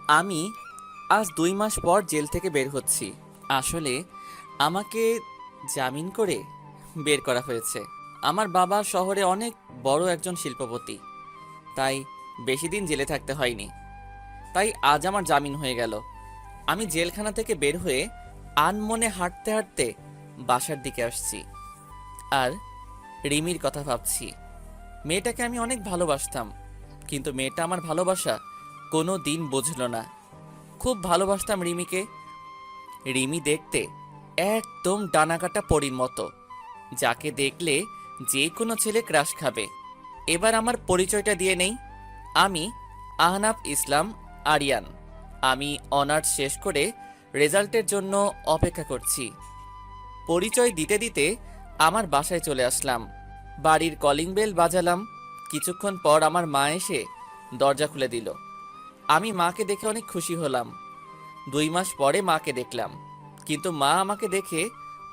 আমি আজ 2 মাস পর জেল থেকে বের হচ্ছি। আসলে আমাকে জামিন করে বের করা হয়েছে। আমার বাবা শহরে অনেক বড় একজন শিল্পপতি, তাই বেশি দিন জেলে থাকতে হয়নি। তাই আজ আমার জামিন হয়ে গেল। আমি জেলখানা থেকে বের হয়ে আনমনে হাঁটতে হাঁটতে বাসার দিকে আসছি আর রিমির কথা ভাবছি। মেয়েটাকে আমি অনেক ভালোবাসতাম, কিন্তু মেয়েটা আমার ভালোবাসা কোনো দিন বুঝলো না। খুব ভালোবাসতাম রিমিকে। রিমি দেখতে একদম ডানাকাটা পরীর মতো, যাকে দেখলে যে কোনো ছেলে ক্রাশ খাবে। এবার আমার পরিচয়টা দিয়ে নেই। আমি আহনাফ ইসলাম আরিয়ান। আমি অনার্স শেষ করে রেজাল্টের জন্য অপেক্ষা করছি। পরিচয় দিতে দিতে আমার বাসায় চলে আসলাম। বাড়ির কলিং বেল বাজালাম। কিছুক্ষণ পর আমার মা এসে দরজা খুলে দিল। আমি মাকে দেখে অনেক খুশি হলাম। 2 মাস পরে মাকে দেখলাম, কিন্তু মা আমাকে দেখে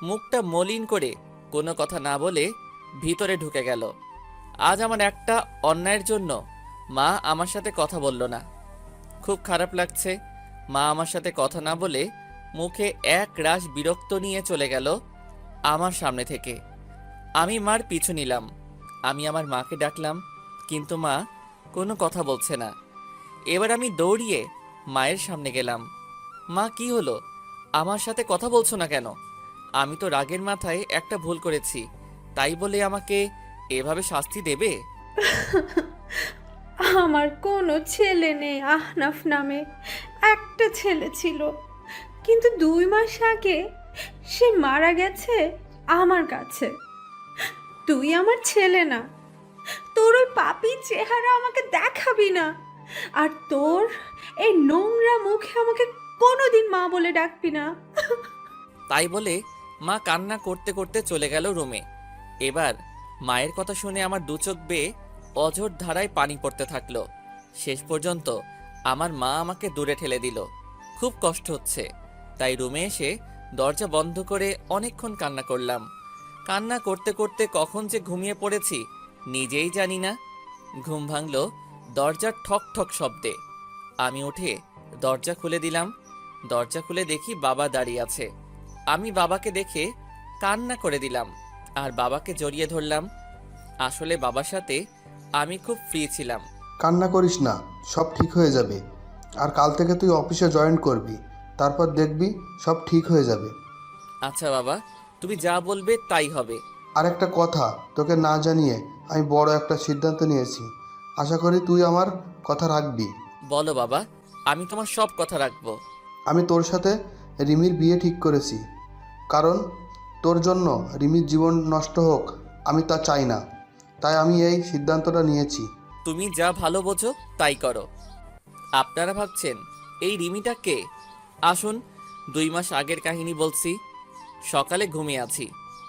মুখটা মলিন করে কোনো কথা না বলে ভিতরে ঢুকে গেল। আজ আমার একটা অন্যায়ের জন্য মা আমার সাথে কথা বলল না। খুব খারাপ লাগছে। মা আমার সাথে কথা না বলে মুখে এক রাশ বিরক্ত নিয়ে চলে গেল আমার সামনে থেকে। আমি মার পিছু নিলাম। আমি আমার মাকে ডাকলাম, কিন্তু মা কোনো কথা বলছে না। এবার আমি দৌড়িয়ে মায়ের সামনে গেলাম। মা, কি হলো? আমার সাথে কথা বলছো না কেন? আমি তো রাগের মাথায় একটা ভুল করেছি, তাই বলে আমাকে এভাবে শাস্তি দেবে? আমার কোনো ছেলে নেই আহনাফ নামে। একটা ছেলে ছিল, কিন্তু 2 মাস আগে সে মারা গেছে আমার কাছে। তুই আমার ছেলে না, তোর ওই পাপী চেহারা আমাকে দেখাবি না। আর তোর এই নোংরা মুখে আমাকে কোনোদিন মা বলে ডাকবি না। তাই বলে মা কান্না করতে করতে চলে গেল রুমে। এবার মায়ের কথা শুনে আমার দু চোখ বেয়ে অঝোর ধারায় পানি পড়তে থাকলো। শেষ পর্যন্ত আমার মা আমাকে দূরে ঠেলে দিল। খুব কষ্ট হচ্ছে, তাই রুমে এসে দরজা বন্ধ করে অনেকক্ষণ কান্না করলাম। কান্না করতে করতে কখন যে ঘুমিয়ে পড়েছি নিজেই জানি না। ঘুম ভাঙল দরজার ঠক ঠক শব্দে। আমি উঠে দরজা খুলে দিলাম। দরজা খুলে দেখি বাবা দাঁড়িয়ে আছে। আমি বাবাকে দেখে কান্না করে দিলাম আর বাবাকে জড়িয়ে ধরলাম। আসলে বাবার সাথে আমি খুব ফ্রি ছিলাম। কান্না করিস না, সব ঠিক হয়ে যাবে। আর কাল থেকে তুই অফিসে জয়েন করবি, তারপর দেখবি সব ঠিক হয়ে যাবে। আচ্ছা বাবা, তুমি যা বলবে তাই হবে। আর একটা কথা তোকে না জানিয়ে আমি বড় একটা সিদ্ধান্ত নিয়েছি। আশা করি তুই আমার কথা রাখবি। বলো বাবা, আমি তোমার সব কথা রাখবো। আমি তোর সাথে রিমির বিয়ে ঠিক করেছি, কারণ তোর জন্য রিমির জীবন নষ্ট হোক আমি তা চাই না। তাই আমি এই সিদ্ধান্তটা নিয়েছি। তুমি যা ভালো বোঝো তাই করো। আপনারা ভাবছেন এই রিমিটা কে? আসুন, 2 মাস আগের কাহিনী বলছি। সকালে ঘুমিয়ে আছি,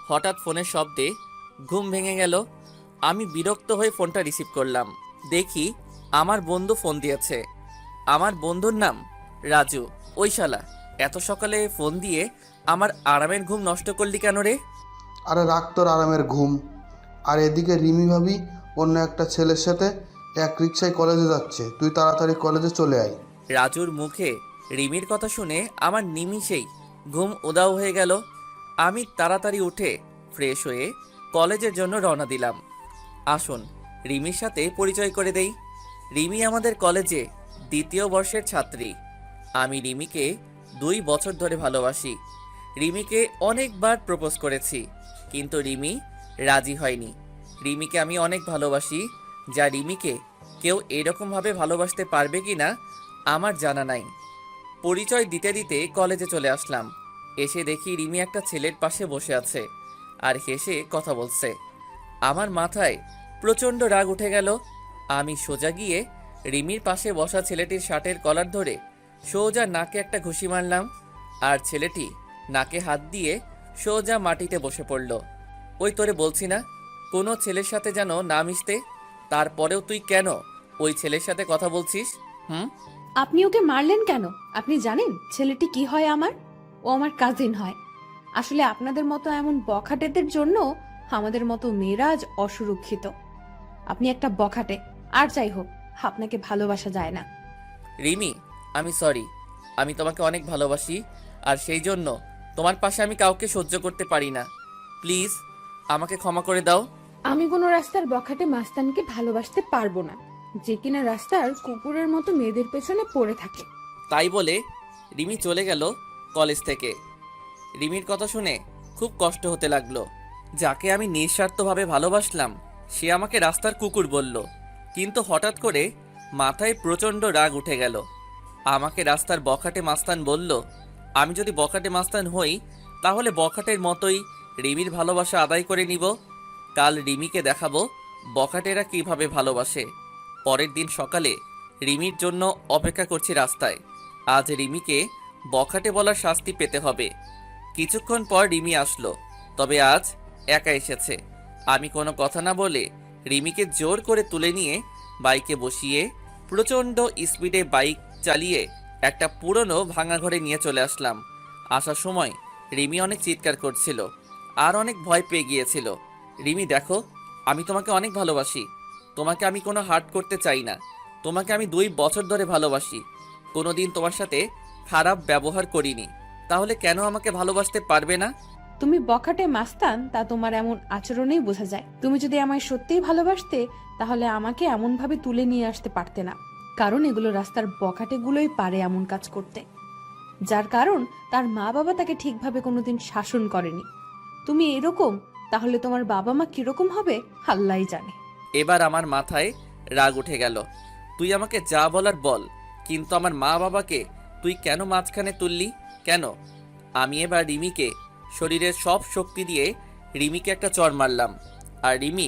হঠাৎ ফোনের শব্দে ঘুম ভেঙে গেল। আমি বিরক্ত হয়ে ফোনটা রিসিভ করলাম। দেখি আমার বন্ধু ফোন দিয়েছে। আমার বন্ধুর নাম রাজু। ওই শালা এত সকালে ফোন দিয়ে আমার আরামের ঘুম নষ্ট করলি কেন রে? আরে রাখ তোর আরামের ঘুম। আর এদিকে রিমি ভাবি অন্য একটা ছেলের সাথে এক রিক্সায় কলেজে যাচ্ছে, তুই তাড়াতাড়ি কলেজে চলে আয়। রাজুর মুখে রিমির কথা শুনে আমার নিমিষেই ঘুম উধাও হয়ে গেল। আমি তাড়াতাড়ি উঠে ফ্রেশ হয়ে কলেজের জন্য রওনা দিলাম। আসুন রিমির সাথে পরিচয় করে দেই। রিমি আমাদের কলেজে 2য় বর্ষের ছাত্রী। আমি রিমিকে 2 বছর ধরে ভালোবাসি। রিমিকে অনেকবার প্রপোজ করেছি, কিন্তু রিমি রাজি হয়নি। রিমিকে আমি অনেক ভালোবাসি, যা রিমিকে কেউ এরকমভাবে ভালোবাসতে পারবে কি না আমার জানা নাই। পরিচয় দিতে দিতে কলেজে চলে আসলাম। এসে দেখি রিমি একটা ছেলের পাশে বসে আছে আর হেসে কথা বলছে। আমার মাথায় প্রচণ্ড রাগ উঠে গেল। আমি সোজা গিয়ে রিমির পাশে বসা ছেলেটির শার্টের কলার ধরে সোজা নাকে একটা ঘুষি মারলাম, আর ছেলেটি নাকে হাত দিয়ে সোজা মাটিতে বসে পড়ল। ওই তোরে বলছি না কোনো ছেলের সাথে যেন না মিশতে, তারপরেও তুই কেন ওই ছেলের সাথে কথা বলছিস? হুম? আপনি ওকে মারলেন কেন? আপনি জানেন ছেলেটি কি হয় আমার? ও আমার কাজিন হয়। আসলে আপনাদের মতো এমন বখাটেদের জন্য আমাদের মতো মেয়েরা আজ অসুরক্ষিত। আপনি একটা বখাটে, আর যাই হোক আপনাকে ভালোবাসা যায় না। রিমি, আমি সরি, আমি তোমাকে অনেক ভালোবাসি, আর সেই জন্য তোমার পাশে আমি কাউকে সহ্য করতে পারি না। প্লিজ আমাকে ক্ষমা করে দাও। আমি কোনো রাস্তার বখাটে মাস্তানকে ভালোবাসতে পারবো না, যে কিনা রাস্তার কুকুরের মতো মেয়েদের পেছনে পড়ে থাকে। তাই বলে রিমি চলে গেল কলেজ থেকে। রিমির কথা শুনে খুব কষ্ট হতে লাগলো। যাকে আমি নিঃস্বার্থভাবে ভালোবাসলাম সে আমাকে রাস্তার কুকুর বলল। কিন্তু হঠাৎ করে মাথায় প্রচণ্ড রাগ উঠে গেল। আমাকে রাস্তার বখাটে মাস্তান বলল। আমি যদি বখাটে মাস্তান হই তাহলে বখাটের মতোই রিমির ভালোবাসা আদায় করে নিব। কাল রিমিকে দেখাবো বখাটেরা কিভাবে ভালোবাসে। পরের দিন সকালে রিমির জন্য অপেক্ষা করছি রাস্তায়। আজ রিমিকে বখাটে বলার শাস্তি পেতে হবে। কিছুক্ষণ পর রিমি আসলো, তবে আজ একা এসেছে। আমি কোনো কথা না বলে রিমিকে জোর করে তুলে নিয়ে বাইকে বসিয়ে প্রচণ্ড স্পিডে বাইক চালিয়ে একটা পুরনো ভাঙা ঘরে নিয়ে চলে আসলাম। আসার সময় রিমি অনেক চিৎকার করছিল আর অনেক ভয় পেয়ে গিয়েছিল। রিমি দেখো, আমি তোমাকে অনেক ভালোবাসি। তোমাকে আমি কোনো হার্ট করতে চাই না। তোমাকে আমি 2 বছর ধরে ভালোবাসি। কোনোদিন তোমার সাথে খারাপ ব্যবহার করিনি, তাহলে কেন আমাকে ভালোবাসতে পারবে না? তুমি বখাটে মাস্তান তা তোমার এমন আচরণেই বোঝা যায়। তুমি যদি আমায় সত্যিই ভালোবাসতে তাহলে আমাকে এমন ভাবে তুলে নিয়ে আসতে পারতে না, কারণ এগুলো রাস্তার বখাটেগুলোই পারে এমন কাজ করতে, যার কারণ তার মা বাবা তাকে ঠিকভাবে কোনোদিন শাসন করেনি। তুমি এরকম, তাহলে তোমার বাবা মা কিরকম হবে আল্লাহই জানে। এবার আমার মাথায় রাগ উঠে গেল। তুই আমাকে যা বলার বল, কিন্তু আমার মা বাবাকে তুই কেন মাঝখানে তুললি? কেন? আমি এবার রিমিকে শরীরের সব শক্তি দিয়ে রিমিকে একটা চড় মারলাম, আর রিমি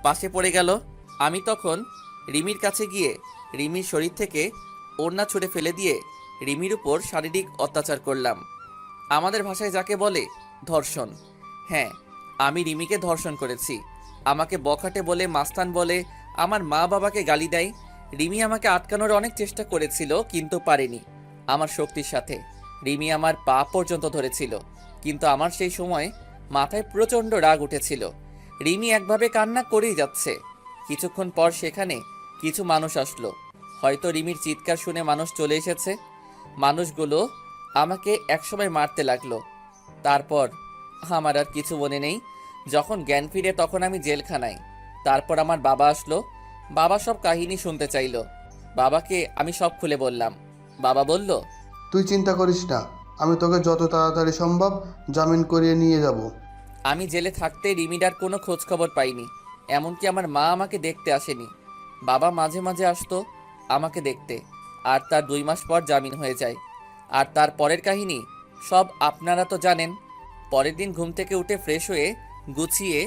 পাশে পড়ে গেল। আমি তখন রিমির কাছে গিয়ে রিমির শরীর থেকে ওড়না ছুঁড়ে ফেলে দিয়ে রিমির উপর শারীরিক অত্যাচার করলাম। আমাদের ভাষায় যাকে বলে ধর্ষণ। হ্যাঁ, আমি রিমিকে ধর্ষণ করেছি। আমাকে বখাটে বলে, মাস্তান বলে, আমার মা বাবাকে গালি দেয়। রিমি আমাকে আটকানোর অনেক চেষ্টা করেছিল, কিন্তু পারেনি। আমার শক্তির সাথে রিমি আমার পা পর্যন্ত ধরেছিল, কিন্তু আমার সেই সময় মাথায় প্রচণ্ড রাগ উঠেছিল। রিমি একভাবে কান্না করেই যাচ্ছে। কিছুক্ষণ পর সেখানে কিছু মানুষ আসলো। হয়তো রিমির চিৎকার শুনে মানুষ চলে এসেছে। মানুষগুলো আমাকে একসময় মারতে লাগলো। তারপর আমার আর কিছু মনে নেই। যখন জ্ঞান ফিরে তখন আমি জেলখানায়। তারপর আমার বাবা আসলো। বাবা সব কাহিনী শুনতে চাইলো। বাবাকে আমি সব খুলে বললাম। বাবা বলল, তুই চিন্তা করিস না, আমি তোকে যত তাড়াতাড়ি সম্ভব জামিন করিয়ে নিয়ে যাব। আমি জেলে থাকতে রিমিডার কোনো খোঁজ খবর পাইনি। এমনকি আমার মা আমাকে দেখতে আসেনি। বাবা মাঝে মাঝে আসতো আমাকে দেখতে, আর তার 2 মাস পর জামিন হয়ে যায়। আর তার পরের কাহিনী সব আপনারা তো জানেন। পরের দিন ঘুম থেকে উঠে ফ্রেশ হয়ে গুছিয়ে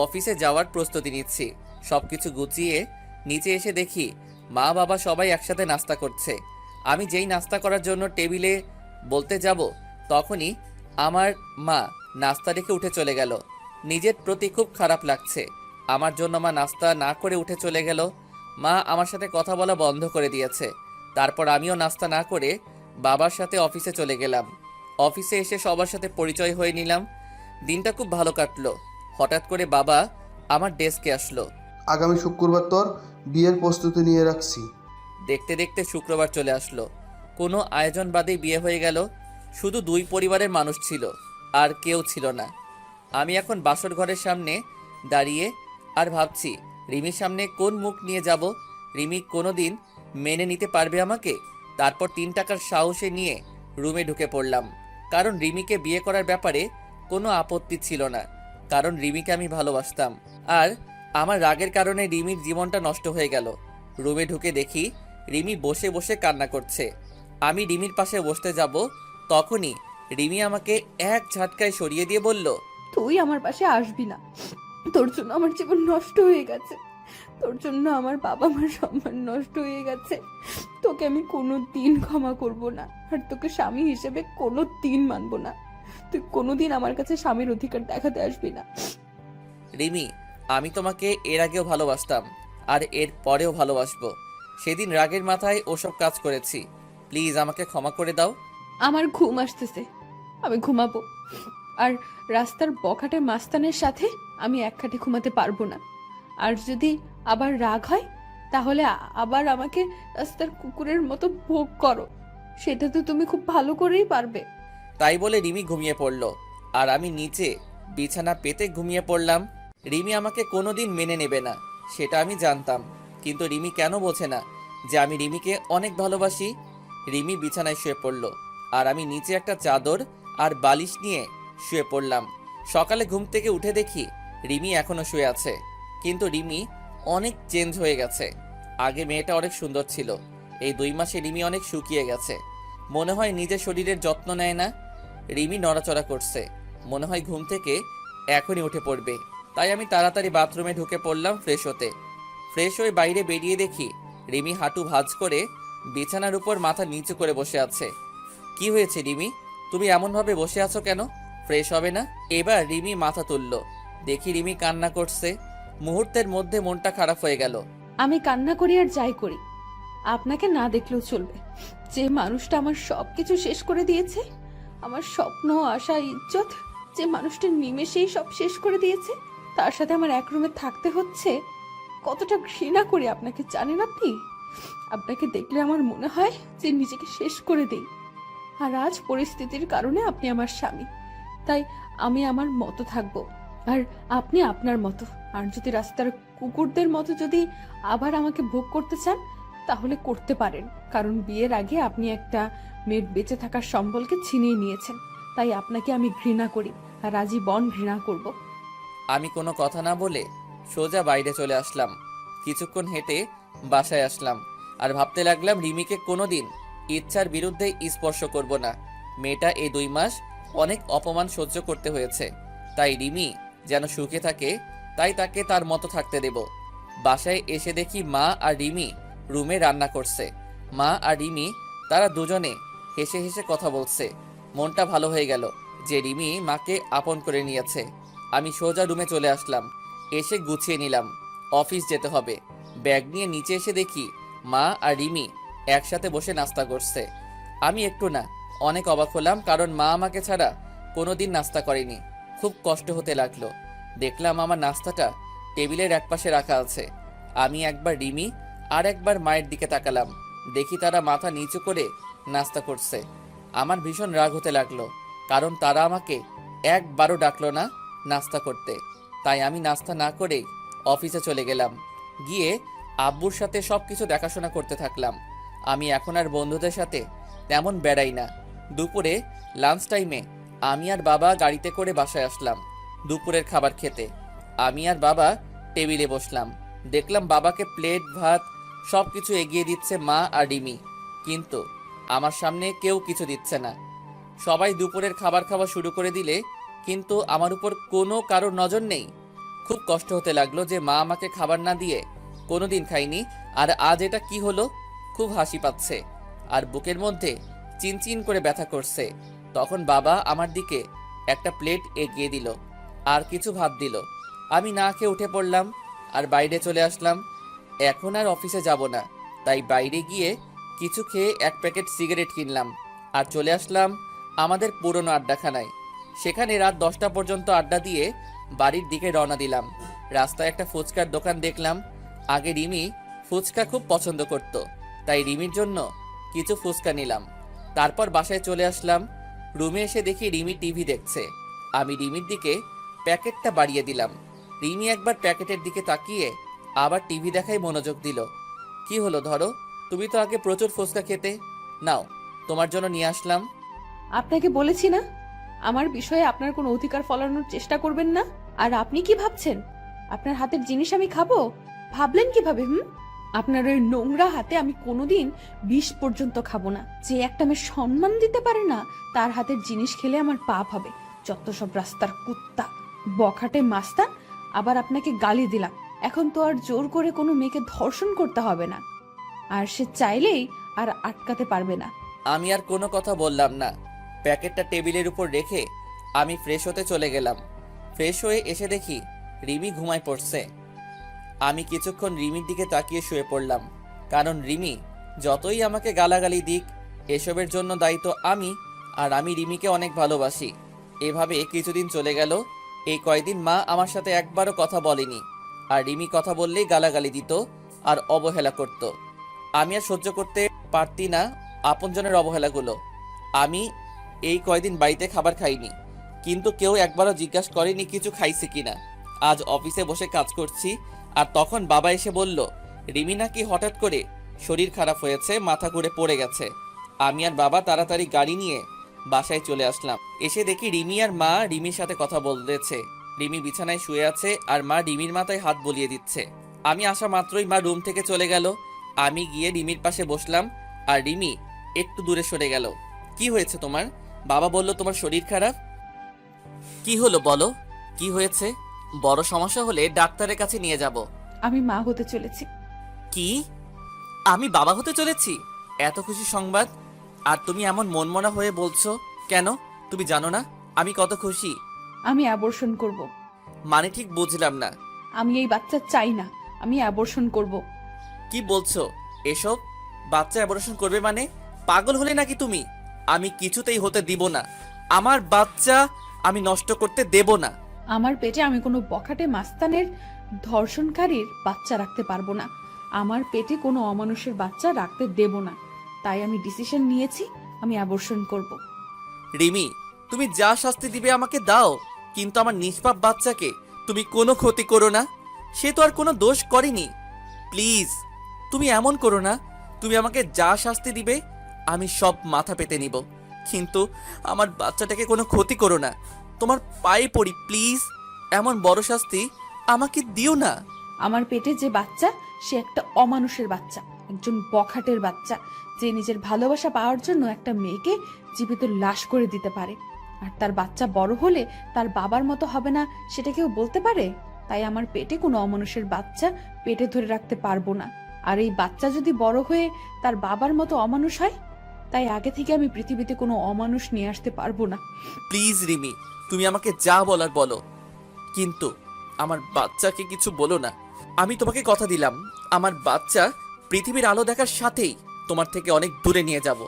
অফিসে যাওয়ার প্রস্তুতি নিচ্ছি। সব কিছু গুছিয়ে নিচে এসে দেখি মা বাবা সবাই একসাথে নাস্তা করছে। আমি যেই নাস্তা করার জন্য টেবিলে বলতে যাব, তখনই আমার মা নাস্তা রেখে উঠে চলে গেল। নিজের প্রতি খুব খারাপ লাগছে। আমার জন্য মা নাস্তা না করে উঠে চলে গেল। মা আমার সাথে কথা বলা বন্ধ করে দিয়েছে। তারপর আমিও নাস্তা না করে বাবার সাথে অফিসে চলে গেলাম। অফিসে এসে সবার সাথে পরিচয় হয়ে নিলাম। দিনটা খুব ভালো কাটলো। হঠাৎ করে বাবা আমার ডেস্কে আসলো। আগামী শুক্রবার তোর বিয়ের প্রস্তুতি নিয়ে রাখছি। দেখতে দেখতে শুক্রবার চলে আসলো। কোনো আয়োজন বাদেই বিয়ে হয়ে গেল। শুধু 2 পরিবারের মানুষ ছিল, আর কেউ ছিল না। আমি এখন বাসর ঘরের সামনে দাঁড়িয়ে আর ভাবছি রিমির সামনে কোন মুখ নিয়ে যাব। রিমি কোনোদিন মেনে নিতে পারবে আমাকে? তারপর 3 টাকার সাহসে নিয়ে রুমে ঢুকে পড়লাম, কারণ রিমিকে বিয়ে করার ব্যাপারে কোনো আপত্তি ছিল না, কারণ রিমিকে আমি ভালোবাসতাম। আর আমার রাগের কারণে রিমির জীবনটা নষ্ট হয়ে গেল। রুমে ঢুকে দেখি রিমি বসে বসে কান্না করছে। আমি রিমির পাশে বসতে যাব, তখনই রিমি আমাকে এক ঝাটকায় সরিয়ে দিয়ে বলল, তুই আমার পাশে আসবি না, তোর জন্য আমার জীবন নষ্ট হয়ে গেছে, তোর জন্য আমার বাবা মার সম্মান নষ্ট হয়ে গেছে। তোকে আমি কোনোদিন ক্ষমা করব না, আর তোকে স্বামী হিসেবে কোনোদিন মানবো না। তুই কোনোদিন আমার কাছে স্বামীর অধিকার দেখাতে আসবি না। রিমি, আমি তোমাকে এর আগেও ভালোবাসতাম, আর এর পরেও ভালোবাসবো। সেদিন রাগের মাথায় ওসব কাজ করেছি। প্লিজ আমাকে ক্ষমা করে দাও। আমার ঘুম আসতেছে, আমি ঘুমাবো। আর রাস্তার বখাটে মাস্তানের সাথে আমি এক খাটে ঘুমাতে পারবো না। আর যদি আবার রাগ হয় তাহলে আবার আমাকে রাস্তার কুকুরের মতো ভোগ করো। সেটা তো তুমি খুব ভালো করেই পারবে। তাই বলে রিমি ঘুমিয়ে পড়ল আর আমি নিচে বিছানা পেতে ঘুমিয়ে পড়লাম। রিমি আমাকে কোনোদিন মেনে নেবে না সেটা আমি জানতাম, কিন্তু রিমি কেন বোঝে না যে আমি রিমিকে অনেক ভালোবাসি। রিমি বিছানায় শুয়ে পড়ল আর আমি নিচে একটা চাদর আর বালিশ নিয়ে শুয়ে পড়লাম। সকালে ঘুম থেকে উঠে দেখি রিমি এখনো শুয়ে আছে, কিন্তু রিমি অনেক চেঞ্জ হয়ে গেছে। আগে মেয়েটা অনেক সুন্দর ছিল, এই 2 মাসে রিমি অনেক শুকিয়ে গেছে। মনে হয় নিজের শরীরের যত্ন নেয় না। রিমি নড়াচড়া করছে, মনে হয় ঘুম থেকে এখনই উঠে পড়বে। তাই আমি তাড়াতাড়ি বাথরুমে ঢুকে পড়লাম ফ্রেশ হতে। ফ্রেশ হয়ে বাইরে বেরিয়ে দেখি রিমি হাঁটু ভাঁজ করে বিছানার উপর মাথা নিচু করে বসে আছে। কি হয়েছে রিমি, তুমি এমনভাবে বসে আছো কেন? ফ্রেশ হবে না? এবার রিমি মাথা তুলল, দেখি রিমি কান্না করছে। মুহূর্তের মধ্যে মনটা খারাপ হয়ে গেল। আমি কান্না করি আর যাই করি, আপনাকে না দেখলেও চলবে। যে মানুষটা আমার সবকিছু শেষ করে দিয়েছে, আমার স্বপ্ন, আশা, ইজ্জত, যে মানুষটা নিমেষেই সব শেষ করে দিয়েছে, তার সাথে আমার এক রুমে থাকতে হচ্ছে। কতটা ঘৃণা করি আপনাকে জানেন আপনি? আপনাকে দেখলে আমার মনে হয় যে নিজেকে শেষ করে দেই। আর আজ পরিস্থিতির কারণে আপনি আমার স্বামী, তাই আমি আমার মতো থাকবো আর আপনি আপনার মতো। আর যদি রাস্তার কুকুরদের মতো যদি আবার আমাকে ভোগ করতে চান তাহলে করতে পারেন, কারণ বিয়ের আগে আপনি একটা মেয়ের বেঁচে থাকার সম্বলকে ছিনিয়ে নিয়েছেন। তাই আপনাকে আমি ঘৃণা করি আর আজীবন ঘৃণা করব। আমি কোনো কথা না বলে সোজা বাইরে চলে আসলাম। কিছুক্ষণ হেঁটে বাসায় আসলাম আর ভাবতে লাগলাম রিমিকে কোনোদিন ইচ্ছার বিরুদ্ধে স্পর্শ করব না। মেয়েটা এই 2 মাস অনেক অপমান সহ্য করতে হয়েছে, তাই রিমি যেন সুখে থাকে, তাই তাকে তার মতো থাকতে দেব। বাসায় এসে দেখি মা আর রিমি রুমে রান্না করছে। মা আর রিমি তারা দুজনে হেসে হেসে কথা বলছে। মনটা ভালো হয়ে গেল যে রিমি মাকে আপন করে নিয়েছে। আমি সোজা রুমে চলে আসলাম, এসে গুছিয়ে নিলাম, অফিস যেতে হবে। ব্যাগ নিয়ে নিচে এসে দেখি মা আর রিমি একসাথে বসে নাস্তা করছে। আমি একটু না অনেক অবাক হলাম, কারণ মা আমাকে ছাড়া কোনোদিন নাস্তা করেনি। খুব কষ্ট হতে লাগলো। দেখলাম আমার নাস্তাটা টেবিলের একপাশে রাখা আছে। আমি একবার রিমি আর একবার মায়ের দিকে তাকালাম, দেখি তারা মাথা নিচু করে নাস্তা করছে। আমার ভীষণ রাগ হতে লাগলো, কারণ তারা আমাকে একবারও ডাকলো না নাস্তা করতে। তাই আমি নাস্তা না করেই অফিসে চলে গেলাম। গিয়ে আব্বুর সাথে সব কিছু দেখাশোনা করতে থাকলাম। আমি এখন আর বন্ধুদের সাথে তেমন বেড়াই না। দুপুরে লাঞ্চ টাইমে আমি আর বাবা গাড়িতে করে বাসায় আসলাম দুপুরের খাবার খেতে। আমি আর বাবা টেবিলে বসলাম, দেখলাম বাবাকে প্লেট ভাত সব কিছু এগিয়ে দিচ্ছে মা আর রিমি, কিন্তু আমার সামনে কেউ কিছু দিচ্ছে না। সবাই দুপুরের খাবার খাওয়া শুরু করে দিলে কিন্তু আমার উপর কোনো কারোর নজর নেই। খুব কষ্ট হতে লাগলো যে মা আমাকে খাবার না দিয়ে কোনোদিন খাইনি, আর আজ এটা কি হলো। খুব হাসি পাচ্ছে আর বুকের মধ্যে চিনচিন করে ব্যথা করছে। তখন বাবা আমার দিকে একটা প্লেট এগিয়ে দিল আর কিছু ভাত দিল। আমি না খেয়ে উঠে পড়লাম আর বাইরে চলে আসলাম। এখন আর অফিসে যাব না, তাই বাইরে গিয়ে কিছু খেয়ে 1 প্যাকেট সিগারেট কিনলাম আর চলে আসলাম আমাদের পুরনো আড্ডাখানায়। সেখানে রাত 10টা পর্যন্ত আড্ডা দিয়ে বাড়ির দিকে রওনা দিলাম। রাস্তায় একটা ফুচকার দোকান দেখলাম। আগে রিমি ফুচকা খুব পছন্দ করত, তাই রিমির জন্য কিছু ফুচকা নিলাম। তারপর বাসায় চলে আসলাম। রুমে এসে দেখি রিমি টিভি দেখছে। আমি রিমির দিকে প্যাকেটটা বাড়িয়ে দিলাম। রিমি একবার প্যাকেটের দিকে তাকিয়ে আবার টিভি দেখায় মনোযোগ দিল। কি হলো, ধরো, তুমি তো আগে প্রচুর ফুচকা খেতে। নাও, তোমার জন্য নিয়ে আসলাম। আপনাকে বলেছি না আমার বিষয়ে আপনার কোনো অধিকার ফলানোর চেষ্টা করবেন না। আর আপনি কি ভাবছেন আপনার হাতের জিনিস আমি খাবো? ভাবলেন কিভাবে? আপনার ওই নোংরা হাতে আমি কোনোদিন 20 পর্যন্ত খাবো না। যে একটা মেয়ে সম্মান দিতে পারে না তার হাতের জিনিস খেলে আমার পাপ হবে। যত সব রাস্তার কুত্তা, বখাটে মাস্তান। আবার আপনাকে গালি দিলাম। এখন তো আর জোর করে কোনো মেয়েকে ধর্ষণ করতে হবে না, আর সে চাইলেই আর আটকাতে পারবে না। আমি আর কোনো কথা বললাম না। প্যাকেটটা টেবিলের উপর রেখে আমি ফ্রেশ হতে চলে গেলাম। ফ্রেশ হয়ে এসে দেখি রিমি ঘুমায় পড়ছে। আমি কিছুক্ষণ রিমির দিকে তাকিয়ে শুয়ে পড়লাম, কারণ রিমি যতই আমাকে গালাগালি দিক, এসবের জন্য দায়িত্ব আমি, আর আমি রিমিকে অনেক ভালোবাসি। এভাবে কিছুদিন চলে গেল। এই কয়দিন মা আমার সাথে একবারও কথা বলেনি, আর রিমি কথা বললেই গালাগালি দিত আর অবহেলা করত। আমি আর সহ্য করতে পারতি না আপনজনের অবহেলাগুলো। আমি এই কয়দিন বাড়িতে খাবার খাইনি, কিন্তু কেউ একবারও জিজ্ঞাসা করেনি কিছু খাইছে কিনা। আজ অফিসে বসে কাজ করছি, আর তখন বাবা এসে বলল রিমি নাকি হঠাৎ করে শরীর খারাপ হয়েছে, মাথা ঘুরে পড়ে গেছে। আমি আর বাবা তাড়াতাড়ি গাড়ি নিয়ে বাসায় চলে আসলাম। এসে দেখি রিমি আর মা রিমির সাথে কথা বলতেছে। রিমি বিছানায় শুয়ে আছে আর মা রিমির মাথায় হাত বুলিয়ে দিচ্ছে। আমি আসা মাত্রই মা রুম থেকে চলে গেল। আমি গিয়ে রিমির পাশে বসলাম, আর রিমি একটু দূরে সরে গেল। কি হয়েছে তোমার? বাবা বলল তোমার শরীর খারাপ। কি হলো বলো, কি হয়েছে? বড় সমস্যা হলে ডাক্তারের কাছে নিয়ে যাব। আমি মা হতে চলেছি। কি? আমি বাবা হতে চলেছি? এত খুশি সংবাদ, আর তুমি এমন মনমনা হয়ে বলছো কেন? তুমি জানো না আমি কত খুশি। আমি অ্যাবর্শন করব। মানে ঠিক বুঝলাম না। আমি এই বাচ্চা চাই না, আমি অ্যাবর্শন করব। কি বলছো এসব? বাচ্চা অ্যাবর্শন করবে মানে? পাগল হলে নাকি তুমি? আমি কিছুতেই হতে দিব না। আমার বাচ্চা আমি নষ্ট করতে দেব না। আমার পেটে আমি কোনো বখাটে মাস্তানের ধর্ষণকারীর বাচ্চা রাখতে পারবো না। আমার পেটে কোনো অমানুষের বাচ্চা রাখতে দেব না। তাই আমি ডিসিশন নিয়েছি, আমি অ্যাবর্শন করব। রিমি, তুমি যা শাস্তি দিবে আমাকে দাও, কিন্তু আমার নিষ্পাপ বাচ্চাকে তুমি কোনো ক্ষতি করো না। সে তো আর কোনো দোষ করেনি। প্লিজ, তুমি এমন করো না। তুমি আমাকে যা শাস্তি দিবে আমি সব মাথা পেতে নিব, কিন্তু আমার বাচ্চাটাকে কোনো ক্ষতি করো না। তোমার পায়ে পড়ি প্লিজ, এমন বড় শাস্তি আমাকে দিও না। আমার পেটে যে বাচ্চা, সে একটা অমানুষের বাচ্চা, একজন বখাটের বাচ্চা, যে নিজের ভালোবাসা পাওয়ার জন্য একটা মেয়েকে জীবিত লাশ করে দিতে পারে। আর তার বাচ্চা বড় হলে তার বাবার মতো হবে না, সেটা কেউ বলতে পারে? তাই আমার পেটে কোনো অমানুষের বাচ্চা পেটে ধরে রাখতে পারবো না। আর এই বাচ্চা যদি বড় হয়ে তার বাবার মতো অমানুষ হয়, তাই আগে থেকে আমি পৃথিবীতে কোনো অমানুষ নিয়ে আসতে পারবো না। প্লিজ রিমি, তুমি আমাকে যা বলার বলো, কিন্তু আমার বাচ্চাকে কিছু বলো না। আমি তোমাকে কথা দিলাম, আমার বাচ্চা পৃথিবীর আলো দেখার সাথেই তোমার থেকে অনেক দূরে নিয়ে যাব।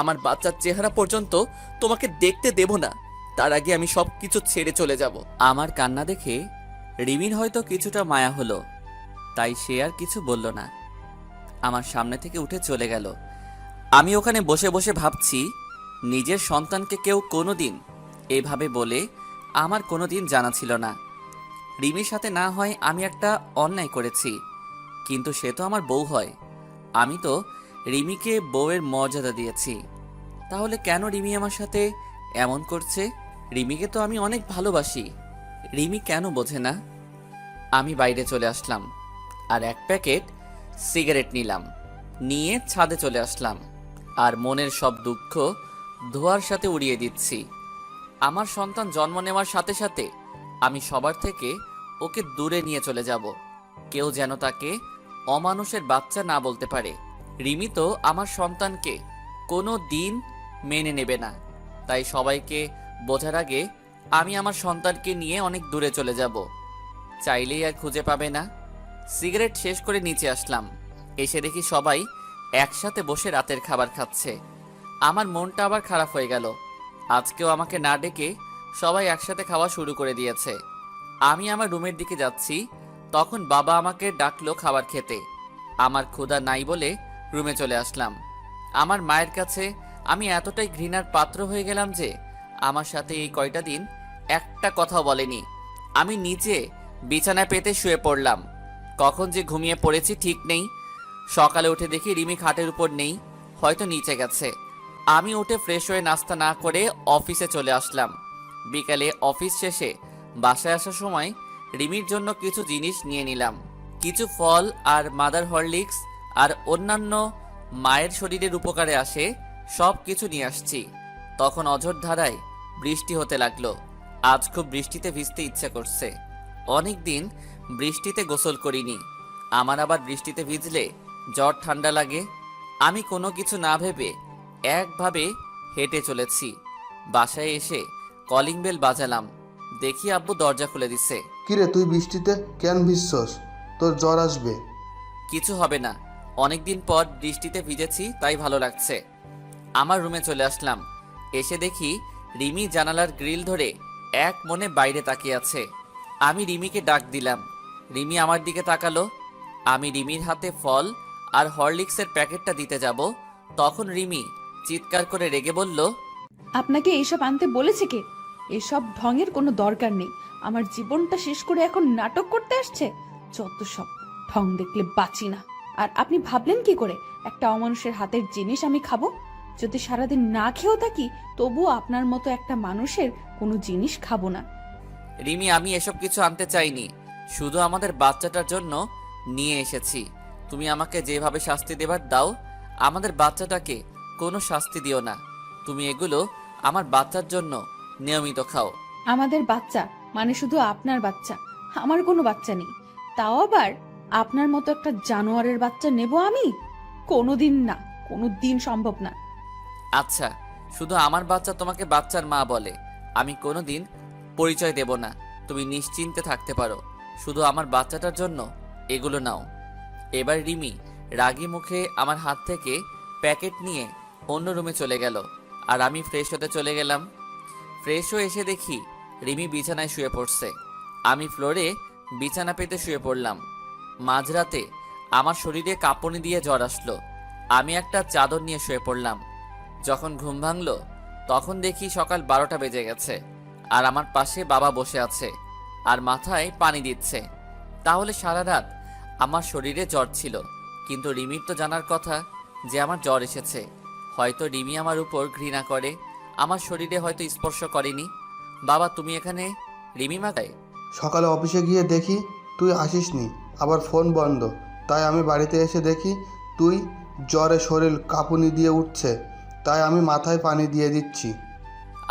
আমার বাচ্চার চেহারা পর্যন্ত তোমাকে দেখতে দেব না। তার আগে আমি সব কিছু ছেড়ে চলে যাব। আমার কান্না দেখে রিমির হয়তো কিছুটা মায়া হলো, তাই সে আর কিছু বলল না। আমার সামনে থেকে উঠে চলে গেল। আমি ওখানে বসে বসে ভাবছি, নিজের সন্তানকে কেউ কোনোদিন এভাবে বলে আমার কোনোদিন জানা ছিল না। রিমির সাথে না হয় আমি একটা অন্যায় করেছি, কিন্তু সে তো আমার বউ হয়। আমি তো রিমিকে বউয়ের মর্যাদা দিয়েছি, তাহলে কেন রিমি আমার সাথে এমন করছে? রিমিকে তো আমি অনেক ভালোবাসি, রিমি কেন বোঝে না? আমি বাইরে চলে আসলাম আর এক প্যাকেট সিগারেট নিলাম, নিয়ে ছাদে চলে আসলাম, আর মনের সব দুঃখ ধোঁয়ার সাথে উড়িয়ে দিচ্ছি। আমার সন্তান জন্ম নেওয়ার সাথে সাথে আমি সবার থেকে ওকে দূরে নিয়ে চলে যাব। কেউ যেন তাকে অমানুষের বাচ্চা না বলতে পারে। রিমি তো আমার সন্তানকে কোনো দিন মেনে নেবে না, তাই সবাইকে বোঝার আগে আমি আমার সন্তানকে নিয়ে অনেক দূরে চলে যাব। চাইলেই আর খুঁজে পাবে না। সিগারেট শেষ করে নিচে আসলাম, এসে দেখি সবাই একসাথে বসে রাতের খাবার খাচ্ছে। আমার মনটা আবার খারাপ হয়ে গেল। আজকেও আমাকে না ডেকে সবাই একসাথে খাওয়া শুরু করে দিয়েছে। আমি আমার রুমের দিকে যাচ্ছি, তখন বাবা আমাকে ডাকলো খাবার খেতে। আমার ক্ষুধা নাই বলে রুমে চলে আসলাম। আমার মায়ের কাছে আমি এতটাই ঘৃণার পাত্র হয়ে গেলাম যে আমার সাথে এই কয়টা দিন একটা কথাও বলেনি। আমি নিচে বিছানায় পেতে শুয়ে পড়লাম। কখন যে ঘুমিয়ে পড়েছি ঠিক নেই। সকালে উঠে দেখি রিমি খাটের উপর নেই, হয়তো নিচে গেছে। আমি উঠে ফ্রেশ হয়ে নাস্তা না করে অফিসে চলে আসলাম। বিকালে অফিস শেষে বাসায় আসার সময় রিমির জন্য কিছু জিনিস নিয়ে নিলাম, কিছু ফল আর মাদার হরলিক্স আর অন্যান্য মায়ের শরীরের উপকারে আসে সব কিছু নিয়ে আসছি। তখন অঝোর ধারায় বৃষ্টি হতে লাগলো। আজ খুব বৃষ্টিতে ভিজতে ইচ্ছে করছে। অনেক দিন বৃষ্টিতে গোসল করিনি। আমার আবার বৃষ্টিতে ভিজলে জ্বর ঠান্ডা লাগে। আমি কোনো কিছু না ভেবে একভাবে হেঁটে চলেছি। বাসায় এসে কলিং বেল বাজালাম, দেখি আব্বু দরজা খুলে দিছে। কিরে, তুই বৃষ্টিতে কেন ভিজছস? তোর জ্বর আসবে। কিছু হবে না, অনেকদিন পর বৃষ্টিতে ভিজেছি তাই ভালো লাগছে। আমার রুমে চলে আসলাম। এসে দেখি রিমি জানালার গ্রিল ধরে এক মনে বাইরে তাকিয়ে আছে। আমি রিমিকে ডাক দিলাম। রিমি আমার দিকে তাকালো। আমি রিমির হাতে ফল আর হরলিক্সের প্যাকেটটা দিতে যাব, তখন রিমি চিৎকার করে রেগে বলল, আপনাকে এইসব আনতে বলেছে কে? এসব ঢঙের কোনো দরকার নেই। আমার জীবনটা শেষ করে এখন নাটক করতে আসছে। যত সব ঢং দেখলে বাঁচি না। আর আপনি ভাবলেন কি করে একটা অমানুষের হাতের জিনিস আমি খাবো? যদি সারাদিন না খেয়েও থাকি তবুও আপনার মতো একটা মানুষের কোনো জিনিস খাবো না। রিমি, আমি এসব কিছু আনতে চাইনি, শুধু আমাদের বাচ্চাটার জন্য নিয়ে এসেছি। তুমি আমাকে যেভাবে শাস্তি দেবার দাও, আমাদের বাচ্চাটাকে কোনো শাস্তি দিও না। তুমি এগুলো আমার বাচ্চার জন্য নিয়মিত খাও। আমাদের বাচ্চা মানে শুধু আপনার বাচ্চা, আমার কোনো বাচ্চা নেই। তাও আবার আপনার মতো একটা জানোয়ারের বাচ্চা নেব আমি? কোনোদিন না, কোনো দিন সম্ভব না। আচ্ছা, শুধু আমার বাচ্চা তোমাকে বাচ্চার মা বলে, আমি কোনোদিন পরিচয় দেব না। তুমি নিশ্চিন্তে থাকতে পারো, শুধু আমার বাচ্চাটার জন্য এগুলো নাও। এবার রিমি রাগী মুখে আমার হাত থেকে প্যাকেট নিয়ে অন্য রুমে চলে গেল, আর আমি ফ্রেশ হতে চলে গেলাম। ফ্রেশ হয়ে এসে দেখি রিমি বিছানায় শুয়ে পড়ছে। আমি ফ্লোরে বিছানা পেতে শুয়ে পড়লাম। মাঝরাতে আমার শরীরে কাঁপুনি দিয়ে জ্বর আসলো। আমি একটা চাদর নিয়ে শুয়ে পড়লাম। যখন ঘুম ভাঙলো তখন দেখি সকাল 12টা বেজে গেছে, আর আমার পাশে বাবা বসে আছে আর মাথায় পানি দিচ্ছে। তাহলে সারা রাত আমার শরীরে জ্বর ছিল, কিন্তু রিমির তো জানার কথা যে আমার জ্বর এসেছে। হয়তো রিমি আমার উপর ঘৃণা করে, আমার শরীরে হয়তো স্পর্শ করেনি। বাবা, তুমি এখানে? রিমি মাথায়। সকালে অফিসে গিয়ে দেখি তুই আসিসনি, আবার ফোন বন্ধ। তাই আমি বাড়িতে এসে দেখি তুই জ্বরে শরীর কাঁপুনি দিয়ে উঠছে, তাই আমি মাথায় পানি দিয়ে দিচ্ছি।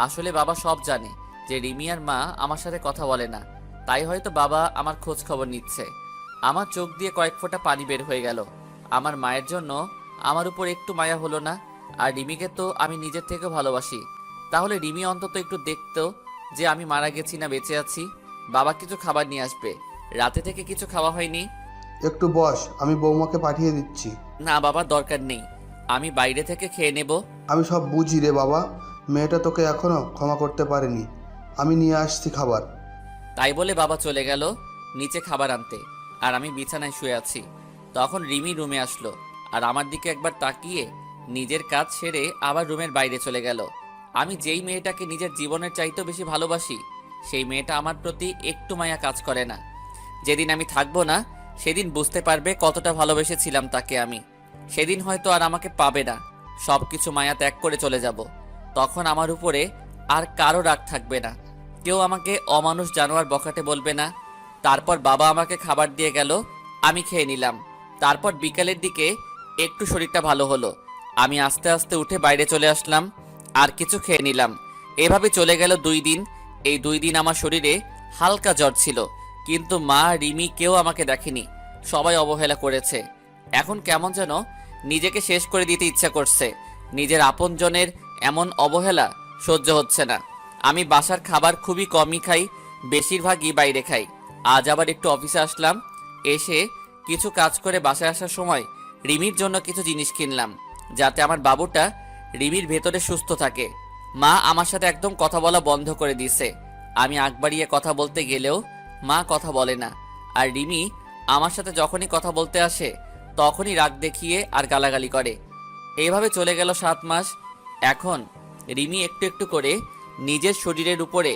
আসলে বাবা সব জানে যে রিমি আর মা আমার সাথে কথা বলে না, তাই হয়তো বাবা আমার খোঁজ খবর নিচ্ছে। আমার চোখ দিয়ে কয়েক ফোঁটা পানি বের হয়ে গেল। আমার মায়ের জন্য আমার উপর একটু মায়া হলো না। আর রিমিকে তো আমি নিজের থেকেও ভালোবাসি, তাহলে রিমি অন্তত একটু দেখতো যে আমি মারা গেছি না বেঁচে আছি। বাবা কিছু খাবার নিয়ে আসবে, রাতে থেকে কিছু খাওয়া হয়নি। একটু বস, আমি বৌমাকে পাঠিয়ে দিচ্ছি। না বাবা, দরকার নেই, আমি বাইরে থেকে খেয়ে নেব। আমি সব বুঝি রে বাবা, মেয়েটা তোকে এখনো ক্ষমা করতে পারেনি। আমি নিয়ে আসছি খাবার। তাই বলে বাবা চলে গেল নিচে খাবার আনতে, আর আমি বিছানায় শুয়ে আছি। তখন রিমি রুমে আসলো, আর আমার দিকে একবার তাকিয়ে নিজের কাজ সেরে আবার রুমের বাইরে চলে গেল। আমি যেই মেয়েটাকে নিজের জীবনের চাইতেও বেশি ভালোবাসি, সেই মেয়েটা আমার প্রতি একটু মায়া কাজ করে না। যেদিন আমি থাকবো না সেদিন বুঝতে পারবে কতটা ভালোবেসেছিলাম তাকে আমি। সেদিন হয়তো আর আমাকে পাবে না, সব কিছু মায়া ত্যাগ করে চলে যাব। তখন আমার উপরে আর কারো রাগ থাকবে না, কেউ আমাকে অমানুষ জানোয়ার বখাটে বলবে না। তারপর বাবা আমাকে খাবার দিয়ে গেল, আমি খেয়ে নিলাম। তারপর বিকালের দিকে একটু শরীরটা ভালো হলো, আমি আস্তে আস্তে উঠে বাইরে চলে আসলাম আর কিছু খেয়ে নিলাম। এভাবে চলে গেল 2 দিন। এই 2 দিন আমার শরীরে হালকা জ্বর ছিল, কিন্তু মা, রিমি কেউ আমাকে দেখেনি, সবাই অবহেলা করেছে। এখন কেমন যেন নিজেকে শেষ করে দিতে ইচ্ছা করছে। নিজের আপনজনের এমন অবহেলা সহ্য হচ্ছে না। আমি বাসার খাবার খুবই কমই খাই, বেশিরভাগই বাইরে খাই। আজ আবার একটু অফিসে আসলাম, এসে কিছু কাজ করে বাসায় আসার সময় রিমির জন্য কিছু জিনিস কিনলাম, যাতে আমার বাবুটা রিমির ভেতরে সুস্থ থাকে। মা আমার সাথে একদম কথা বলা বন্ধ করে দিয়েছে। আমি আগ বাড়িয়ে কথা বলতে গেলেও মা কথা বলে না, আর রিমি আমার সাথে যখনই কথা বলতে আসে তখনই রাগ দেখিয়ে আর গালাগালি করে। এইভাবে চলে গেল 7 মাস। এখন রিমি একটু একটু করে নিজের শরীরের উপরে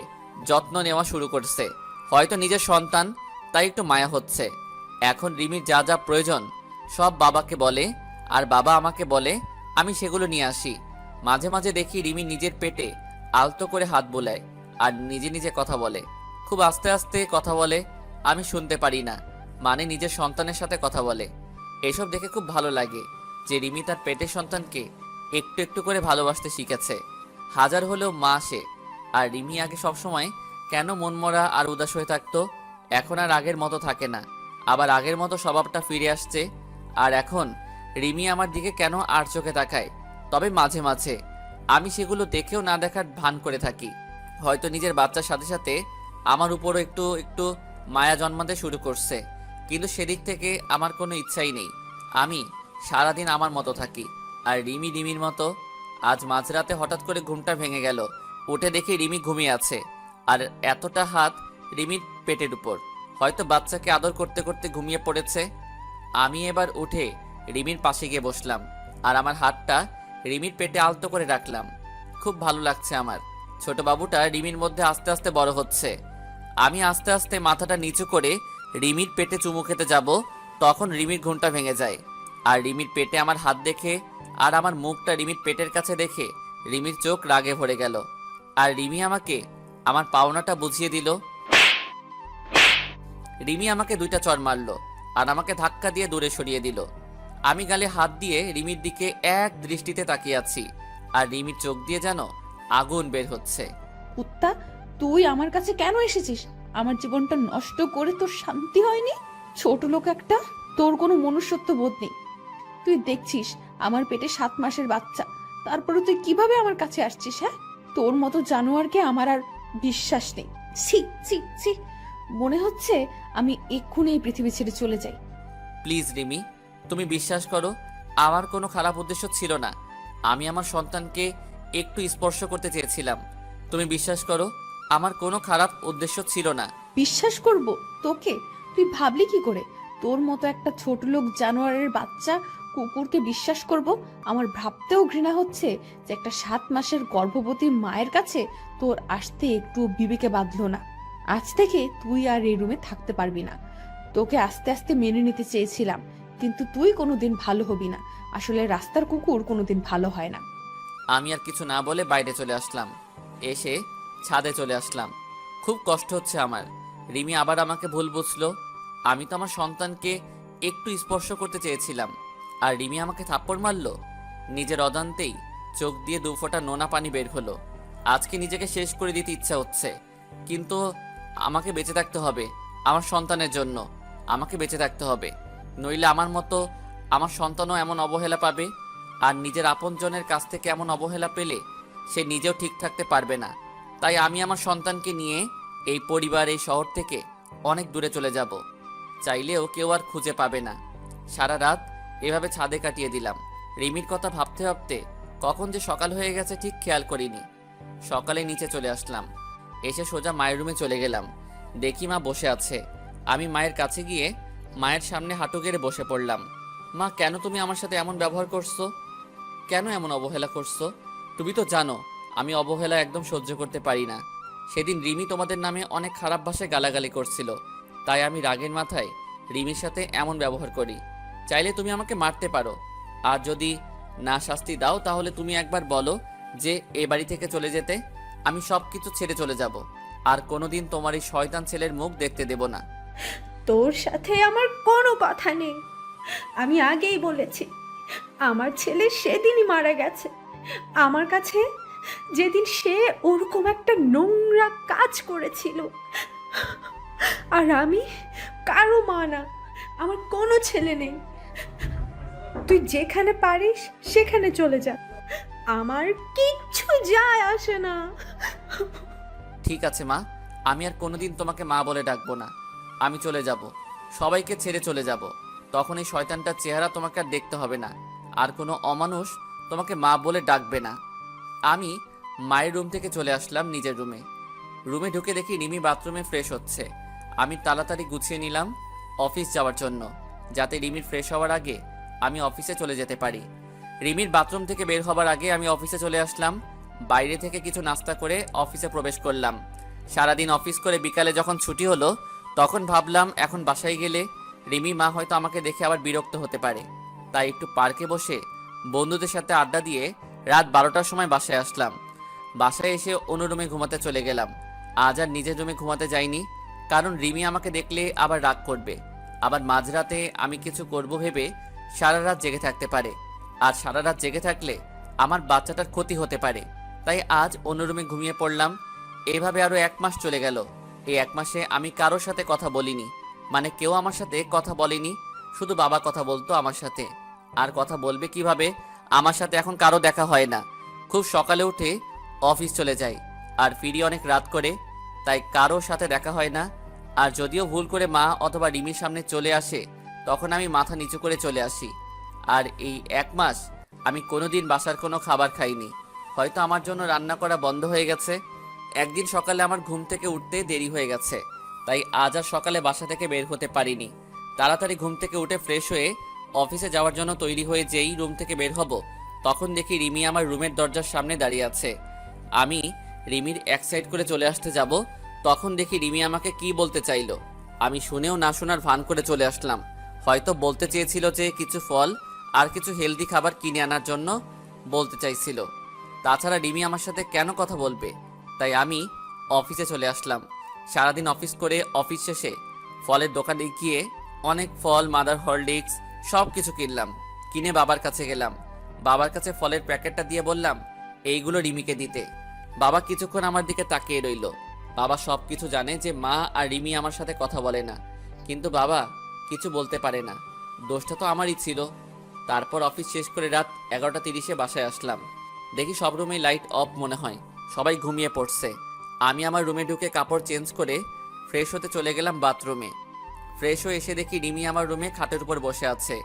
যত্ন নেওয়া শুরু করছে। হয়তো নিজের সন্তান, তাই একটু মায়া হচ্ছে। এখন রিমির যা যা প্রয়োজন সব বাবাকে বলে, আর বাবা আমাকে বলে আমি সেগুলো নিয়ে আসি। মাঝে মাঝে দেখি রিমি নিজের পেটে আলতো করে হাত বোলায় আর নিজে নিজে কথা বলে। খুব আস্তে আস্তে কথা বলে, আমি শুনতে পারি না, মানে নিজের সন্তানের সাথে কথা বলে। এসব দেখে খুব ভালো লাগে যে রিমি তার পেটের সন্তানকে একটু একটু করে ভালোবাসতে শিখেছে। হাজার হলেও মা সে। আর রিমি আগে সবসময় কেন মনমরা আর উদাস হয়ে থাকতো, এখন আর আগের মতো থাকে না, আবার আগের মতো স্বভাবটা ফিরে আসছে। আর এখন রিমি আমার দিকে কেন আর চোখে তাকায়, তবে মাঝে মাঝে আমি সেগুলো দেখেও না দেখার ভান করে থাকি। হয়তো নিজের বাচ্চার সাথে সাথে আমার উপরও একটু একটু মায়া জন্মাতে শুরু করছে, কিন্তু সেদিক থেকে আমার কোনো ইচ্ছাই নেই। আমি সারাদিন আমার মতো থাকি, আর রিমি রিমির মতো। আজ মাঝরাতে হঠাৎ করে ঘুমটা ভেঙে গেল, উঠে দেখি রিমি ঘুমিয়ে আছে, আর এতটা হাত রিমির পেটের উপর। হয়তো বাচ্চাকে আদর করতে করতে ঘুমিয়ে পড়েছে। আমি এবার উঠে রিমির পাশে গিয়ে বসলাম, আর আমার হাতটা রিমির পেটে আলতো করে রাখলাম। খুব ভালো লাগছে আমার। ছোট বাবুটা রিমির মধ্যে আস্তে আস্তে বড় হচ্ছে। আমি আস্তে আস্তে মাথাটা নিচু করে রিমির পেটে চুমু খেতে যাব, তখন রিমির ঘুমটা ভেঙে যায়। আর রিমির পেটে আমার হাত দেখে আর আমার মুখটা রিমির পেটের কাছে দেখে রিমির চোখ রাগে ভরে গেল। আর রিমি আমাকে আমার পাওনাটা বুঝিয়ে দিল। রিমি আমাকে 2টা চড় মারলো আর আমাকে ধাক্কা দিয়ে দূরে সরিয়ে দিল। আমি গালে হাত দিয়ে রিমির দিকে এক দৃষ্টিতে তাকিয়ে আছি, আর রিমির চোখ দিয়ে যেন আগুন বের হচ্ছে। কুত্তা, তুই আমার কাছে কেন এসেছিস? আমার জীবনটা নষ্ট করে তোর শান্তি হয়নি? ছোট লোক একটা, তোর কোনো মনুষ্যত্ব বোধ নেই। তুই দেখছিস আমার পেটে 7 মাসের বাচ্চা, তারপরে তুই কিভাবে আমার কাছে আসছিস? হ্যাঁ, তোর মতো জানোয়ারকে আমার আর বিশ্বাস নেই। ছি ছি ছি, মনে হচ্ছে আমি এক্ষুনি এই পৃথিবী ছেড়ে চলে যাই। প্লিজ রিমি, তুমি বিশ্বাস করো, আমার কোনো খারাপ উদ্দেশ্য ছিল না। আমি আমার সন্তানকে একটু স্পর্শ করতে চেয়েছিলাম। তুমি বিশ্বাস করো, আমার কোনো খারাপ উদ্দেশ্য ছিল না। বিশ্বাস করব তোকে? তুই ভাবলি কি করে তোর মতো একটা ছোট লোক জানোয়ারের বাচ্চা কুকুরকে বিশ্বাস করব? আমার ভাবতেও ঘৃণা হচ্ছে যে একটা 7 মাসের গর্ভবতী মায়ের কাছে তোর আসতে একটু বিবেকে বাঁধলো না। আজ থেকে তুই আর এই রুমে থাকতে পারবি না। তোকে আস্তে আস্তে মেনে নিতে চেয়েছিলাম, কিন্তু তুই কোনোদিন ভালো হবি না। আসলে রাস্তার কুকুর কোনোদিন ভালো হয় না। আমি আর কিছু না বলে বাইরে চলে আসলাম। এসে ছাদে চলে আসলাম। খুব কষ্ট হচ্ছে আমার। রিমি আবার আমাকে ভুল বুঝলো। আমি তো আমার সন্তানকে একটু স্পর্শ করতে চেয়েছিলাম, আর রিমি আমাকে থাপ্পড় মারলো। নিজের অজান্তেই চোখ দিয়ে 2 ফোঁটা নোনা পানি বের হলো। আজকে নিজেকে শেষ করে দিতে ইচ্ছা হচ্ছে, কিন্তু আমাকে বেঁচে থাকতে হবে। আমার সন্তানের জন্য আমাকে বেঁচে থাকতে হবে, নইলে আমার মতো আমার সন্তানও এমন অবহেলা পাবে। আর নিজের আপনজনের কাছ থেকে এমন অবহেলা পেলে সে নিজেও ঠিক থাকতে পারবে না। তাই আমি আমার সন্তানকে নিয়ে এই পরিবার, এই শহর থেকে অনেক দূরে চলে যাব। চাইলেও কেউ আর খুঁজে পাবে না। সারা রাত এভাবে ছাদে কাটিয়ে দিলাম। রিমির কথা ভাবতে ভাবতে কখন যে সকাল হয়ে গেছে ঠিক খেয়াল করিনি। সকালে নিচে চলে আসলাম। এসে সোজা মায়ের রুমে চলে গেলাম। দেখি মা বসে আছে। আমি মায়ের কাছে গিয়ে মায়ের সামনে হাঁটু গেড়ে বসে পড়লাম। মা, কেন তুমি আমার সাথে এমন ব্যবহার করছো? কেন এমন অবহেলা করছো? তুমি তো জানো আমি অবহেলা একদম সহ্য করতে পারি না। সেদিন রিমি তোমাদের নামে অনেক খারাপ ভাষায় গালাগালি করছিল, তাই আমি রাগের মাথায় রিমির সাথে এমন ব্যবহার করি। চাইলে তুমি আমাকে মারতে পারো, আর যদি না শাস্তি দাও তাহলে তুমি একবার বলো যে এ বাড়ি থেকে চলে যেতে। আমি সব কিছু ছেড়ে চলে যাব, আর কোনোদিন তোমার এই শয়তান ছেলের মুখ দেখতে দেব না। তোর সাথে আমার কোনো কথা নেই। আমি আগেই বলেছি, আমার ছেলে সেদিনই মারা গেছে। আমার কাছে যেদিন সে ওরকম একটা নোংরা কাজ করেছিল, আর আমি কারো মা না, আমার কোনো ছেলে নেই। তুই যেখানে পারিস সেখানে চলে যা, আমার কিচ্ছু যায় আসে না। ঠিক আছে মা, আমি আর কোনোদিন তোমাকে মা বলে ডাকবো না। আমি চলে যাব, সবাইকে ছেড়ে চলে যাব। তখন এই শয়তানটার চেহারা তোমাকে আর দেখতে হবে না, আর কোনো অমানুষ তোমাকে মা বলে ডাকবে না। আমি মায়ের রুম থেকে চলে আসলাম নিজের রুমে। রুমে ঢুকে দেখি রিমি বাথরুমে ফ্রেশ হচ্ছে। আমি তাড়াতাড়ি গুছিয়ে নিলাম অফিস যাওয়ার জন্য, যাতে রিমির ফ্রেশ হওয়ার আগে আমি অফিসে চলে যেতে পারি। রিমির বাথরুম থেকে বের হবার আগে আমি অফিসে চলে আসলাম। বাইরে থেকে কিছু নাস্তা করে অফিসে প্রবেশ করলাম। সারাদিন অফিস করে বিকালে যখন ছুটি হলো, তখন ভাবলাম এখন বাসায় গেলে রিমি মা হয়তো আমাকে দেখে আবার বিরক্ত হতে পারে। তাই একটু পার্কে বসে বন্ধুদের সাথে আড্ডা দিয়ে রাত 12টার সময় বাসায় আসলাম। বাসায় এসে অন্য রুমে ঘুমাতে চলে গেলাম। আজ আর নিজের রুমে ঘুমাতে যাইনি, কারণ রিমি আমাকে দেখলে আবার রাগ করবে। আবার মাঝরাতে আমি কিছু করব ভেবে সারা রাত জেগে থাকতে পারে, আর সারা রাত জেগে থাকলে আমার বাচ্চাটার ক্ষতি হতে পারে। তাই আজ অন্য রুমে ঘুমিয়ে পড়লাম। এভাবে আরও 1 মাস চলে গেল। এই 1 মাসে আমি কারোর সাথে কথা বলিনি, মানে কেউ আমার সাথে কথা বলেনি। শুধু বাবা কথা বলতো আমার সাথে, আর কথা বলবে কিভাবে? আমার সাথে এখন কারো দেখা হয় না। খুব সকালে উঠে অফিস চলে যাই, আর ফিরি অনেক রাত করে, তাই কারোর সাথে দেখা হয় না। আর যদিও ভুল করে মা অথবা রিমির সামনে চলে আসে, তখন আমি মাথা নিচু করে চলে আসি। আর এই 1 মাস আমি কোনোদিন বাসার কোনো খাবার খাইনি। হয়তো আমার জন্য রান্না করা বন্ধ হয়ে গেছে। একদিন সকালে আমার ঘুম থেকে উঠতে দেরি হয়ে গেছে, তাই আজ আর সকালে বাসা থেকে বের হতে পারিনি। তাড়াতাড়ি ঘুম থেকে উঠে ফ্রেশ হয়ে অফিসে যাওয়ার জন্য তৈরি হয়ে যেই রুম থেকে বের হব, তখন দেখি রিমি আমার রুমের দরজার সামনে দাঁড়িয়ে আছে। আমি রিমির এক সাইড করে চলে আসতে যাব, তখন দেখি রিমি আমাকে কি বলতে চাইলো। আমি শুনেও না শোনার ভান করে চলে আসলাম। হয়তো বলতে চেয়েছিল যে কিছু ফল আর কিছু হেলদি খাবার কিনে আনার জন্য বলতে চাইছিল। তাছাড়া রিমি আমার সাথে কেন কথা বলবে? তাই আমি অফিসে চলে আসলাম। সারাদিন অফিস করে অফিস শেষে ফলের দোকানে গিয়ে অনেক ফল, মাদার হরলিক্স সব কিছু কিনলাম। কিনে বাবার কাছে গেলাম। বাবার কাছে ফলের প্যাকেটটা দিয়ে বললাম এইগুলো রিমিকে দিতে। বাবা কিছুক্ষণ আমার দিকে তাকিয়ে রইল। বাবা সব কিছু জানে যে মা আর রিমি আমার সাথে কথা বলে না, কিন্তু বাবা কিছু বলতে পারে না। দোষটা তো আমারই ছিল। তারপর অফিস শেষ করে রাত 11:30 বাসায় আসলাম। দেখি সব রুমেই লাইট অফ মনে হয়, সবাই ঘুমিয়ে পড়ছে। আমি আমার রুমে ঢুকে কাপড় চেঞ্জ করে ফ্রেশ হতে চলে গেলাম বাথরুমে। ফ্রেশ হয়ে এসে দেখি রিমি আমার রুমে খাটের উপর বসে আছে।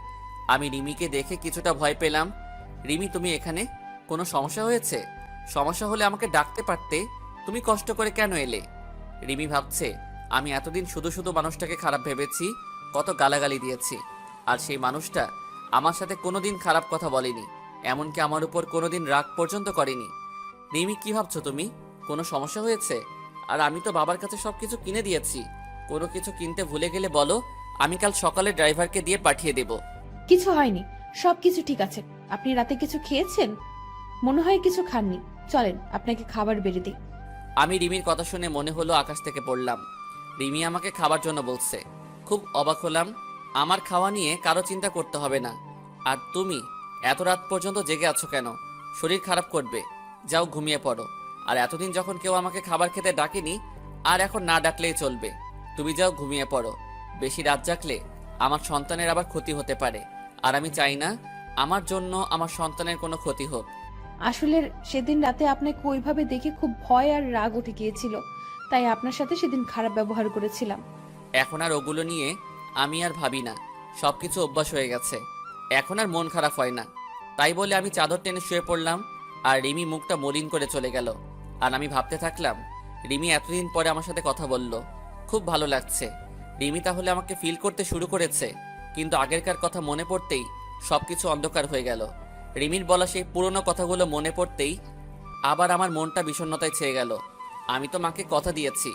আমি রিমিকে দেখে কিছুটা ভয় পেলাম। রিমি, তুমি এখানে? কোনো সমস্যা হয়েছে? সমস্যা হলে আমাকে ডাকতে পারতে, তুমি কষ্ট করে কেন এলে? রিমি ভাবছে আমি এতদিন শুধু শুধু মানুষটাকে খারাপ ভেবেছি, কত গালাগালি দিয়েছি, আর সেই মানুষটা আমার সাথে কোনোদিন খারাপ কথা বলেনি, এমনকি আমার উপর কোনোদিন রাগ পর্যন্ত করেনি। রিমি, কি ভাবছো তুমি? কোনো সমস্যা হয়েছে? আর আমি তো বাবার কাছে সব কিছু কিনে দিয়েছি। কোনো কিছু কিনতে ভুলে গেলে বলো, আমি কাল সকালে ড্রাইভারকে দিয়ে পাঠিয়ে দেব। কিছু হয়নি, সবকিছু ঠিক আছে। আপনি রাতে কিছু খেয়েছেন? মনে হয় কিছু খাননি। চলেন আপনাকে খাবার বেড়ে দিই। আমি রিমির কথা শুনে মনে হলো আকাশ থেকে পড়লাম। রিমি আমাকে খাবার জন্য বলছে। খুব অবাক হলাম। আমার খাওয়া নিয়ে কারো চিন্তা করতে হবে না। আর তুমি এত রাত পর্যন্ত জেগে আছো কেন? শরীর খারাপ করবে, যাও ঘুমিয়ে পড়ো। আর এতদিন যখন কেউ আমাকে খাবার খেতে ডাকেনি, আর এখন না ডাকলেই চলবে। তুমি যাও ঘুমিয়ে পড়ো। বেশি রাত জাগলে আমার সন্তানের আবার ক্ষতি হতে পারে, আর আমি চাই না আমার জন্য আমার সন্তানের কোনো ক্ষতি হোক। আসলে সেদিন রাতে আপনাকে ওইভাবে দেখে খুব ভয় আর রাগ উঠে গিয়েছিল, তাই আপনার সাথে সেদিন খারাপ ব্যবহার করেছিলাম। এখন আর ওগুলো নিয়ে আমি আর ভাবি না, সবকিছু অভ্যাস হয়ে গেছে। এখন আর মন খারাপ হয় না। তাই বলে আমি চাদর টেনে শুয়ে পড়লাম, আর রিমি মুখটা মলিন করে চলে গেল। আর আমি ভাবতে থাকলাম, রিমি এতদিন পরে আমার সাথে কথা বলল, খুব ভালো লাগছে। রিমি তাহলে আমাকে ফিল করতে শুরু করেছে। কিন্তু আগেরকার কথা মনে পড়তেই সবকিছু অন্ধকার হয়ে গেল। রিমির বলা সেই পুরনো কথাগুলো মনে পড়তেই আবার আমার মনটা বিষণ্ণতায় ছেয়ে গেল। আমি তো মাকে কথা দিয়েছি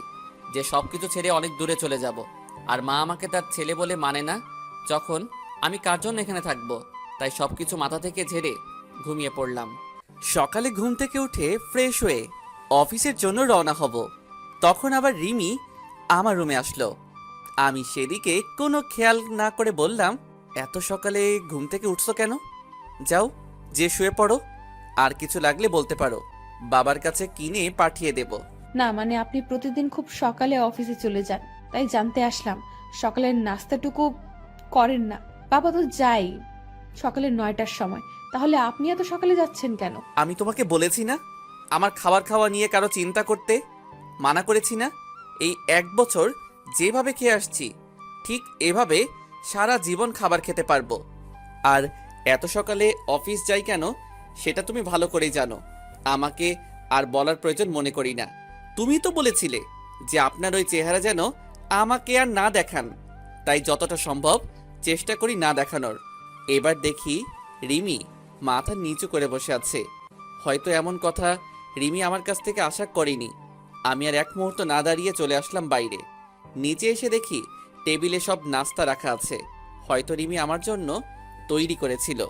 যে সবকিছু ছেড়ে অনেক দূরে চলে যাব, আর মা আমাকে তার ছেলে বলে মানে না। যখন আমি কার জন্য এখানে থাকবো? তাই সবকিছু মাথা থেকে ঝেড়ে ঘুমিয়ে পড়লাম। সকালে ঘুম থেকে উঠে ফ্রেশ হয়ে অফিসের জন্য রওনা হব, তখন আবার রিমি আমার রুমে আসলো। আমি সেদিকে কোনো খেয়াল না করে বললাম, এত সকালে ঘুম থেকে উঠছো কেন? যাও, যে শুয়ে পড়ো। আর কিছু লাগলে বলতে পারো, বাবার কাছে কিনে পাঠিয়ে দেব। না মানে আপনি প্রতিদিন খুব সকালে অফিসে চলে যান, তাই জানতে আসলাম সকালের নাস্তাটুকু করেন না। বাবা তো যাই সকালে 9টার সময়, তাহলে আপনি এত সকালে যাচ্ছেন কেন? আমি তোমাকে বলেছি না আমার খাবার খাওয়া নিয়ে কারো চিন্তা করতে? মানা করেছি না? এই 1 বছর যেভাবে খেয়ে আসছি, ঠিক এভাবে সারা জীবন খাবার খেতে পারবো। আর এত সকালে অফিস যাই কেন সেটা তুমি ভালো করেই জানো। আমাকে আর বলার প্রয়োজন মনে করি না। তুমি তো বলেছিলে যে আপনার ওই চেহারা যেন আমাকে আর না দেখান, তাই যতটা সম্ভব চেষ্টা করি না দেখানোর। এবার দেখি রিমি মাথা নিচু করে বসে আছে। হয়তো এমন কথা রিমি আমার কাছ থেকে আশা করেনি। আমি আর এক মুহূর্ত না দাঁড়িয়ে চলে আসলাম বাইরে। নিচে এসে দেখি টেবিলে সব নাস্তা রাখা আছে, হয়তো রিমি আমার জন্য তৈরি করেছিল।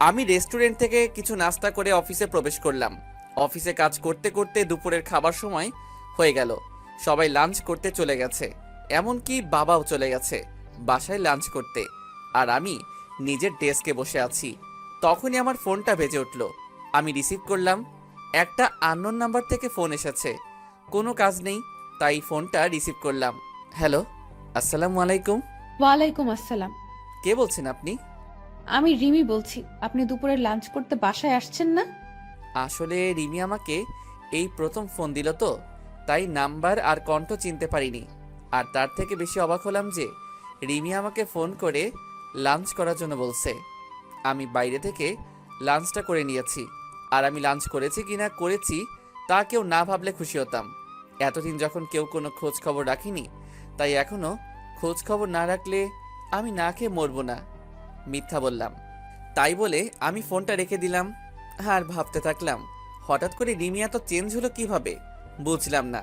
আমি রেস্টুরেন্ট থেকে কিছু নাস্তা করে অফিসে প্রবেশ করলাম। অফিসে কাজ করতে করতে দুপুরের খাবার সময় হয়ে গেল। সবাই লাঞ্চ করতে চলে গেছে, এমনকি বাবাও চলে গেছে বাসায় লাঞ্চ করতে। আর আমি নিজের ডেস্কে বসে আছি। তখনই আমার ফোনটা বেজে উঠল। আমি রিসিভ করলাম। একটা আননোন নাম্বার থেকে ফোন এসেছে। কোনো কাজ নেই, তাই ফোনটা রিসিভ করলাম। হ্যালো, আসসালামু আলাইকুম। ওয়ালাইকুম আসসালাম। কে বলছেন আপনি? আমি রিমি বলছি। আপনি দুপুরে লাঞ্চ করতে বাসায় আসছেন না? আসলে রিমি আমাকে এই প্রথম ফোন দিল তো, তাই নাম্বার আর কণ্ঠ চিনতে পারিনি। আর তার থেকে বেশি অবাক হলাম যে রিমি আমাকে ফোন করে লাঞ্চ করার জন্য বলছে। আমি বাইরে থেকে লাঞ্চটা করে নিয়েছি। আর আমি লাঞ্চ করেছি কিনা করেছি তা কেউ না ভাবলে খুশি হতাম। এতদিন যখন কেউ কোনো খোঁজ খবর রাখিনি, তাই এখনো খোঁজ খবর না রাখলে আমি না খেয়ে মরবো না। মিথ্যা বললাম। তাই বলে আমি ফোনটা রেখে দিলাম। আর ভাবতে থাকলাম হঠাৎ করে রিমি এত চেঞ্জ হলো কিভাবে। বুঝলাম না,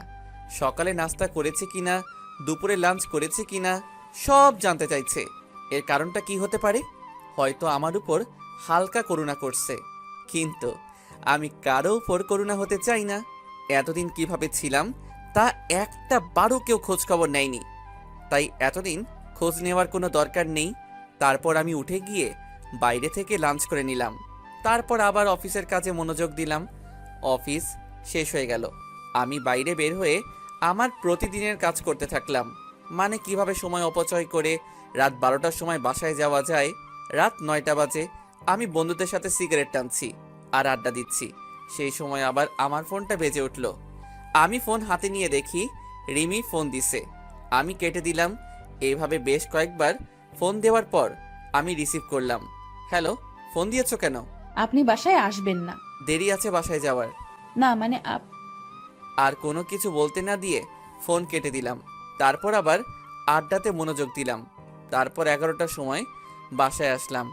সকালে নাস্তা করেছে কিনা, দুপুরে লাঞ্চ করেছে কিনা, সব জানতে চাইছে। এর কারণটা কি হতে পারে? হয়তো আমার উপর হালকা করুণা করছে, কিন্তু আমি কারো উপর করুণা হতে চাই না। এতদিন কিভাবে ছিলাম তা একটা বারও কেউ খোঁজ খবর নেয়নি, তাই এতদিন খোঁজ নেওয়ার কোনো দরকার নেই। তারপর আমি উঠে গিয়ে বাইরে থেকে লাঞ্চ করে নিলাম। তারপর আবার অফিসের কাজে মনোযোগ দিলাম। অফিস শেষ হয়ে গেল, আমি বাইরে বের হয়ে আমার প্রতিদিনের কাজ করতে থাকলাম। মানে কিভাবে সময় অপচয় করে রাত 12টার সময় বাসায় যাওয়া যায়। রাত 9টা বাজে, আমি বন্ধুদের সাথে সিগারেট টানছি আর আড্ডা দিচ্ছি। সেই সময় আবার আমার ফোনটা বেজে উঠল। আমি ফোন হাতে নিয়ে দেখি রিমি ফোন দিছে। আমি কেটে দিলাম। এইভাবে বেশ কয়েকবার ফোন দেওয়ার পর আমি রিসিভ করলাম। হ্যালো, ফোন দিয়েছো কেন? আপনি বাসায় আসবেন না। দেরি আছে বাসায় যাওয়ার। না মানে আর কোনো কিছু বলতে না দিয়ে ফোন কেটে দিলাম। তারপর আবার আড্ডাতে মনোযোগ দিলাম। তারপর 11টার সময় বাসায় আসলাম।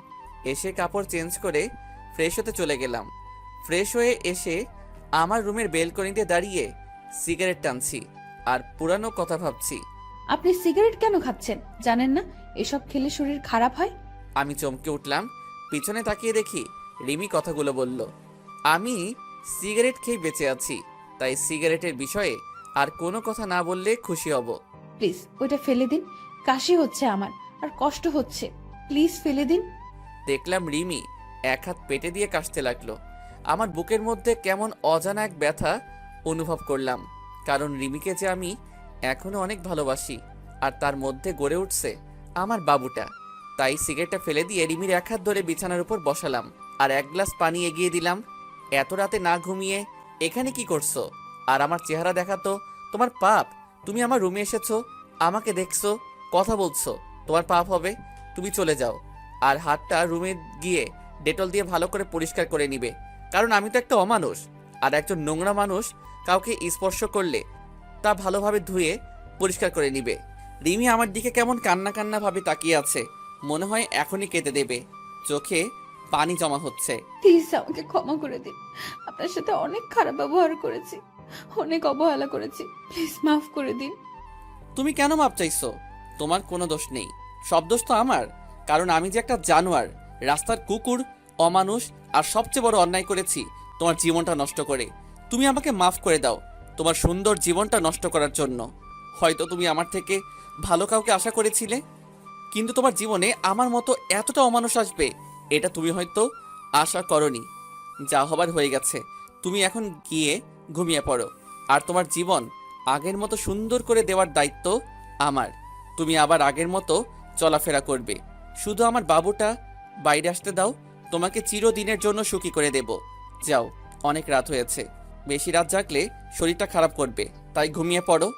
এসে কাপড় চেঞ্জ করে ফ্রেশ হতে চলে গেলাম। ফ্রেশ হয়ে এসে আমার রুমের বেলকনিতে দাঁড়িয়ে সিগারেট টানছি আর পুরানো কথা ভাবছি। আপনি সিগারেট কেন খাচ্ছেন? জানেন না এসব খেলে শরীর খারাপ হয়? আমি চমকে উঠলাম। পিছনে তাকিয়ে দেখি রিমি কথাগুলো বলল। আমি সিগারেট খেয়ে বেঁচে আছি, তাই সিগারেটের বিষয়ে আর কোনো কথা না বললে খুশি হব। প্লিজ ওটা ফেলে দিন, কাশি হচ্ছে আমার আর কষ্ট হচ্ছে, প্লিজ ফেলে দিন। দেখলাম রিমি এক হাত পেটে দিয়ে কাশতে লাগলো। আমার বুকের মধ্যে কেমন অজানা এক ব্যথা অনুভব করলাম, কারণ রিমিকে যে আমি এখনো অনেক ভালোবাসি আর তার মধ্যে গড়ে উঠছে আমার বাবুটা। তাই সিগারেটটা ফেলে দিয়ে রিমির এক হাত ধরে বিছানার উপর বসালাম আর এক গ্লাস পানি এগিয়ে দিলাম। এত রাতে না ঘুমিয়ে এখানে কি করছো? আর আমার চেহারা দেখা তো তোমার পাপ। তুমি আমার রুমে এসেছো, আমাকে দেখছো, কথা বলছো, তোমার পাপ হবে। তুমি চলে যাও আর হাতটা রুমে গিয়ে ডেটল দিয়ে ভালো করে পরিষ্কার করে নিবে, কারণ আমি তো একটা অমানুষ। আর একজন নোংরা মানুষ কাউকে স্পর্শ করলে তা ভালোভাবে ধুয়ে পরিষ্কার করে নিবে। রিমি আমার দিকে কেমন কান্না কান্না ভাবে তাকিয়ে আছে, মনে হয় এখনই কেঁদে দেবে। চোখে পানি জমা হচ্ছে। প্লিজ আমাকে ক্ষমা করে দিন, আপনার সাথে অনেক খারাপ ব্যবহার করেছি, অনেক অবহেলা করেছি, প্লিজ মাফ করে দিন। তুমি কেন মাপ চাইছো? তোমার কোনো দোষ নেই, সব দোষ তো আমার। কারণ আমি যে একটা জানোয়ার, রাস্তার কুকুর, অমানুষ আর সবচেয়ে বড় অন্যায় করেছি তোমার জীবনটা নষ্ট করে। তুমি আমাকে মাফ করে দাও তোমার সুন্দর জীবনটা নষ্ট করার জন্য। হয়তো তুমি আমার থেকে ভালো কাউকে আশা করেছিলে, কিন্তু তোমার জীবনে আমার মতো এতটা অমানুষ আসবে এটা তুমি হয়তো আশা করনি। যা হবার হয়ে গেছে, তুমি এখন গিয়ে ঘুমিয়ে পড়ো। আর তোমার জীবন আগের মতো সুন্দর করে দেওয়ার দায়িত্ব আমার। তুমি আবার আগের মতো চলাফেরা করবে। শুধু আমার বাবুটা বাইরে আসতে দাও, তোমাকে চিরদিনের জন্য সুখী করে দেব। যাও, অনেক রাত হয়েছে, বেশি রাত জাগলে শরীরটা খারাপ করবে, তাই ঘুমিয়ে পড়ো।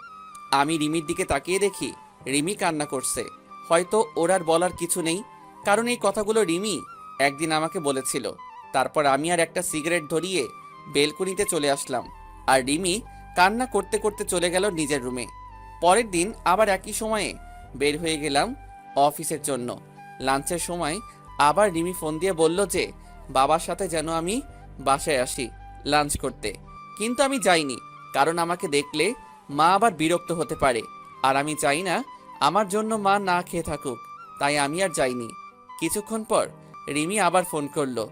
আমি রিমির দিকে তাকিয়ে দেখি রিমি কান্না করছে। হয়তো ওর আর বলার কিছু নেই, কারণ এই কথাগুলো রিমি একদিন আমাকে বলেছিল। তারপর আমি আর একটা সিগারেট ধরিয়ে বেলকনিতে চলে আসলাম, আর রিমি কান্না করতে করতে চলে গেল নিজের রুমে। পরের দিন আবার একই সময়ে বের হয়ে গেলাম অফিসের জন্য। লাঞ্চের সময় আবার রিমি ফোন দিয়ে বলল যে বাবার সাথে যেন আমি বাসায় আসি লাঞ্চ করতে, কিন্তু আমি যাইনি, কারণ আমাকে দেখলে মা আবার বিরক্ত হতে পারে, আর আমি চাই না আমার জন্য মা না খেয়ে থাকুক, তাই আমি আর যাইনি। কিছুক্ষণ পর রিমি আবার ফোন করলো।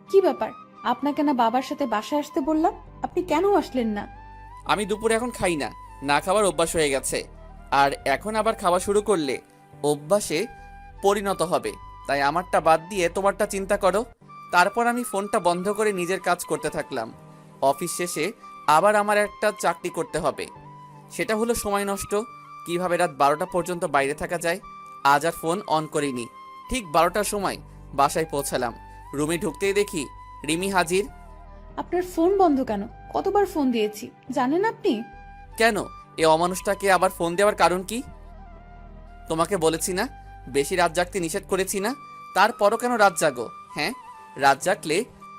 কি ব্যাপার, আপনাকে না বাবার সাথে বাসায় আসতে বললাম, আপনি কেন আসলেন না? আমি দুপুরে এখন খাই না, না খাওয়ার অভ্যাস হয়ে গেছে, আর এখন আবার খাওয়া শুরু করলে অভ্যাসে পরিণত হবে, তাই আমারটা বাদ দিয়ে তোমারটা চিন্তা করো। তারপর আমি ফোনটা বন্ধ করে নিজের কাজ করতে থাকলাম। অফিস শেষে আবার আমার একটা চাকরি করতে হবে, সেটা হলো সময় নষ্ট, কিভাবে রাত 12টা পর্যন্ত বাইরে থাকা যায়। আজ আর ফোন অন করিনি। ঠিক 12টার সময় বাসায় পৌঁছালাম। রুমে ঢুকতেই দেখি রিমি হাজির। আপনার ফোন বন্ধ কেন? কতবার ফোন দিয়েছি জানেন আপনি? কেন, এ অমানুষটাকে আবার ফোন দেওয়ার কারণ কি? তোমাকে বলেছি না বেশি রাত জাগতে নিষেধ করেছি না, তারপরও কেন রাত জাগো? হ্যাঁ, রাত জাগলে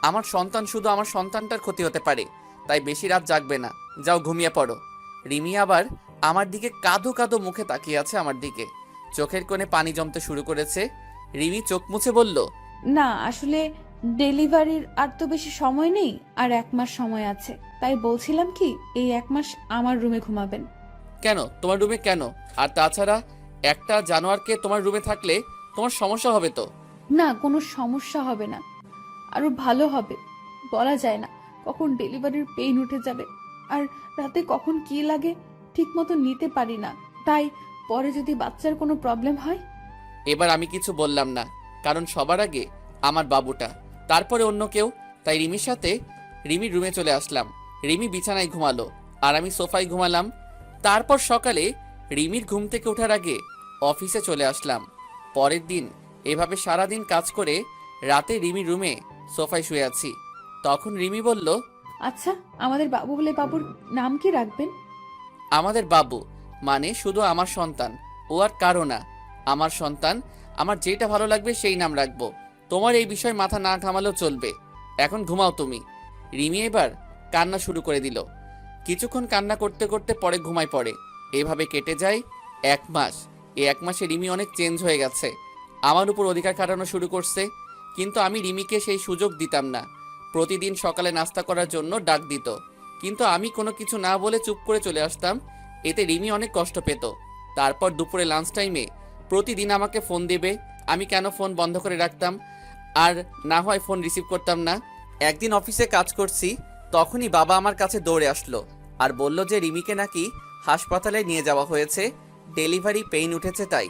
আমার সন্তান, শুধু আমার সন্তানটার ক্ষতি হতে পারে, তাই বেশি রাত জাগবে না, যাও ঘুমিয়ে পড়ো। রিমি আবার আমার দিকে কাঁদো কাঁদো মুখে তাকিয়ে আছে, আমার দিকে চোখের কোণে পানি জমতে শুরু করেছে। রিমি চোখ মুছে বলল, না আসলে ডেলিভারির আর তো বেশি সময় নেই, আর 1 মাস সময় আছে। তাই বলছিলাম কি, এই 1 মাস আমার রুমে ঘুমাবেন। কেন তোমার রুমে কেন? আর তাছাড়া একটা জানোয়ারকে তোমার রুমে থাকলে তোমার সমস্যা হবে তো। না, কোনো সমস্যা হবে না, আরো ভালো হবে। বলা যায় না কখন ডেলিভারির পেইন উঠে যাবে, আর রাতে কখন কি লাগে ঠিক মতো নিতে পারি না। তাই পরে যদি বাচ্চার কোনো প্রবলেম হয়। এবার আমি কিছু বললাম না, কারণ সবার আগে আমার বাবুটা, তারপরে অন্য কেউ। তাই রিমির সাথে রিমির রুমে চলে আসলাম। রিমি বিছানায় ঘুমালো আর আমি সোফায় ঘুমালাম। তারপর সকালে রিমির ঘুম থেকে ওঠার আগে অফিসে চলে আসলাম। পরের দিন এভাবে সারাদিন কাজ করে রাতে রিমির রুমে সোফায় শুয়ে আছি। তখন রিমি বলল, আচ্ছা, আমাদের বাবু হলে বাবুর নাম কি রাখবেন? আমাদের বাবু মানে শুধু আমার সন্তান, ও আর কারো না। আমার সন্তান, আমার যেটা ভালো লাগবে সেই নাম রাখবো। তোমার এই বিষয়ে মাথা না ঘামালেও চলবে। এখন ঘুমাও তুমি। রিমি এবার কান্না শুরু করে দিল। কিছুক্ষণ কান্না করতে করতে পরে ঘুমায় পড়ে। এভাবে কেটে যায় 1 মাস। এই 1 মাসে রিমি অনেক চেঞ্জ হয়ে গেছে, আমার উপর অধিকার খাটানো শুরু করছে। কিন্তু আমি রিমিকে সেই সুযোগ দিতাম না। প্রতিদিন সকালে নাস্তা করার জন্য ডাক দিত, কিন্তু আমি কোনো কিছু না বলে চুপ করে চলে আসতাম। এতে রিমি অনেক কষ্ট পেত। তারপর দুপুরে লাঞ্চ টাইমে প্রতিদিন আমাকে ফোন দেবে। আমি কেন ফোন বন্ধ করে রাখতাম, আর না হয় ফোন রিসিভ করতাম না। একদিন অফিসে কাজ করছি, তখনই বাবা আমার কাছে দৌড়ে আসলো আর বলল যে রিমিকে নাকি হাসপাতালে নিয়ে যাওয়া হয়েছে, ডেলিভারি পেইন উঠেছে। তাই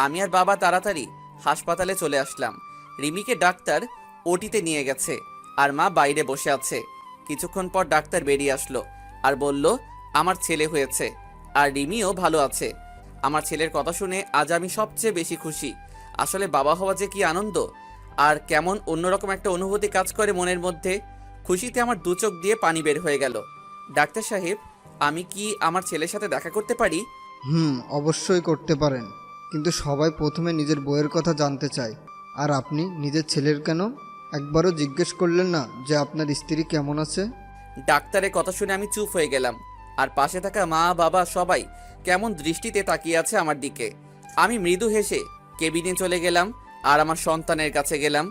আমি আর বাবা তাড়াতাড়ি হাসপাতালে চলে আসলাম। রিমিকে ডাক্তার ওটিতে নিয়ে গেছে আর মা বাইরে বসে আছে। কিছুক্ষণ পর ডাক্তার বেরিয়ে আসলো আর বলল আমার ছেলে হয়েছে আর রিমিও ভালো আছে। আমার ছেলের কথা শুনে আজ আমি সবচেয়ে বেশি খুশি। আসলে বাবা হওয়া যে কি আনন্দ, আর কেমন অন্যরকম একটা অনুভূতি কাজ করে মনের মধ্যে। খুশিতে আমার দু চোখ দিয়ে পানি বের হয়ে গেল। ডাক্তার সাহেব, আমি কি আমার ছেলের সাথে দেখা করতে পারি? অবশ্যই করতে পারেন, কিন্তু সবাই প্রথমে নিজের বইয়ের কথা জানতে চায়। আর আপনি নিজের ছেলের কেন একবারও জিজ্ঞেস করলেন না যে আপনার স্ত্রী কেমন আছে? ডাক্তারের কথা শুনে আমি চুপ হয়ে গেলাম, আর পাশে থাকা মা বাবা সবাই কেমন দৃষ্টিতে তাকিয়ে আছে আমার দিকে। আমি মৃদু হেসে কেবিনে চলে গেলাম আর আমার সন্তানের কাছে গেলাম।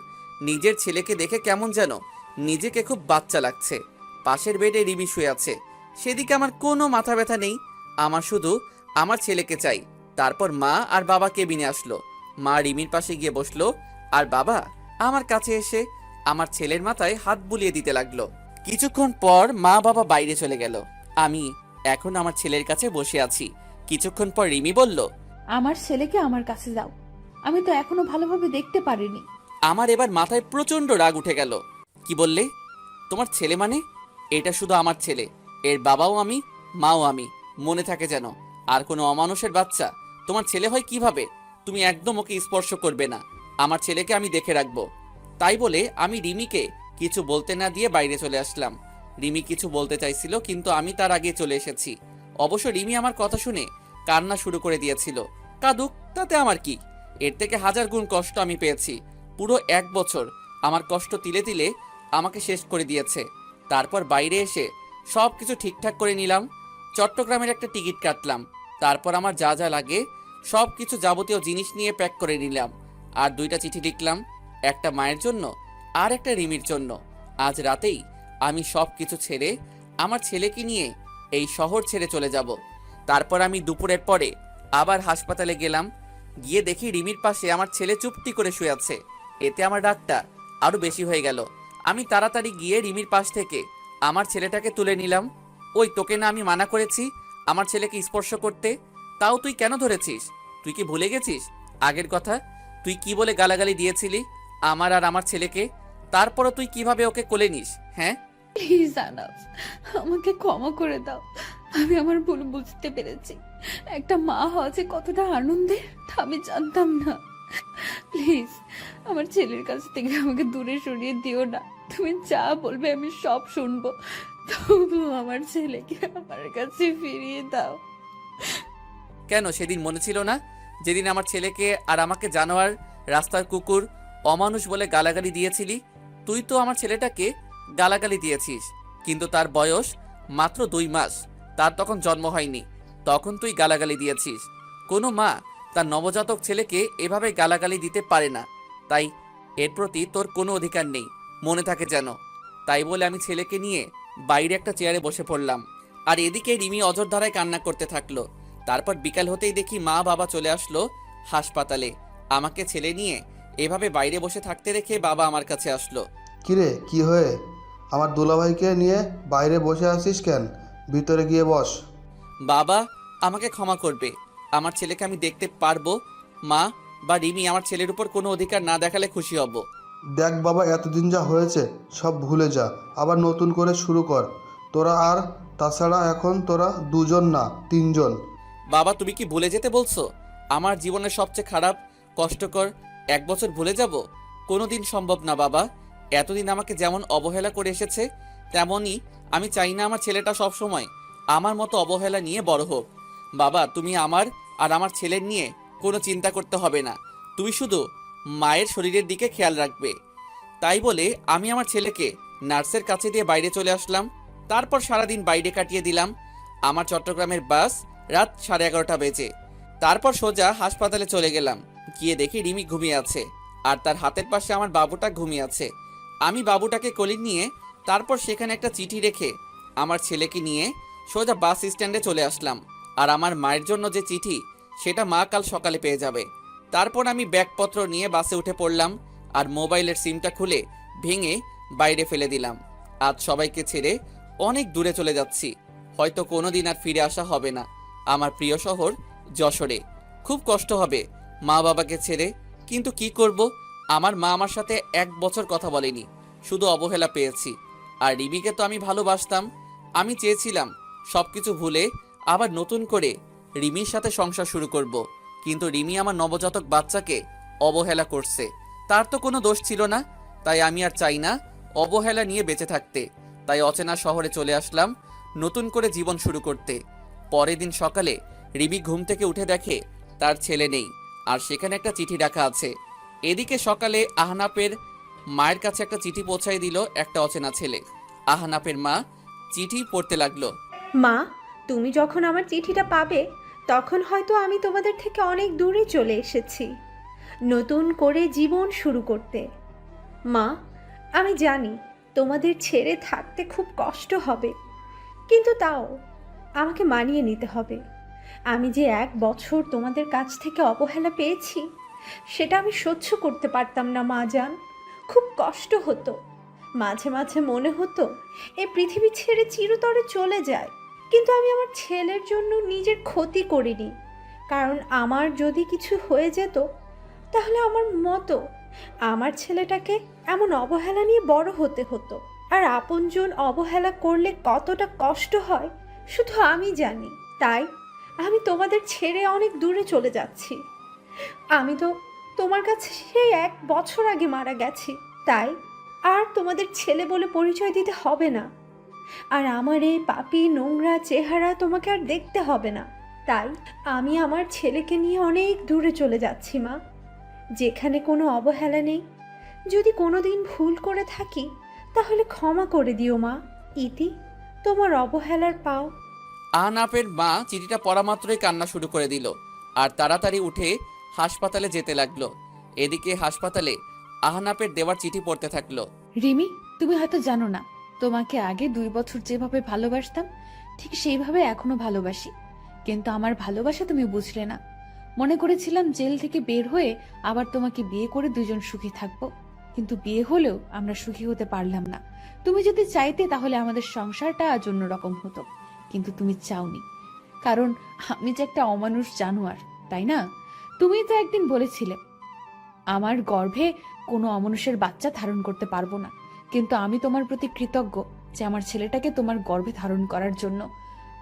নিজের ছেলেকে দেখে কেমন যেন নিজেকে খুব বাচ্চা লাগছে। পাশের বেডে রিমি শুয়ে আছে, সেদিকে আমার কোনো মাথা ব্যথা নেই। আমার শুধু আমার ছেলেকে চাই। তারপর মা আর বাবা কেবিনে আসলো। মা রিমির পাশে গিয়ে বসলো আর বাবা আমার কাছে এসে আমার ছেলের মাথায় হাত বুলিয়ে দিতে লাগলো। কিছুক্ষণ পর মা বাবা বাইরে চলে গেল। আমি এখন আমার ছেলের কাছে বসে আছি। কিছুক্ষণ পর রিমি বলল, আমার ছেলেকে আমার কাছে দাও, আমি তো এখনো ভালোভাবে দেখতে পারিনি। আমার এবার মাথায় প্রচন্ড রাগ উঠে গেল। কি বললে? তোমার ছেলে মানে? এটা শুধু আমার ছেলে, এর বাবাও আমি, মাও আমি। মনে থাকে যেন। আর কোনো অমানুষের বাচ্চা তোমার ছেলে হয় কিভাবে? তুমি একদম ওকে স্পর্শ করবে না। আমার ছেলেকে আমি দেখে রাখবো। তাই বলে আমি রিমিকে কিছু বলতে না দিয়ে বাইরে চলে আসলাম। রিমি কিছু বলতে চাইছিল, কিন্তু আমি তার আগে চলে এসেছি। অবশ্য রিমি আমার কথা শুনে কান্না শুরু করে দিয়েছিল। কাঁদুক, তাতে আমার কি? এর থেকে 1000 গুণ কষ্ট আমি পেয়েছি। পুরো 1 বছর আমার কষ্ট তিলে তিলে আমাকে শেষ করে দিয়েছে। তারপর বাইরে এসে সব কিছু ঠিকঠাক করে নিলাম। চট্টগ্রামের একটা টিকিট কাটলাম। তারপর আমার যা যা লাগে সব কিছু যাবতীয় জিনিস নিয়ে প্যাক করে নিলাম। আর 2টা চিঠি লিখলাম, একটা মায়ের জন্য আর একটা রিমির জন্য। আজ রাতেই আমি সব কিছু ছেড়ে আমার ছেলেকে নিয়ে এই শহর ছেড়ে চলে যাব। তারপর আমি দুপুরের পরে আবার হাসপাতালে গেলাম। গিয়ে দেখি রিমির পাশে আমার ছেলে চুপটি করে শুয়ে আছে। এতে আমার রাগটা আরো বেশি হয়ে গেল। আমি তাড়াতাড়ি গিয়ে রিমির পাশ থেকে আমার ছেলেটাকে তুলে নিলাম। ওই, তোকে না আমি মানা করেছি আমার ছেলেকে স্পর্শ করতে? তাও তুই কেন ধরেছিস? তুই কি ভুলে গেছিস আগের কথা? তুই কি বলে গালাগালি দিয়েছিলি আমার আর আমার ছেলেকে? তারপরও তুই কিভাবে ওকে কোলে নিস? হ্যাঁ, প্লিজ আনাফ, আমাকে ক্ষমা করে দাও। আমি আমার ভুল বুঝতে পেরেছি। একটা মা হওয়া যে কতটা আনন্দের তা আমি জানতাম না। প্লিজ আমার ছেলের কাছ থেকে আমাকে দূরে সরিয়ে দিও না। তুমি যা বলবে আমি সব শুনবো, তবু আমার ছেলেকে আমার কাছে ফিরিয়ে দাও। কেন সেদিন মনে ছিল না যেদিন আমার ছেলেকে আর আমাকে জানোয়ার, রাস্তার কুকুর, অমানুষ বলে গালাগালি দিয়েছিলি? তুই তো আমার ছেলেটাকে গালাগালি দিয়েছিস, কিন্তু তার বয়স মাত্র 2 মাস, তার তখন জন্ম হয়নি। তখন তুই গালাগালি দিয়েছিস। কোনো মা তার নবজাতক ছেলেকে এভাবে গালাগালি দিতে পারে না। তাই এর প্রতি তোর কোনো অধিকার নেই। মনে থাকে যেন। তাই বলে আমি ছেলেকে নিয়ে বাইরে একটা চেয়ারে বসে পড়লাম। আর এদিকে রিমি অঝোরধারায় কান্না করতে থাকলো। তারপর বিকাল হতেই দেখি মা বাবা চলে আসলো হাসপাতালে। আমাকে ছেলে নিয়ে এভাবে বাইরে বসে থাকতে রেখে বাবা আমার কাছে আসলো। কিরে কি হয়ে আমার দুলাভাইকে নিয়ে বাইরে বসে আছিস কেন? ভিতরে গিয়ে বস। বাবা আমাকে ক্ষমা করবে, আমার ছেলেকে আমি দেখতে পারবো। মা বা রিমি আমার ছেলের উপর কোনো অধিকার না দেখালে খুশি হব। দেখ বাবা, এতদিন যা হয়েছে সব ভুলে যা, আবার নতুন করে শুরু কর তোরা। আর তাছাড়া এখন তোরা দুজন না, তিনজন। বাবা তুমি কি ভুলে যেতে বলছো? আমার জীবনের সবচেয়ে খারাপ কষ্টকর 1 বছর ভুলে যাব? কোনোদিন সম্ভব না বাবা। এতদিন আমাকে যেমন অবহেলা করে এসেছে, তেমনই আমি চাই না আমার ছেলেটা সবসময় আমার মতো অবহেলা নিয়ে বড় হোক। বাবা তুমি আমার আর আমার ছেলের নিয়ে কোনো চিন্তা করতে হবে না, তুমি শুধু মায়ের শরীরের দিকে খেয়াল রাখবে। তাই বলে আমি আমার ছেলেকে নার্সের কাছে দিয়ে বাইরে চলে আসলাম। তারপর সারাদিন বাইরে কাটিয়ে দিলাম। আমার চট্টগ্রামের বাস রাত 11:30 বেজে। তারপর সোজা হাসপাতালে চলে গেলাম। গিয়ে দেখি রিমি ঘুমিয়ে আছে, আর তার হাতের পাশে আমার বাবুটা ঘুমিয়ে আছে। আমি বাবুটাকে কোলে নিয়ে তারপর সেখানে একটা চিঠি রেখে আমার ছেলেকে নিয়ে সোজা বাস স্ট্যান্ডে চলে আসলাম। আর আমার মায়ের জন্য যে চিঠি, সেটা মা কাল সকালে পেয়ে যাবে। তারপর আমি ব্যাগপত্র নিয়ে বাসে উঠে পড়লাম আর মোবাইলের সিমটা খুলে ভেঙে বাইরে ফেলে দিলাম। আজ সবাইকে ছেড়ে অনেক দূরে চলে যাচ্ছি, হয়তো কোনোদিন আর ফিরে আসা হবে না আমার প্রিয় শহর যশোরে। খুব কষ্ট হবে মা বাবাকে ছেড়ে, কিন্তু কি করব, আমার মা আমার সাথে 1 বছর কথা বলেনি, শুধু অবহেলা পেয়েছি। আর রিমিকে তো আমি ভালোবাসতাম, আমি চেয়েছিলাম সবকিছু ভুলে আবার নতুন করে রিমির সাথে সংসার শুরু করব। কিন্তু রিমি আমার নবজাতক বাচ্চাকে অবহেলা করছে, তার তো কোনো দোষ ছিল না। তাই আমি আর চাই না অবহেলা নিয়ে বেঁচে থাকতে। তাই অচেনা শহরে চলে আসলাম নতুন করে জীবন শুরু করতে। পরের দিন সকালে রিমি ঘুম থেকে উঠে দেখে তার ছেলে নেই, আর সেখানে একটা চিঠি রাখা আছে। এদিকে সকালে আহনাপের মায়ের কাছে একটা চিঠি পৌঁছায় দিল একটা অচেনা ছেলে। আহনাপের মা চিঠি পড়তে লাগলো। মা, তুমি যখন আমার চিঠিটা পাবে তখন হয়তো আমি তোমাদের থেকে অনেক দূরে চলে এসেছি নতুন করে জীবন শুরু করতে। মা, আমি জানি তোমাদের ছেড়ে থাকতে খুব কষ্ট হবে, কিন্তু তাও আমাকে মানিয়ে নিতে হবে। আমি যে 1 বছর তোমাদের কাছ থেকে অবহেলা পেয়েছি, সেটা আমি সহ্য করতে পারতাম না মা জান। খুব কষ্ট হতো, মাঝে মাঝে মনে হতো এই পৃথিবী ছেড়ে চিরতরে চলে যায়। কিন্তু আমি আমার ছেলের জন্য নিজের ক্ষতি করিনি, কারণ আমার যদি কিছু হয়ে যেত তাহলে আমার মতো আমার ছেলেটাকে এমন অবহেলা নিয়ে বড় হতে হতো। আর আপনজন অবহেলা করলে কতটা কষ্ট হয় শুধু আমি জানি। তাই আমি তোমাদের ছেড়ে অনেক দূরে চলে যাচ্ছি। আমি তো তোমার কাছে সেই 1 বছর আগে মারা গেছি, তাই আর তোমাদের ছেলে বলে পরিচয় দিতে হবে না। আর আমার এই পাপী নোংরা চেহারা তোমাকে আর দেখতে হবে না। তাই আমি আমার ছেলেকে নিয়ে অনেক দূরে চলে যাচ্ছি মা, যেখানে কোনো অবহেলা নেই। যদি কোনো দিন ভুল করে থাকি তাহলে ক্ষমা করে দিও মা। ইতি, তোমার অবহেলার পাও। আহনাফের মা চিঠিটা পড়া মাত্রই কান্না শুরু করে দিল আর তাড়াতাড়ি উঠে হাসপাতালে যেতে লাগলো। এদিকে হাসপাতালে আহনাফের দেওয়ার চিঠি পড়তে থাকলো। রিমি, তুমি হয়তো জানো না, তোমাকে আগে 2 বছর যেভাবে ভালোবাসতাম ঠিক সেইভাবে এখনো ভালোবাসি। কিন্তু আমার ভালোবাসা তুমি বুঝলে না। মনে করেছিলাম জেল থেকে বের হয়ে আবার তোমাকে বিয়ে করে দুজন সুখী থাকবো, কিন্তু বিয়ে হলেও আমরা সুখী হতে পারলাম না। তুমি যদি চাইতে তাহলে আমাদের সংসারটা আজ অন্যরকম হতো, কিন্তু তুমি চাওনি, কারণ আমি যে একটা অমানুষ জানোয়ার, তাই না? তুমি তো একদিন বলেছিলে আমার গর্ভে কোনো অমানুষের বাচ্চা ধারণ করতে পারবো না, কিন্তু আমি তোমার প্রতি কৃতজ্ঞ যে আমার ছেলেটাকে তোমার গর্ভে ধারণ করার জন্য।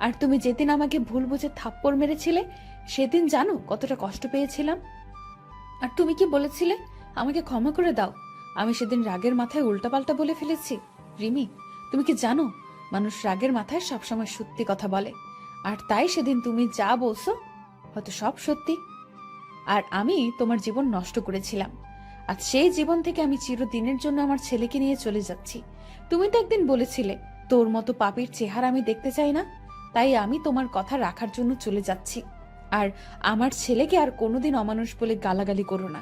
আর তুমি যেদিন আমাকে ভুল বুঝে থাপ্পড় মেরেছিলে সেদিন জানো কতটা কষ্ট পেয়েছিলাম। আর তুমি কি বলেছিলে, আমাকে ক্ষমা করে দাও। আমি সেদিন রাগের মাথায় উল্টাপাল্টা বলে ফেলেছি। রিমি, তুমি কি জানো মানুষ রাগের মাথায় সবসময় সত্যি কথা বলে, আর তাই সেদিন তুমি যা বলছো হয়তো সব সত্যি। আর আমি তোমার জীবন নষ্ট করেছিলাম, আজ সেই জীবন থেকে আমি চিরদিনের জন্য আমার ছেলেকে নিয়ে চলে যাচ্ছি। তুমি তো একদিন বলেছিলে তোর মতো পাপীর চেহারা আমি দেখতে চাই না, তাই আমি তোমার কথা রাখার জন্য চলে যাচ্ছি। আর আমার ছেলেকে আর কোনোদিন অমানুষ বলে গালাগালি করো না।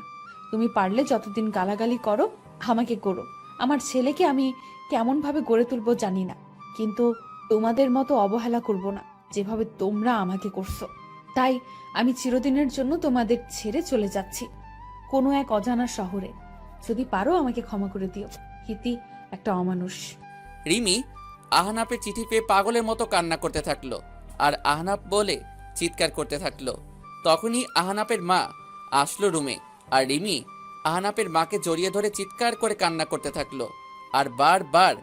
তুমি পারলে যতদিন গালাগালি করো আমাকে করো, আমার ছেলেকে আমি কেমনভাবে গড়ে তুলবো জানি না, কিন্তু তোমাদের মতো অবহেলা করব না যেভাবে তোমরা আমাকে করছো। তাই আমি চিরদিনের জন্য তোমাদের ছেড়ে চলে যাচ্ছি কোনো এক অজানা শহরে। যদি পারো আমাকে ক্ষমা করে দিও। হিতি একটা অমানুষ। রিমি আহনাফের চিঠি পেয়ে পাগলের মতো কান্না করতে থাকলো আর আহনাফ বলে চিৎকার করতে থাকলো। তখনই আহনাফের মা আসলো রুমে, আর রিমি আহনাফের মাকে জড়িয়ে ধরে চিৎকার করে কান্না করতে থাকলো আর বারবার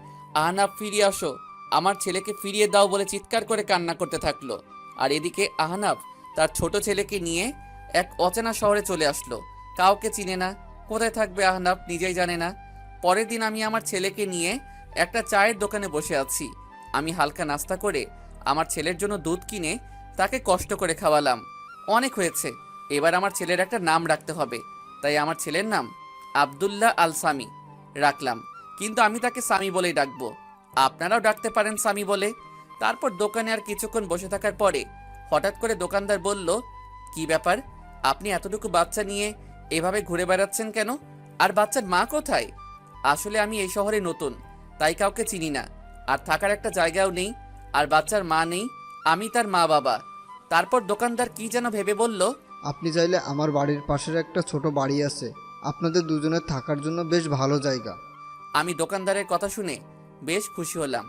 আহনাফ ফিরিয়ে আসো, আমার ছেলেকে ফিরিয়ে দাও বলে চিৎকার করে কান্না করতে থাকলো। আর এদিকে আহনাফ তার ছোট ছেলেকে নিয়ে এক অচেনা শহরে চলে আসলো। কাউকে চিনে না, কোথায় থাকবে আহনাফ নিজেই জানে না। পরের দিন আমি আমার ছেলেকে নিয়ে একটা চায়ের দোকানে বসে আছি। আমি হালকা নাস্তা করে আমার ছেলের জন্য দুধ কিনে তাকে কষ্ট করে খাওয়ালাম। অনেক হয়েছে, এবার আমার ছেলের একটা নাম রাখতে হবে। তাই আমার ছেলের নাম আব্দুল্লাহ আল সামি রাখলাম, কিন্তু আমি তাকে সামি বলেই ডাকবো। আপনারাও ডাকতে পারেন সামি বলে। তারপর দোকানে আর কিছুক্ষণ বসে থাকার পরে হঠাৎ করে দোকানদার বলল, কি ব্যাপার, আপনি এতটুকু বাচ্চা নিয়ে এভাবে ঘুরে বেড়াচ্ছেন কেন? আর বাচ্চার মা কোথায়? আসলে আমি এই শহরে নতুন, তাই কাউকে চিনি না, আর থাকার একটা জায়গাও নেই, আর বাচ্চার মা নেই, আমি তার মা বাবা। তারপর দোকানদার কি যেন ভেবে বলল, আপনি চাইলে আমার বাড়ির পাশের একটা ছোট বাড়ি আছে, আপনাদের দুজনের থাকার জন্য বেশ ভালো জায়গা। আমি দোকানদারের কথা শুনে বেশ খুশি হলাম।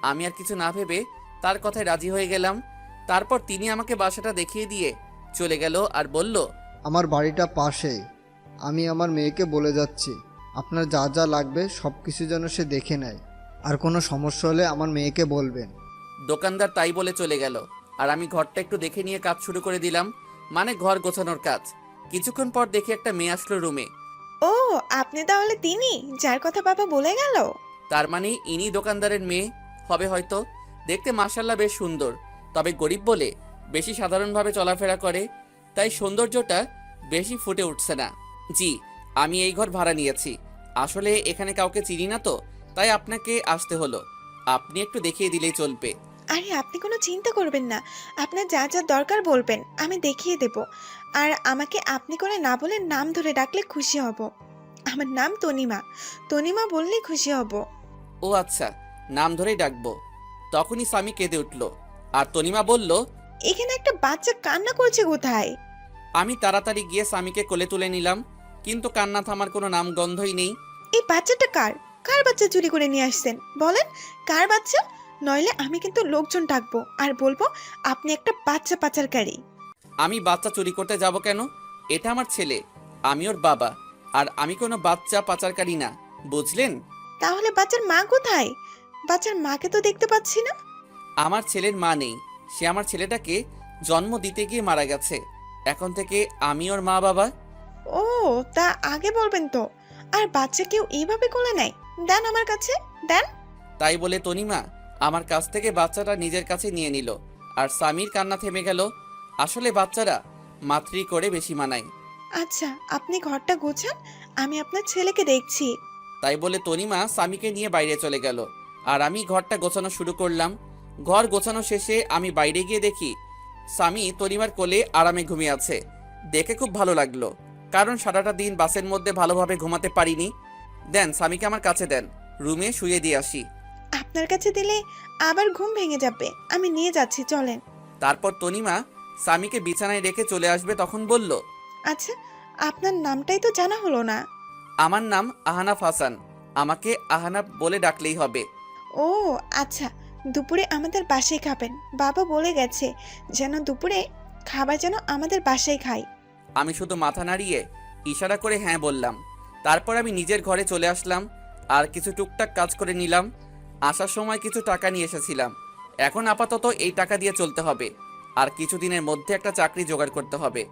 আমি আর কিছু না ভেবে তার কথায় রাজি হয়ে গেলাম। তারপর তিনি আমাকে বাসাটা দেখিয়ে দিয়ে চলে গেল আর বলল, আমার বাড়িটা পাশেই, আমি আমার মেয়েকে বলে যাচ্ছি আপনার যা যা লাগবে সব কিছু যেন সে দেখে নেয়, আর কোনো সমস্যা হলে আমার মেয়েকে বলবেন। দোকানদার তাই বলে চলে গেল আর আমি ঘরটা একটু দেখে নিয়ে কাজ শুরু করে দিলাম, মানে ঘর গোছানোর কাজ। কিছুক্ষণ পর দেখি একটা মেয়ে আসলো রুমে। ও, আপনি তাহলে তিনি যার কথা বাবা বলে গেল? তার মানে ইনি দোকানদারের মেয়ে হবে হয়তো। দেখতে মাশাআল্লাহ বেশ সুন্দর, তবে গরিব বলে বেশি সাধারণভাবে চলাফেরা করে, তাই সৌন্দর্যটা বেশি ফুটে উঠছে না। জি, আমি এই ঘর ভাড়া নিয়েছি। আসলে এখানে কাউকে চিনি না তো, তাই আপনাকে আসতে হলো। আপনি একটু দেখিয়ে দিলেই চলবে। আরে আপনি কোনো চিন্তা করবেন না, আপনার যা যা দরকার বলবেন, আমি দেখিয়ে দেব। আর আমাকে আপনি করে না বলে নাম ধরে ডাকলে খুশি হব। আমার নাম তনিমা, তনিমা বললেই খুশি হব। ও আচ্ছা, নাম ধরেই ডাকবো। তখনই স্বামী কেঁদে উঠল আর তনিমা বলল, এখানে একটা বাচ্চা কান্না করছে কোথায়? আমি তাড়াতাড়ি গিয়ে স্বামীকে কোলে তুলে নিলাম, কিন্তু কান্না থামার কোনো নাম গন্ধই নেই। এই বাচ্চাটা কার? কার বাচ্চা চুরি করে নিয়ে আসছেন বলেন? কার বাচ্চা? নইলে আমি কিন্তু লোকজন ডাকবো আর বলবো আপনি একটা বাচ্চা পাচারকারী। আমি বাচ্চা চুরি করতে যাব কেন? এটা আমার ছেলে, আমি ওর বাবা, আর আমি কোনো বাচ্চা পাচারকারী না, বুঝলেন? তাহলে বাচ্চার মা কোথায়? বাচ্চার মাকে তো দেখতে পাচ্ছি না। আমার ছেলের মা নেই, সে আমার ছেলেটাকে জন্ম দিতে গিয়ে মারা গেছে। এখন থেকে আমি ওর মা বাবা। ও, তা আগে বলবেন তো। আর বাচ্চা কেউ এইভাবে কোলে নেয়? দেন আমার কাছে, দেন। তাই বলে তনিমা আমার কাছ থেকে বাচ্চাটা নিজের কাছে নিয়ে নিল, আর স্বামীর কান্না থেমে গেল। আসলে বাচ্চারা মাতৃ করে বেশি মানায়। আচ্ছা, আপনি ঘরটা গোছান, আমি আপনার ছেলেকে দেখছি। তাই বলে তনিমা স্বামীকে নিয়ে বাইরে চলে গেল, আর আমি ঘরটা গোছানো শুরু করলাম। ঘর গোছানো শেষে আমি বাইরে গিয়ে দেখি স্বামী তনিমার কোলে আরামে ঘুমিয়ে আছে। দেখে খুব ভালো লাগলো, কারণ সারাটা দিন বাসের মধ্যে ভালোভাবে ঘুমাতে পারিনি। দেন স্বামীকে আমার কাছে দেন, রুমে শুয়ে দিয়ে আসি। আপনার কাছে দিলে আবার ঘুম ভেঙে যাবে, আমি নিয়ে যাচ্ছি, চলেন। তারপর তনিমা স্বামীকে বিছানায় রেখে চলে আসবে, তখন বলল, আচ্ছা, আপনার নামটাই তো জানা হলো না। আমার নাম আহনাফ হাসান, আমাকে আহনাফ বলে ডাকলেই হবে। ও আচ্ছা, দুপুরে আমাদের বাসায় খাবেন। বাবা বলে গেছে যেন দুপুরে খাবার যেন আমাদের বাসায় খাই। আমি শুধু মাথা নাড়িয়ে ইশারা করে হ্যাঁ বললাম। তারপর আমি নিজের ঘরে চলে আসলাম আর কিছু টুকটাক কাজ করে নিলাম। আসার সময় কিছু টাকা নিয়ে এসেছিলাম, এখন আপাতত এই টাকা দিয়ে চলতে হবে, আর কিছুদিনের মধ্যে একটা চাকরি জোগাড় করতে হবে।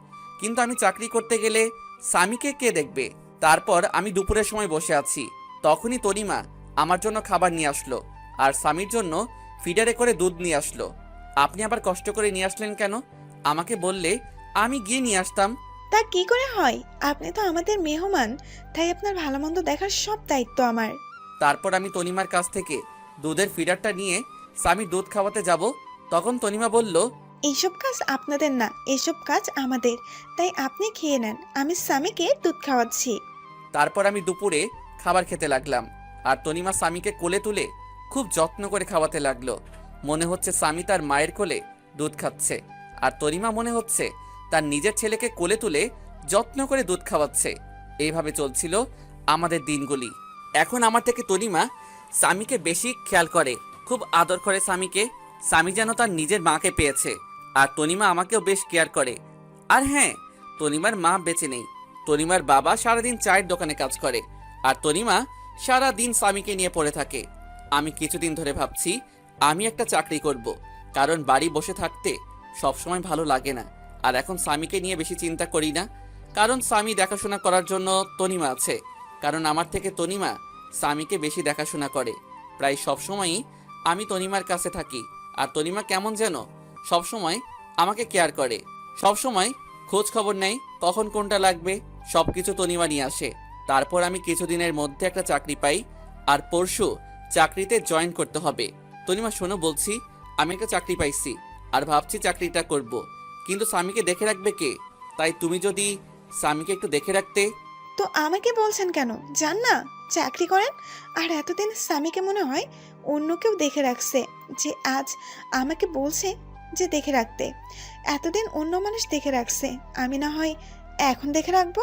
কিন্তু আমি চাকরি করতে গেলে স্বামীকে কে দেখবে? তারপর আমি দুপুরের সময় বসে আছি, তখনই তনিমা আমার জন্য খাবার নিয়ে আসলো আর স্বামীর জন্য ফিডারে করে দুধ নিয়ে আসলো। আপনি আবার কষ্ট করে নিয়ে আসলেন কেন? আমাকে বললে আমি গিয়ে নিয়ে আসতাম। তা কি করে হয়? আপনি তো আমাদের মেহমান, তাই আপনার ভালো মন্দ দেখার সব দায়িত্ব আমার। তারপর আমি তনিমার কাছ থেকে দুধের ফিডারটা নিয়ে স্বামী দুধ খাওয়াতে যাব, তখন তনিমা বলল, এইসব কাজ আপনাদের না, এইসব কাজ আমাদের, তাই আপনি খেয়ে নেন, আমি স্বামীকে দুধ খাওয়াচ্ছি। তারপর আমি দুপুরে খাবার খেতে লাগলাম আর তনিমা স্বামীকে কোলে তুলে খুব যত্ন করে খাওয়াতে লাগলো। মনে হচ্ছে স্বামী তার মায়ের কোলে দুধ খাচ্ছে, আর তনিমা মনে হচ্ছে তার নিজের ছেলেকে কোলে তুলে যত্ন করে দুধ খাওয়াচ্ছে। এইভাবে চলছিল আমাদের দিনগুলি। এখন আমার থেকে তনিমা স্বামীকে বেশি খেয়াল করে, খুব আদর করে স্বামীকে। স্বামী যেন তার নিজের মাকে পেয়েছে। আর তনিমা আমাকেও বেশ কেয়ার করে। আর হ্যাঁ, তনিমার মা বেঁচে নেই। তনিমার বাবা সারাদিন চায়ের দোকানে কাজ করে, আর তনিমা সারাদিন স্বামীকে নিয়ে পড়ে থাকে। আমি কিছুদিন ধরে ভাবছি আমি একটা চাকরি করব, কারণ বাড়ি বসে থাকতে সবসময় ভালো লাগে না। আর এখন স্বামীকে নিয়ে বেশি চিন্তা করি না, কারণ স্বামী দেখাশোনা করার জন্য তনিমা আছে। কারণ আমার থেকে তনিমা স্বামীকে বেশি দেখাশোনা করে। প্রায় সবসময়ই আমি তনিমার কাছে থাকি, আর তনিমা কেমন যেন সবসময় আমাকে কেয়ার করে, সবসময় খোঁজ খবর নেয় কখন কোনটা লাগবে, সব কিছু তনিমা নিয়ে আসে। তারপর আমি কিছুদিনের মধ্যে একটা চাকরি পাই, আর পরশু চাকরিতে জয়েন করতে হবে। তনিমা শোনো, বলছি আমি একটা চাকরি পাইছি, আর ভাবছি চাকরিটা করব, কিন্তু স্বামীকে দেখে রাখবে কে? তাই তুমি যদি স্বামীকে একটু দেখে রাখতে। তো আমাকে বলছেন কেন? যান না, চাকরি করেন। আর এতদিন স্বামীকে মনে হয় অন্য কেউ দেখে রাখছে, যে আজ আমাকে বলছে যে দেখে রাখতে। এতদিন অন্য মানুষ দেখে রাখছে, আমি না হয় এখন দেখে রাখবো।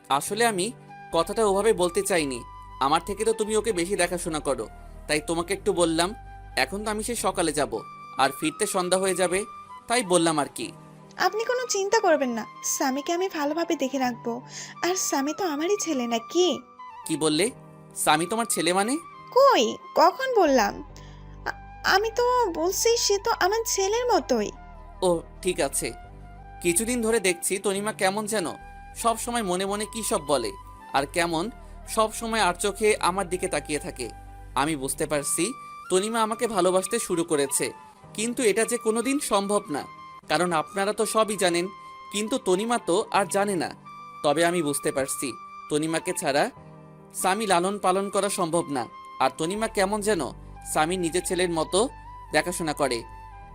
আসলে আমি কথাটা ওভাবে বলতে চাইনি। আমার থেকে তো তুমি ওকে বেশি দেখাশোনা করো, তাই তোমাকে একটু বললাম। এখন তো আমি সে সকালে যাব, আর ফিরতে সন্ধ্যা হয়ে যাবে, তাই বললাম আর কি। আপনি কোনো চিন্তা করবেন না, স্বামীকে আমি ভালোভাবে দেখে রাখবো। আর স্বামী তো আমারই ছেলে, না কি? কি বললে? স্বামী তোমার ছেলে মানে? কই, কখন বললাম? আ- আমি তো বলছি সে তো আমার ছেলের মতোই। ও ঠিক আছে। কিছুদিন ধরে দেখছি তনিমা কেমন যেন সব সময় মনে মনে কি সব বলে, আর কেমন সব সময় আর চোখে আমার দিকে তাকিয়ে থাকে। আমি বুঝতে পারছি তনিমা আমাকে ভালোবাসতে শুরু করেছে, কিন্তু এটা যে কোনোদিন সম্ভব না, কারণ আপনারা তো সবই জানেন, কিন্তু তনিমা তো আর জানে না। তবে আমি বুঝতে পারছি তনিমাকে ছাড়া স্বামী লালন পালন করা সম্ভব না। আর তনিমা কেমন যেন স্বামী নিজের ছেলের মতো দেখাশোনা করে।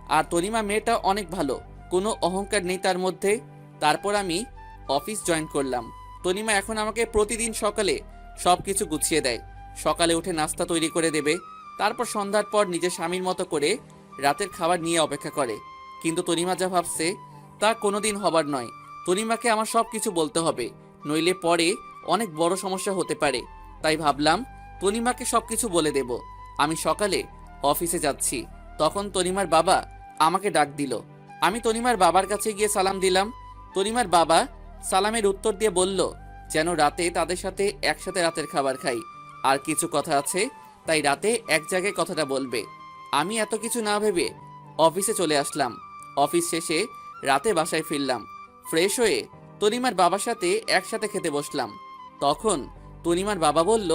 আর তনিমা মেয়েটা অনেক ভালো, কোনো অহংকার নেই তার মধ্যে। তারপর আমি অফিস জয়েন করলাম। তনিমা এখন আমাকে প্রতিদিন সকালে সব কিছু গুছিয়ে দেয়। সকালে উঠে নাস্তা তৈরি করে দেবে, তারপর সন্ধ্যার পর নিজের স্বামীর মতো করে রাতের খাবার নিয়ে অপেক্ষা করে। কিন্তু তনিমা যা ভাবছে তা কোনোদিন হবার নয়। তনিমাকে আমার সব কিছু বলতে হবে, নইলে পরে অনেক বড় সমস্যা হতে পারে। তাই ভাবলাম তনিমাকে সব কিছু বলে দেব। আমি সকালে অফিসে যাচ্ছি, তখন তনিমার বাবা আমাকে ডাক দিল। আমি তনিমার বাবার কাছে গিয়ে সালাম দিলাম। তনিমার বাবা সালামের উত্তর দিয়ে বলল যেন রাতে তাদের সাথে একসাথে রাতের খাবার খাই, আর কিছু কথা আছে, তাই রাতে এক জায়গায় কথাটা বলবে। আমি এত কিছু না ভেবে অফিসে চলে আসলাম। অফিস শেষে রাতে বাসায় ফিরলাম। ফ্রেশ হয়ে তনিমার বাবার সাথে একসাথে খেতে বসলাম। তখন তনিমার বাবা বলল,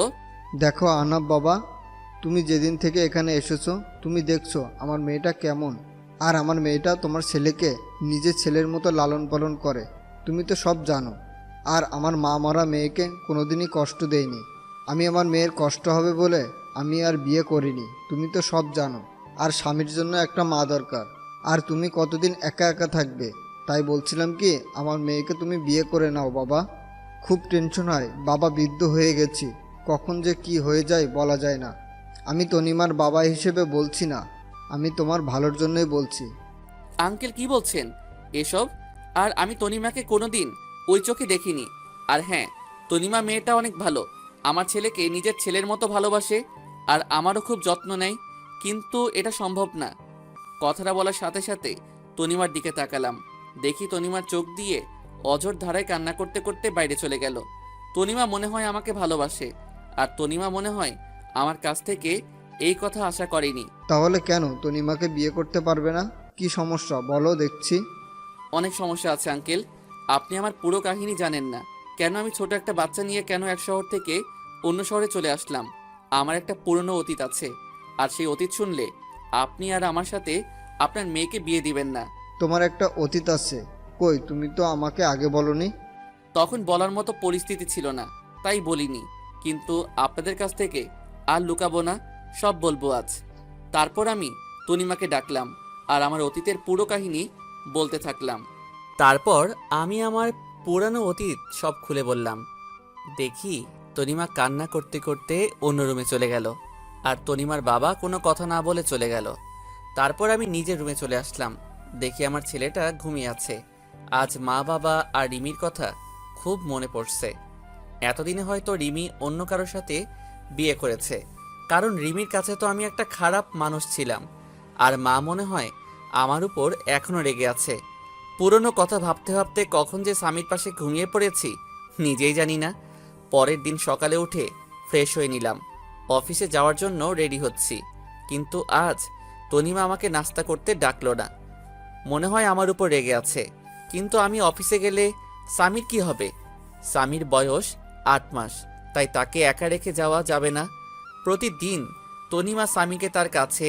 দেখো আনাব বাবা, তুমি যেদিন থেকে এখানে এসেছো তুমি দেখছো আমার মেয়েটা কেমন। আর আমার মেয়েটা তোমার ছেলেকে নিজের ছেলের মতো লালন পালন করে, তুমি তো সব জানো। আর আমার মা মরা মেয়েকে কোনোদিনই কষ্ট দেয়নি। আমি আমার মেয়ের কষ্ট হবে বলে আমি আর বিয়ে করিনি, তুমি তো সব জানো। আর স্বামীর জন্য একটা মা দরকার, আর তুমি কতদিন একা একা থাকবে। তাই বলছিলাম কি আমার মেয়েকে তুমি বিয়ে করে নাও বাবা। খুব টেনশন হয় বাবা, বৃদ্ধ হয়ে গেছি, কখন যে কি হয়ে যায় বলা যায় না। আমি তনিমার বাবা হিসেবে বলছি না, আমি তোমার ভালোর জন্যই বলছি। আঙ্কেল কি বলছেন এসব? আর আমি তনিমাকে কোনোদিন ওই চোখে দেখিনি। আর হ্যাঁ, তনিমা মেয়েটা অনেক ভালো, আমার ছেলেকে নিজের ছেলের মতো ভালোবাসে, আর আমারও খুব যত্ন নেয়। কিন্তু এটা সম্ভব না। কথাটা বলার সাথে সাথে তনিমার দিকে তাকালাম, দেখি তনিমার চোখ দিয়ে অঝোর ধারায় কান্না করতে করতে বাইরে চলে গেল। তনিমা মনে হয় আমাকে ভালোবাসে, আর তনিমা মনে হয় আমার কাছ থেকে এই কথা আশা করেনি। তাহলে কেন তনিমাকে বিয়ে করতে পারবে না? কি সমস্যা বলো দেখছি। অনেক সমস্যা আছে আঙ্কেল, আপনি আমার পুরো কাহিনী জানেন না। কেন আমি ছোট একটা বাচ্চা নিয়ে কেন এক শহর থেকে অন্য শহরে চলে আসলাম। আমার একটা পুরনো অতীত আছে, আর সেই অতীত শুনলে আপনি আর আমার সাথে আপনার মেয়েকে বিয়ে দিবেন না। তোমার একটা অতীত আছে, কই তুমি তো আমাকে আগে বলনি। তখন বলার মতো পরিস্থিতি ছিল না, তাই বলিনি। কিন্তু আপনাদের কাছ থেকে আর লুকাবো না, সব বলবো আজ। তারপর আমি তনিমাকে ডাকলাম, আর আমার অতীতের পুরো কাহিনী বলতে থাকলাম। তারপর আমি আমার পুরানো অতীত সব খুলে বললাম। দেখি তনিমা কান্না করতে করতে অন্য রুমে চলে গেল, আর তনিমার বাবা কোনো কথা না বলে চলে গেল। তারপর আমি নিজের রুমে চলে আসলাম, দেখি আমার ছেলেটা ঘুমিয়ে আছে। আজ মা বাবা আর রিমির কথা খুব মনে পড়ছে। এতদিনে হয়তো রিমি অন্য কারোর সাথে বিয়ে করেছে, কারণ রিমির কাছে তো আমি একটা খারাপ মানুষ ছিলাম। আর মা মনে হয় আমার উপর এখনও রেগে আছে। পুরনো কথা ভাবতে ভাবতে কখন যে স্বামীর পাশে ঘুমিয়ে পড়েছি নিজেই জানি না। পরের দিন সকালে উঠে ফ্রেশ হয়ে নিলাম, অফিসে যাওয়ার জন্য রেডি হচ্ছি। কিন্তু আজ তনিমা আমাকে নাস্তা করতে ডাকলো না, মনে হয় আমার উপর রেগে আছে। কিন্তু আমি অফিসে গেলে স্বামীর কি হবে? স্বামীর বয়স 8 মাস, তাই তাকে একা রেখে যাওয়া যাবে না। প্রতিদিন তনিমা স্বামীকে তার কাছে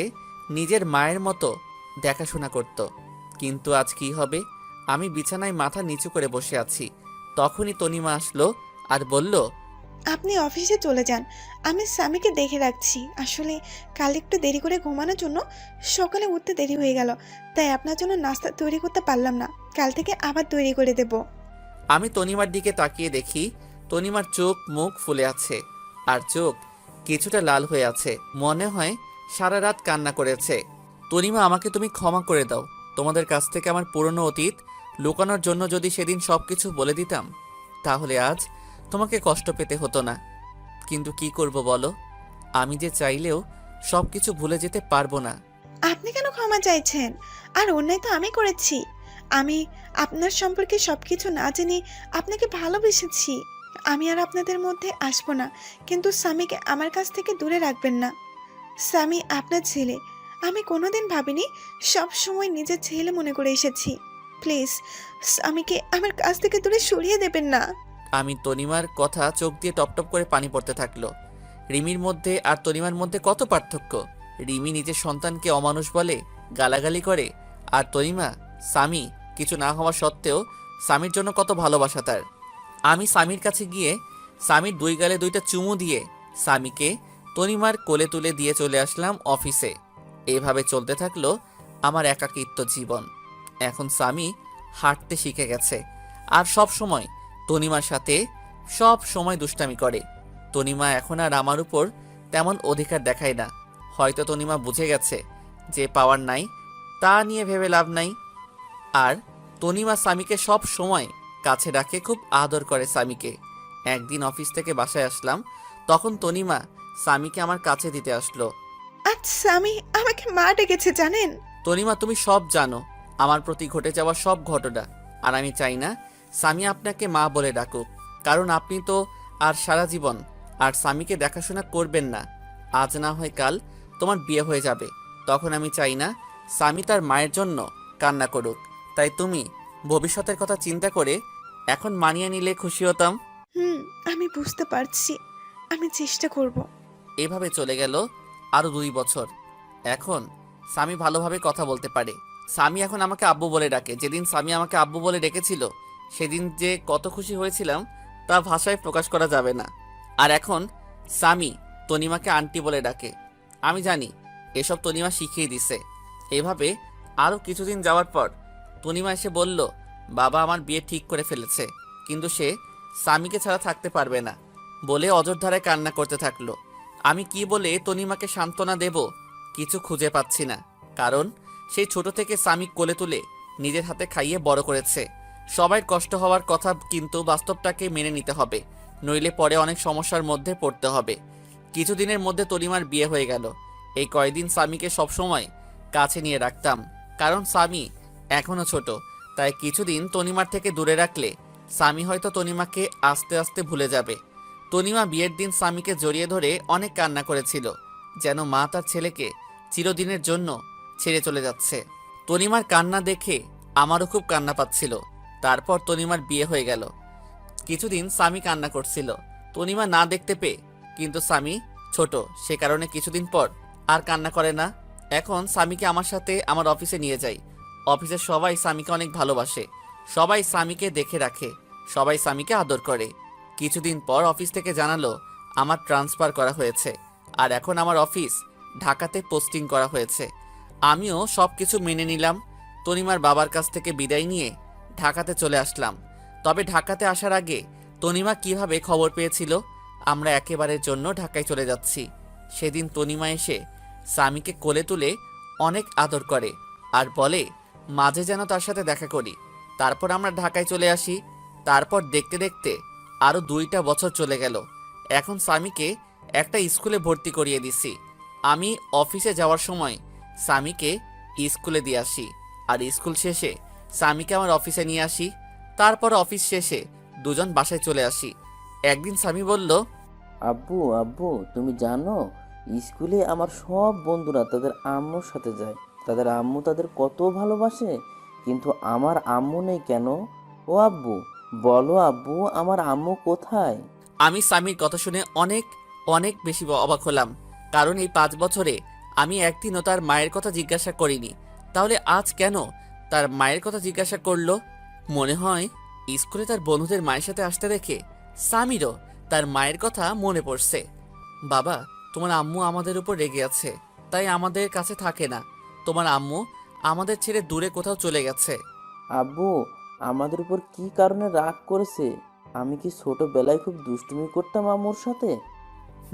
নিজের মায়ের মতো দেখাশোনা করত। কিন্তু আজ কি হবে? আমি বিছানায় মাথা নিচু করে বসে আছি, তখনই তনিমা আসলো আর বলল, আপনি অফিসে চলে যান, আমি স্বামীকে দেখে রাখছি। আসলে কাল একটু দেরি করে ঘুমানোর জন্য সকালে উঠতে দেরি হয়ে গেল, তাই আপনার জন্য নাস্তা তৈরি করতে পারলাম না। কাল থেকে আবার তৈরি করে দেব। আমি তনিমার দিকে তাকিয়ে দেখি তনিমার চোখ মুখ ফুলে আছে, আর চোখ কিছুটা লাল হয়ে আছে, মনে হয় সারা রাত কান্না করেছে। তনিমা, আমাকে তুমি ক্ষমা করে দাও। তোমাদের কাছ থেকে আমার পুরনো অতীত লুকানোর জন্য যদি সেদিন সবকিছু বলে দিতাম, তাহলে আজ তোমাকে কষ্ট পেতে হতো না। কিন্তু কি করব বলো, আমি যে চাইলেও সবকিছু ভুলে যেতে পারবো না। আপনি কেন ক্ষমা চাইছেন? আর অন্যায় তো আমি করেছি। আমি আপনার সম্পর্কে সবকিছু না জেনে আপনাকে ভালোবেসেছি। আমি আর আপনাদের মধ্যে আসবো না, কিন্তু স্বামীকে আমার কাছ থেকে দূরে রাখবেন না। স্বামী আপনার ছেলে, আমি কোনোদিন ভাবিনি, সব সময় নিজের ছেলে মনে করে এসেছি। প্লিজ স্বামীকে আমার কাছ থেকে দূরে সরিয়ে দেবেন না। আমি তনিমার কথা চোখ দিয়ে টপটপ করে পানি পড়তে থাকলো। রিমির মধ্যে আর তনিমার মধ্যে কত পার্থক্য! রিমি নিজের সন্তানকে অমানুষ বলে, গালাগালি করে, আর তনিমা স্বামী কিছু না হওয়া সত্ত্বেও স্বামীর জন্য কত ভালোবাসা তার। আমি স্বামীর কাছে গিয়ে স্বামীর 2 গালে 2টা চুমু দিয়ে স্বামীকে তনিমার কোলে তুলে দিয়ে চলে আসলাম অফিসে। এভাবে চলতে থাকলো আমার একাকিত্ব জীবন। এখন স্বামী হাঁটতে শিখে গেছে, আর সব সময় তনিমার সাথে সব সময় দুষ্টামি করে। তনিমা এখন আর আমার উপর তেমন অধিকার দেখায় না। হয়তো তনিমা বুঝে গেছে যে পাওয়ার নাই তা নিয়ে ভেবে লাভ নাই। আর তনিমা স্বামীকে সব সময় কাছে রাখে, খুব আদর করে স্বামীকে। একদিন অফিস থেকে বাসায় আসলাম, তখন তনিমা স্বামীকে আমার কাছে দিতে আসলো। আজ স্বামী আমাকে মা ডেকেছে জানেন? তনিমা, তুমি সব জানো আমার প্রতি ঘটে যাওয়া সব ঘটনা, আর আমি চাই না স্বামী আপনাকে মা বলে ডাকুক, কারণ আপনি তো আর সারা জীবন আর স্বামীকে দেখাশোনা করবেন না। আজ না হয় কাল তোমার বিয়ে হয়ে যাবে, তখন আমি চাই না স্বামী তার মায়ের জন্য কান্না করুক। তাই তুমি ভবিষ্যতের কথা চিন্তা করে এখন মানিয়ে নিলে খুশি হতাম। আমি বুঝতে পারছি, আমি চেষ্টা করব। এভাবে চলে গেল আরো 2 বছর। এখন স্বামী ভালোভাবে কথা বলতে পারে। স্বামী এখন আমাকে আব্বু বলে ডাকে। যেদিন স্বামী আমাকে আব্বু বলে ডেকেছিল, সেদিন যে কত খুশি হয়েছিলাম তা ভাষায় প্রকাশ করা যাবে না। আর এখন স্বামী তনিমাকে আন্টি বলে ডাকে। আমি জানি এসব তনিমা শিখিয়ে দিছে। এভাবে আরও কিছুদিন যাওয়ার পর তনিমা এসে বলল, বাবা আমার বিয়ে ঠিক করে ফেলেছে, কিন্তু সে স্বামীকে ছাড়া থাকতে পারবে না বলে অজরধারায় কান্না করতে থাকলো। আমি কি বলে তনিমাকে সান্ত্বনা দেব কিছু খুঁজে পাচ্ছি না, কারণ সেই ছোট থেকে স্বামী কোলে তুলে নিজের হাতে খাইয়ে বড় করেছে। সবাই কষ্ট হওয়ার কথা, কিন্তু বাস্তবটাকে মেনে নিতে হবে, নইলে পরে অনেক সমস্যার মধ্যে পড়তে হবে। কিছুদিনের মধ্যে তনিমার বিয়ে হয়ে গেল। এই কয়দিন স্বামীকে সবসময় কাছে নিয়ে রাখতাম, কারণ স্বামী এখনও ছোট। তাই কিছুদিন তনিমার থেকে দূরে রাখলে স্বামী হয়তো তনিমাকে আস্তে আস্তে ভুলে যাবে। তনিমা বিয়ের দিন স্বামীকে জড়িয়ে ধরে অনেক কান্না করেছিল, যেন মা তার ছেলেকে চিরদিনের জন্য ছেড়ে চলে যাচ্ছে। তনিমার কান্না দেখে আমারও খুব কান্না পাচ্ছিল। তারপর তনিমার বিয়ে হয়ে গেল। কিছুদিন স্বামী কান্না করছিল তনিমা না দেখতে পেয়ে, কিন্তু স্বামী ছোট, সে কারণে কিছুদিন পর আর কান্না করে না। এখন স্বামীকে আমার সাথে আমার অফিসে নিয়ে যাই। অফিসের সবাই স্বামীকে অনেক ভালোবাসে, সবাই স্বামীকে দেখে রাখে, সবাই স্বামীকে আদর করে। কিছুদিন পর অফিস থেকে জানালো আমার ট্রান্সফার করা হয়েছে, আর এখন আমার অফিস ঢাকাতে পোস্টিং করা হয়েছে। আমিও সব কিছু মেনে নিলাম। তনিমার বাবার কাছ থেকে বিদায় নিয়ে ঢাকাতে চলে আসলাম। তবে ঢাকাতে আসার আগে তনিমা কিভাবে খবর পেয়েছিল আমরা একেবারের জন্য ঢাকায় চলে যাচ্ছি। সেদিন তনিমা এসে স্বামীকে কোলে তুলে অনেক আদর করে আর বলে মাঝে যেন তার সাথে দেখা করি। তারপর আমরা ঢাকায় চলে আসি। তারপর দেখতে দেখতে আরও 2টা বছর চলে গেল। এখন স্বামীকে একটা স্কুলে ভর্তি করিয়ে দিছি। আমি অফিসে যাওয়ার সময় স্বামীকে স্কুলে দিয়ে আসি, আর স্কুল শেষে স্বামীকে আমার অফিসে নিয়ে আসি। তারপর অফিস শেষে দুজন বাসায় চলে আসি। একদিন স্বামী বলল, আব্বু আব্বু তুমি জানো স্কুলে আমার সব বন্ধুরা তাদের আম্মুর সাথে যায়, তাদের আম্মু তাদের কত ভালোবাসে, কিন্তু আমার আম্মু নেই কেন? ও আব্বু বলো আব্বু, আমার আম্মু কোথায়? আমি স্বামীর কথা শুনে অনেক অনেক বেশি অবাক হলাম, কারণ এই 5 বছরে আমি একদিনও তার মায়ের কথা জিজ্ঞাসা করিনি। তাহলে আজ কেন তার মায়ের কথা জিজ্ঞাসা করলো? মনে হয় স্কুলে তার বন্ধুদের মায়ের সাথে আসতে দেখে স্বামীরও তার মায়ের কথা মনে পড়ছে। বাবা, তোমার আম্মু আমাদের উপর রেগে আছে, তাই আমাদের কাছে থাকে না। তোমার আম্মু আমাদের ছেড়ে দূরে কোথাও চলে গেছে। আব্বু আমাদের উপর কি কারণে রাগ করেছে? আমি কি ছোটবেলায় খুব দুষ্টুমি করতাম আম্মুর সাথে?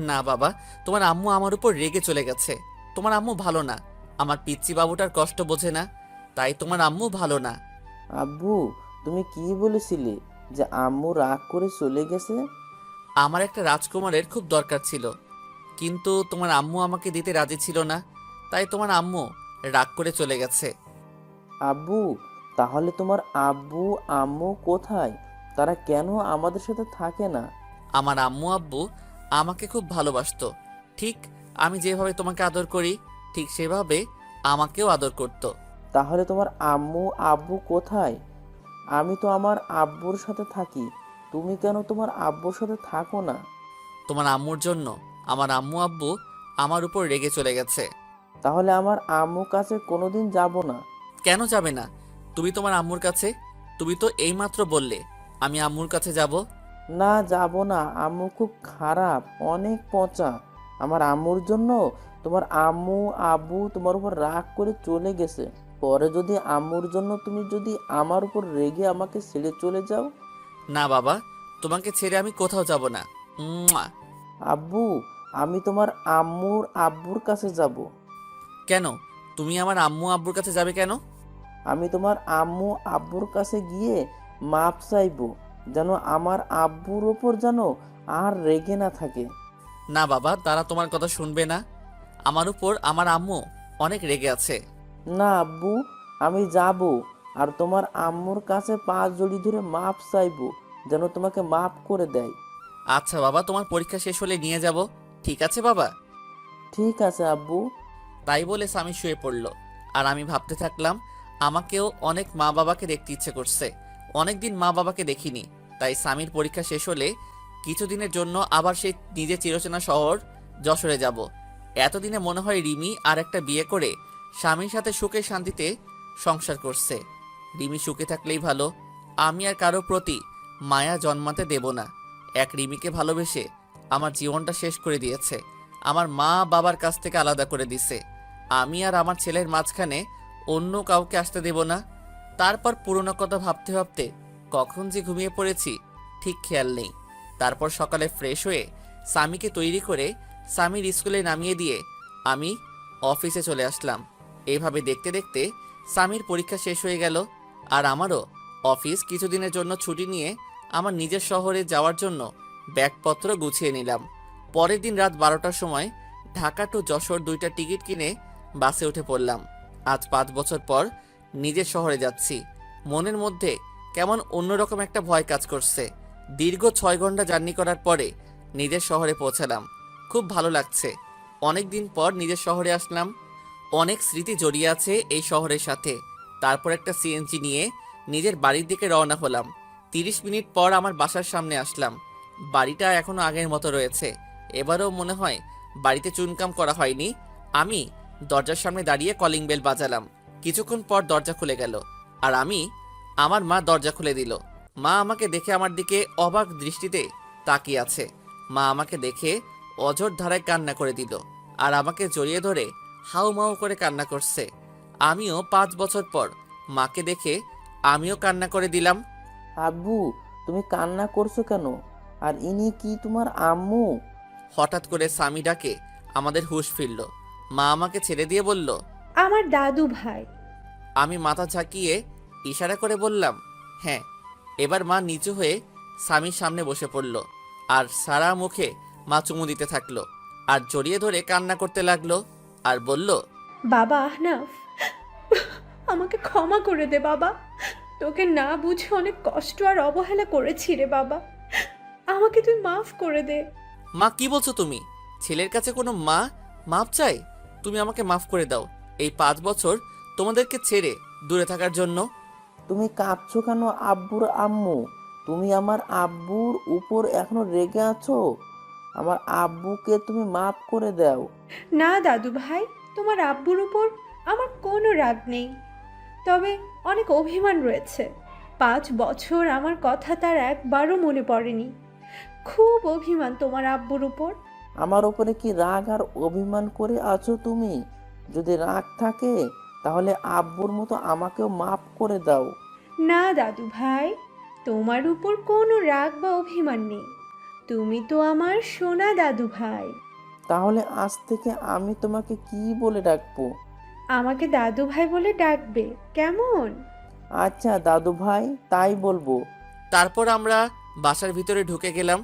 না বাবা, তোমার আম্মু আমার উপর রেগে চলে গেছে। তোমার আম্মু ভালো না, আমার পিচ্চি বাবুটার কষ্ট বোঝে না, তাই তোমার আম্মু ভালো না। আব্বু তুমি কি বলেছিলে যে আম্মু রাগ করে চলে গেছে? আমার একটা রাজকুমারের খুব দরকার ছিল, কিন্তু তোমার আম্মু আমাকে দিতে রাজি ছিল না, তাই তোমার আম্মু রাগ করে চলে গেছে। আব্বু তাহলে তোমার আব্বু আম্মু কোথায়? তারা কেন আমাদের সাথে থাকে না? আমার আম্মু আব্বু আমাকে খুব ভালোবাসতো। ঠিক আমি যেভাবে তোমাকে আদর করি, ঠিক সেভাবে আমাকেও আদর করতো। তাহলে তোমার আম্মু আব্বু কোথায়? আমি তো আমার আব্বুর সাথে থাকি, তুমি কেন তোমার আব্বুর সাথে থাকো না? তোমার আম্মুর জন্য আমার আম্মু আব্বু আমার উপর রেগে চলে গেছে। তাহলে আমার আম্মুর কাছে কোনোদিন যাব না। কেন যাবে না? তুমি তোমার আম্মুর কাছে, তুমি তো এইমাত্র বললে আমি আম্মুর কাছে যাব। না যাব না, আম্মু খুব খারাপ, অনেক পচা। আমার আম্মুর জন্য তোমার আম্মু আব্বু তোমার উপর রাগ করে চলে গেছে। পরে যদি আম্মুর জন্য তুমি যদি আমার উপর রেগে আমাকে ছেড়ে চলে যাও? না বাবা, তোমাকে ছেড়ে আমি কোথাও যাব না। মুয়া। আব্বু আমি তোমার আম্মুর আব্বুর কাছে যাব। কেন? তুমি আমার আম্মু আব্বুর কাছে যাবে কেন? আমি তোমার আম্মু আব্বুর কাছে গিয়ে মাপ চাইবো, যেন আমার আব্বুর ওপর যেন আর রেগে না থাকে। না বাবা, তারা তোমার কথা শুনবে না। আমার উপর আমার আম্মু অনেক রেগে আছে। না আব্বু আমি যাব, আর তোমার আম্মুর কাছে পা জড়ি ধরে মাপ চাইবো, যেন তোমাকে মাপ করে দেয়। আচ্ছা বাবা, তোমার পরীক্ষা শেষ হলে নিয়ে যাব। ঠিক আছে বাবা। ঠিক আছে আব্বু। তাই বলে স্বামী শুয়ে পড়ল, আর আমি ভাবতে থাকলাম আমাকেও অনেক মা বাবাকে দেখতে ইচ্ছে করছে। অনেকদিন মা বাবাকে দেখিনি, তাই স্বামীর পরীক্ষা শেষ হলে কিছুদিনের জন্য আবার সেই নিজের চিরচেনা শহর যশোরে যাব। এতদিনে মনে হয় রিমি আর একটা বিয়ে করে স্বামীর সাথে সুখে শান্তিতে সংসার করছে। রিমি সুখে থাকলেই ভালো, আমি আর কারো প্রতি মায়া জন্মাতে দেব না। এক রিমিকে ভালোবেসে আমার জীবনটা শেষ করে দিয়েছে, আমার মা বাবার কাছ থেকে আলাদা করে দিছে। আমি আর আমার ছেলের মাঝখানে অন্য কাউকে আসতে দেব না। তারপর পুরনো কথা ভাবতে ভাবতে কখন যে ঘুমিয়ে পড়েছি ঠিক খেয়াল নেই। তারপর সকালে ফ্রেশ হয়ে স্বামীকে তৈরি করে স্বামীর স্কুলে নামিয়ে দিয়ে আমি অফিসে চলে আসলাম। এইভাবে দেখতে দেখতে স্বামীর পরীক্ষা শেষ হয়ে গেল, আর আমারও অফিস কিছুদিনের জন্য ছুটি নিয়ে আমার নিজের শহরে যাওয়ার জন্য ব্যাগপত্র গুছিয়ে নিলাম। পরের দিন রাত 12টার সময় ঢাকা টু যশোর 2টা টিকিট কিনে বাসে উঠে পড়লাম। আজ 5 বছর পর নিজের শহরে যাচ্ছি। মনের মধ্যে কেমন অন্যরকম একটা ভয় কাজ করছে। দীর্ঘ 6 ঘন্টা জার্নি করার পরে নিজের শহরে পৌঁছালাম। খুব ভালো লাগছে। অনেক দিন পর নিজের শহরে আসলাম। অনেক স্মৃতি জড়িয়ে আছে এই শহরের সাথে। তারপর একটা সিএনজি নিয়ে নিজের বাড়ির দিকে রওনা হলাম। 30 মিনিট পর আমার বাসার সামনে আসলাম। বাড়িটা এখনো আগের মতো রয়েছে। এবারও মনে হয় বাড়িতে চুনকাম করা হয়নি। আমি দরজার সামনে দাঁড়িয়ে কলিং বেল বাজালাম। কিছুক্ষণ পর দরজা খুলে গেল, আর আমার মা দরজা খুলে দিল। মা আমাকে দেখে আমার দিকে অবাক দৃষ্টিতে তাকিয়ে আছে। মা আমাকে দেখে অঝোর ধারায় কান্না করে দিল, আর আমাকে জড়িয়ে ধরে হাউমাউ করে কান্না করছে। আমিও 5 বছর পর মাকে দেখে আমিও কান্না করে দিলাম। আব্বু তুমি কান্না করছো কেন? আর ইনি কি তোমার আম্মু? হঠাৎ করে স্বামী ডাকে আমাদের হুঁশ ফিরল। মা আমাকে ছেড়ে দিয়ে বলল। আমার দাদু ভাই। আমি মাথা ঝাঁকিয়ে ইশারা করে বললাম হ্যাঁ। এবার মা নিচু হয়ে স্বামীর সামনে বসে পড়ল, আর সারা মুখে মা চুমু দিতে থাকলো, আর জড়িয়ে ধরে কান্না করতে লাগলো, আর বলল, বাবা আহনাফ, আমাকে ক্ষমা করে দে বাবা। তোকে না বুঝে অনেক কষ্ট আর অবহেলা করেছি রে বাবা। আমাকে তুই মাফ করে দে। মা কি বলছো তুমি? ছেলের কাছে কোনো মা মাপ চাই? তুমি আমাকে মাফ করে দাও এই 5 বছর তোমাদেরকে ছেড়ে দূরে থাকার জন্য। তুমি কাঁদছো কেন আব্বুর আম্মু? তুমি আমার আব্বুর উপর এখনো রেগে আছো? আমার আব্বুকে তুমি মাফ করে দাও। না দাদু ভাই, তোমার আব্বুর উপর আমার কোনো রাগ নেই, তবে অনেক অভিমান রয়েছে। 5 বছর আমার কথা তার একবারও মনে পড়েনি। খুব অভিমান তোমার আব্বুর উপর। আমার উপরে কি রাগ আর অভিমান করে আছো তুমি? যদি রাগ থাকে তাহলে আব্বুর মতো আমাকেও মাফ করে দাও। না দাদু ভাই, তোমার উপর কোনো রাগ বা অভিমান নেই। তুমি তো আমার সোনা দাদু ভাই। তাহলে আজ থেকে আমি তোমাকে কি বলে ডাকবো? আমাকে দাদু ভাই বলে ডাকবে, কেমন? আচ্ছা দাদু ভাই, তাই বলবো। তারপর আমরা বাসার ভিতরে ঢুকে গেলাম।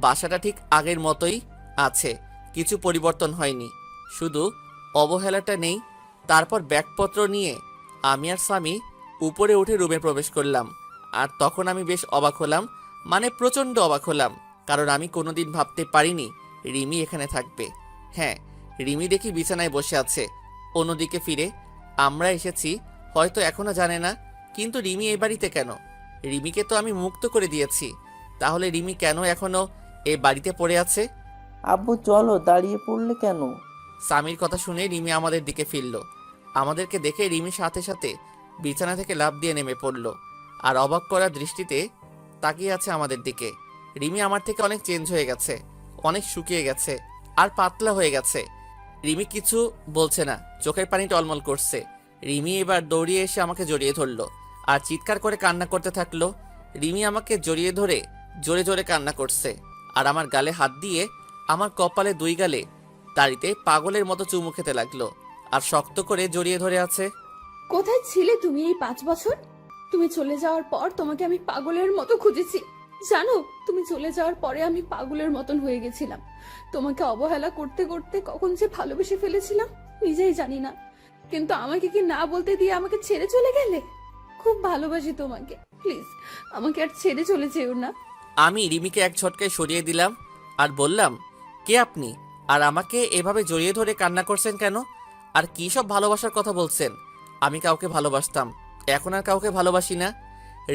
বাসাটা ঠিক আগের মতোই আছে, কিছু পরিবর্তন হয়নি, শুধু অবহেলাটা নেই। তারপর ব্যাগপত্র নিয়ে আমি আর স্বামী উপরে উঠে রুমে প্রবেশ করলাম। আর তখন আমি বেশ অবাক হলাম, মানে প্রচণ্ড অবাক হলাম, কারণ আমি কোনোদিন ভাবতে পারিনি রিমি এখানে থাকবে। হ্যাঁ, রিমি দেখি বিছানায় বসে আছে। অন্যদিকে ফিরে আমরা এসেছি হয়তো এখনো জানে না, কিন্তু রিমি এই বাড়িতে কেন? রিমিকে তো আমি মুক্ত করে দিয়েছি, তাহলে রিমি কেন এখনো এই বাড়িতে পড়ে আছে? আব্বু চলো, দাঁড়িয়ে পড়লে কেন? স্বামীর কথা শুনে রিমি আমাদের দিকে ফিরল। আমাদেরকে দেখে রিমি সাথে সাথে বিছানা থেকে লাফ দিয়ে নেমে পড়ল, আর অবাক করা দৃষ্টিতে তাকিয়ে আছে আমাদের দিকে। রিমি আমার থেকে অনেক চেঞ্জ হয়ে গেছে, অনেক শুকিয়ে গেছে আর পাতলা হয়ে গেছে। রিমি কিছু বলছে না, চোখের পানি টলমল করছে। রিমি এবার দৌড়িয়ে এসে আমাকে জড়িয়ে ধরলো আর চিৎকার করে কান্না করতে থাকলো। রিমি আমাকে জড়িয়ে ধরে জোরে জোরে কান্না করছে, আর আমার গালে হাত দিয়ে আমার কপালে 2 গালে দাড়িতে পাগলের মতো চুমু খেতে লাগলো, আর শক্ত করে জড়িয়ে ধরে আছে। কোথায় ছিলে তুমি এই 5 বছর? তুমি চলে যাওয়ার পর তোমাকে আমি পাগলের মতো খুঁজেছি। জানো, তুমি চলে যাওয়ার পরে আমি পাগলের মতন হয়ে গেছিলাম। তোমাকে অবহেলা করতে করতে কখন যে ভালোবেসে ফেলেছিলাম নিজেই জানি না। কিন্তু আমাকে কি না বলতে দিয়ে আমাকে ছেড়ে চলে গেলে? খুব ভালোবাসি তোমাকে, প্লিজ আমাকে আর ছেড়ে চলে যেও না। আমি রিমিকে এক ঝটকায় সরিয়ে দিলাম আর বললাম, কে আপনি? আর আমাকে এভাবে জড়িয়ে ধরে কান্না করছেন কেন? আর কী সব ভালোবাসার কথা বলছেন? আমি কাউকে ভালোবাসতাম, এখন আর কাউকে ভালোবাসি না।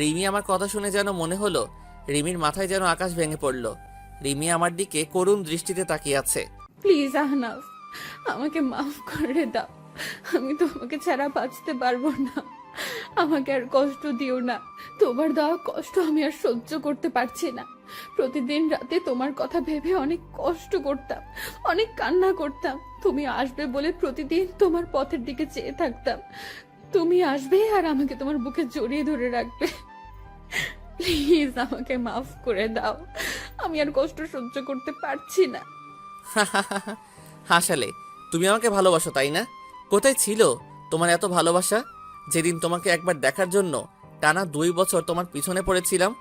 রিমি আমার কথা শুনে যেন মনে হলো রিমির মাথায় যেন আকাশ ভেঙে পড়ল। রিমি আমার দিকে করুণ দৃষ্টিতে তাকিয়ে আছে। প্লিজ আহনাফ, আমাকে মাফ করে দাও। আমি তোমাকে ছাড়া বাঁচতে পারবো না। আমাকে আর কষ্ট দিও না। তোমার দেওয়া কষ্ট আমি আর সহ্য করতে পারছি না। প্রতিদিন রাতে তোমার কথা ভেবে অনেক কষ্ট করতাম, অনেক কান্না করতাম। তুমি আসবে বলে প্রতিদিন তোমার পথের দিকে চেয়ে থাকতাম। তুমি আসবে আর আমাকে তোমার বুকে জড়িয়ে ধরে রাখবে। প্লিজ আমাকে মাফ করে দাও। আমি আর কষ্ট সহ্য করতে পারছি না। হাসালে, তুমি আমাকে ভালোবাসো তাই না? কোথায় ছিল তোমার এত ভালোবাসা যেদিন তোমাকে একবার দেখার জন্য টানা 2 বছর তোমার পিছনে পড়েছিলাম?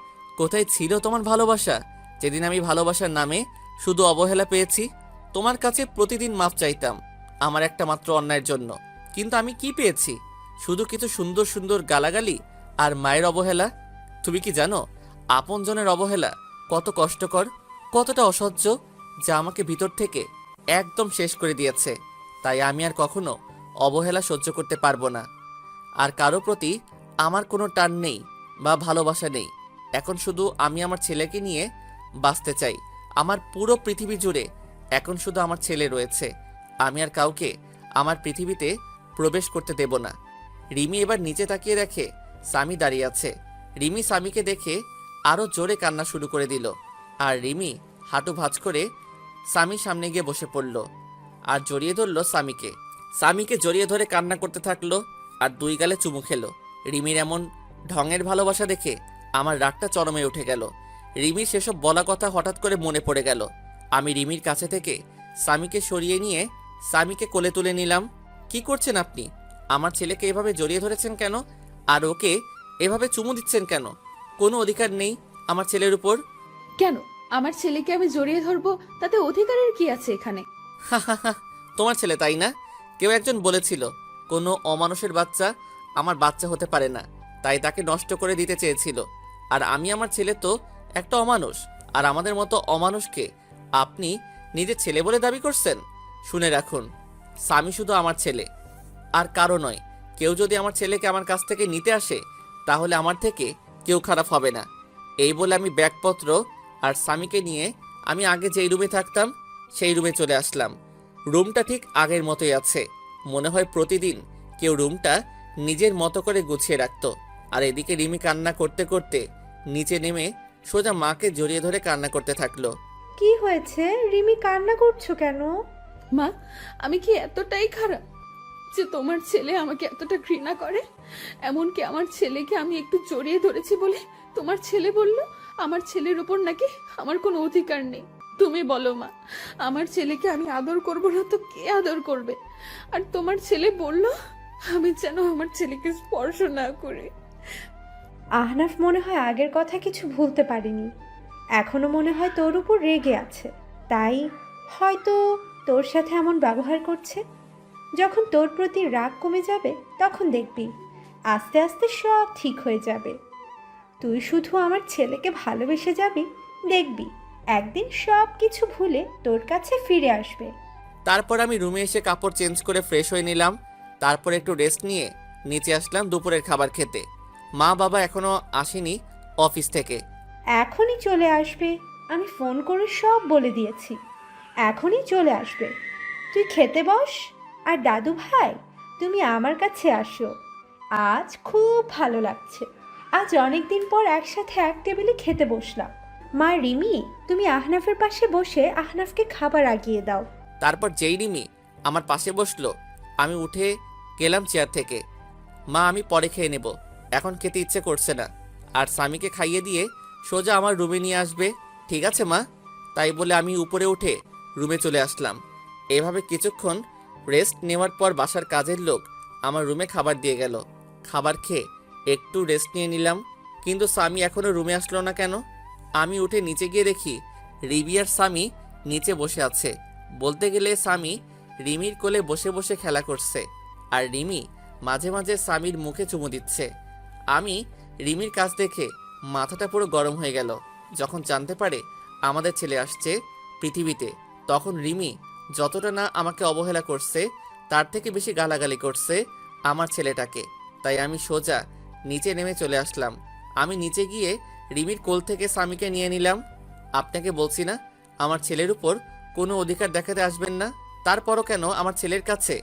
কোথায় ছিল তোমার ভালোবাসা যেদিন আমি ভালোবাসার নামে শুধু অবহেলা পেয়েছি? তোমার কাছে প্রতিদিন মাফ চাইতাম আমার একটা মাত্র অন্যায়ের জন্য, কিন্তু আমি কি পেয়েছি? শুধু কিছু সুন্দর সুন্দর গালাগালি আর মায়ের অবহেলা। তুমি কি জানো আপনজনের অবহেলা কত কষ্টকর, কতটা অসহ্য, যা আমাকে ভিতর থেকে একদম শেষ করে দিয়েছে। তাই আমি আর কখনো অবহেলা সহ্য করতে পারবো না। আর কারো প্রতি আমার কোনো টান নেই বা ভালোবাসা নেই। এখন শুধু আমি আমার ছেলেকে নিয়ে বাঁচতে চাই। আমার পুরো পৃথিবী জুড়ে এখন শুধু আমার ছেলে রয়েছে। আমি আর কাউকে আমার পৃথিবীতে প্রবেশ করতে দেব না। রিমি এবার নিচে তাকিয়ে দেখে স্বামী দাঁড়িয়ে আছে। রিমি স্বামীকে দেখে আরও জোরে কান্না শুরু করে দিল, আর রিমি হাঁটু ভাঁজ করে স্বামীর সামনে গিয়ে বসে পড়ল আর জড়িয়ে ধরল স্বামীকে। স্বামীকে জড়িয়ে ধরে কান্না করতে থাকলো আর 2 গালে চুমু খেলো। রিমির এমন ঢঙের ভালোবাসা দেখে আমার রাগটা চরমে উঠে গেল। রিমির সেসব বলা কথা হঠাৎ করে মনে পড়ে গেল। আমি রিমির কাছে থেকে সামিকে সরিয়ে নিয়ে সামিকে কোলে তুলে নিলাম। কি করছেন আপনি? আমার ছেলেকে এভাবে জড়িয়ে ধরেছেন কেন? আর ওকে এভাবে চুমু দিচ্ছেন কেন? কোনো অধিকার নেই আমার ছেলের উপর। কেন আমার ছেলেকে আমি জড়িয়ে ধরবো? তাতে অধিকারের কি আছে এখানে? তোমার ছেলে তাই না? কেউ একজন বলেছিল কোনো অমানুষের বাচ্চা আমার বাচ্চা হতে পারে না, তাই তাকে নষ্ট করে দিতে চেয়েছিল। আর আমি আমার ছেলে তো একটা অমানুষ, আর আমাদের মতো অমানুষকে আপনি নিজের ছেলে বলে দাবি করছেন? শুনে রাখুন, স্বামী শুধু আমার ছেলে, আর কারো নয়। কেউ যদি আমার ছেলেকে আমার কাছ থেকে নিতে আসে তাহলে আমার থেকে কেউ খারাপ হবে না। এই বলে আমি ব্যাগপত্র আর স্বামীকে নিয়ে আমি আগে যেই রুমে থাকতাম সেই রুমে চলে আসলাম। রুমটা ঠিক আগের মতোই আছে। মনে হয় প্রতিদিন কেউ রুমটা নিজের মতো করে গুছিয়ে রাখতো। আর এদিকে রিমি কান্না করতে করতে নিচে নেমে সোজা মাকে জড়িয়ে ধরে কান্না করতে থাকলো। কি হয়েছে রিমি, কান্না করছো কেন? মা, আমি কি এতটাই খারাপ যে তোমার ছেলে আমাকে এতটা ঘৃণা করে? এমনকি আমার ছেলেকে আমি একটু জড়িয়ে ধরেছি বলে তোমার ছেলে বলল আমার ছেলের উপর নাকি আমার কোনো অধিকার নেই। তুমি বলো মা, আমার ছেলেকে আমি আদর করব না তো কে আদর করবে? আর তোমার ছেলে বলল আমি যেন আমার ছেলেকে স্পর্শ না করি। আহনাফ মনে হয় আগের কথা কিছু ভুলতে পারেনি, এখনো মনে হয় তোর উপর রেগে আছে, তাই হয়তো তোর সাথে এমন ব্যবহার করছে। যখন তোর প্রতি রাগ কমে যাবে তখন দেখবি আস্তে আস্তে সব ঠিক হয়ে যাবে। তুই শুধু আমার ছেলেকে ভালোবেসে যাবি, দেখবি একদিন সব কিছু ভুলে তোর কাছে ফিরে আসবে। তারপর আমি রুমে এসে কাপড় চেঞ্জ করে ফ্রেশ হয়ে নিলাম। তারপর একটু রেস্ট নিয়ে নিচে আসলাম দুপুরের খাবার খেতে। মা বাবা এখনো আসেনি অফিস থেকে। এখনই চলে আসবে, আমি ফোন করে সব বলে দিয়েছি, এখনই চলে আসবে। তুই খেতে বস। আর দাদু ভাই, তুমি আমার কাছে আসো, আজ খুব ভালো লাগছে। আজ অনেক দিন পর একসাথে এক টেবিলে খেতে বসলাম। মা রিমি, তুমি আহনাফের পাশে বসে আহনাফকে খাবার আগিয়ে দাও। তারপর যেই রিমি আমার পাশে বসলো আমি উঠে গেলাম চেয়ার থেকে। মা, আমি পরে খেয়ে নেব, এখন খেতে ইচ্ছে করছে না। আর স্বামীকে খাইয়ে দিয়ে সোজা আমার রুমে নিয়ে আসবে, ঠিক আছে মা? তাই বলে আমি উপরে উঠে রুমে চলে আসলাম। এভাবে কিছুক্ষণ রেস্ট নেওয়ার পর বাসার কাজের লোক আমার রুমে খাবার দিয়ে গেল। খাবার খেয়ে একটু রেস্ট নিয়ে নিলাম, কিন্তু স্বামী এখনো রুমে আসলো না কেন? আমি উঠে নিচে গিয়ে দেখি রিমি আর স্বামী নিচে বসে আছে। বলতে গেলে স্বামী রিমির কোলে বসে বসে খেলা করছে, আর রিমি মাঝে মাঝে স্বামীর মুখে চুমু দিচ্ছে। আমি রিমির কাছ দেখে মাথাটা পুরো গরম হয়ে গেল। যখন জানতে পারে আমাদের ছেলে আসছে পৃথিবীতে, তখন রিমি যতটা না আমাকে অবহেলা করছে তার থেকে বেশি গালাগালি করছে আমার ছেলেটাকে। তাই আমি সোজা নিচে নেমে চলে আসলাম। আমি নিচে গিয়ে রিমির কোল থেকে স্বামীকে নিয়ে নিলাম। আপনাকে বলছি না আমার ছেলের উপর কোনো অধিকার দেখাতে আসবেন না? তারপরও কেন আমার ছেলের কাছে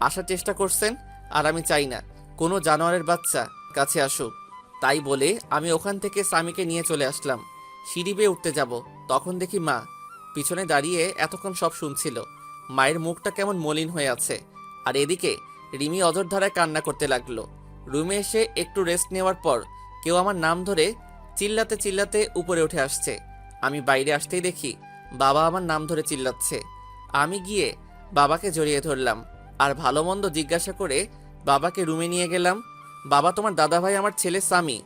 আসার চেষ্টা করছেন? আর আমি চাই না কোনো জানোয়ারের বাচ্চা কাছে আসুক। তাই বলে আমি ওখান থেকে স্বামীকে নিয়ে চলে আসলাম। সিঁড়ি বেয়ে উঠতে যাব, তখন দেখি মা পিছনে দাঁড়িয়ে এতক্ষণ সব শুনছিল। মায়ের মুখটা কেমন মলিন হয়ে আছে, আর এদিকে রিমি অঝোরধারায় কান্না করতে লাগলো। রুমে এসে একটু রেস্ট নেওয়ার পর কেউ আমার নাম ধরে চিল্লাতে চিল্লাতে উপরে উঠে আসছে। আমি বাইরে আসতেই দেখি বাবা আমার নাম ধরে চিল্লাচ্ছে। আমি গিয়ে বাবাকে জড়িয়ে ধরলাম আর ভালো মন্দ জিজ্ঞাসা করে বাবাকে রুমে নিয়ে গেলাম। বাবা, তোমার দাদাভাই আমার ছেলে স্বামী।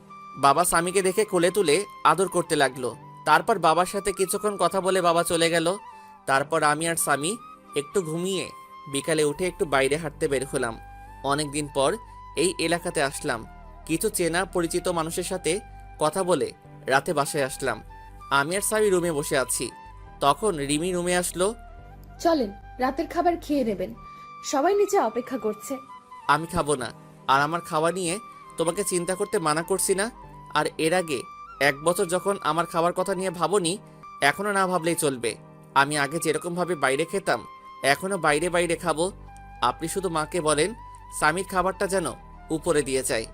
বাবা স্বামীকে দেখে কোলে তুলে আদর করতে লাগলো। তারপর বাবার সাথে কিছুক্ষণ কথা বলে বাবা চলে গেল। তারপর আমি আর স্বামী একটু ঘুমিয়ে বিকালে উঠে একটু বাইরে হাঁটতে বের হলাম। অনেক দিন পর এই এলাকাতে আসলাম, কিছু চেনা পরিচিত মানুষের সাথে কথা বলে রাতে বাসায় আসলাম। আমি আর স্বামী রুমে বসে আছি, তখন রিমি রুমে আসলো। চলেন, রাতের খাবার খেয়ে নেবেন, সবাই নিচে অপেক্ষা করছে। আমি খাবো না, আর আমার খাওয়া নিয়ে তোমাকে চিন্তা করতে মানা করছি না? আর এর আগে 1 বছর যখন আমার খাবার কথা নিয়ে ভাবনি, এখনো না ভাবলেই চলবে। আমি আগে যেরকমভাবে বাইরে খেতাম এখনো বাইরে বাইরে খাবো। আপনি শুধু মাকে বলেন স্বামীর খাবারটা যেন উপরে দিয়ে যায়।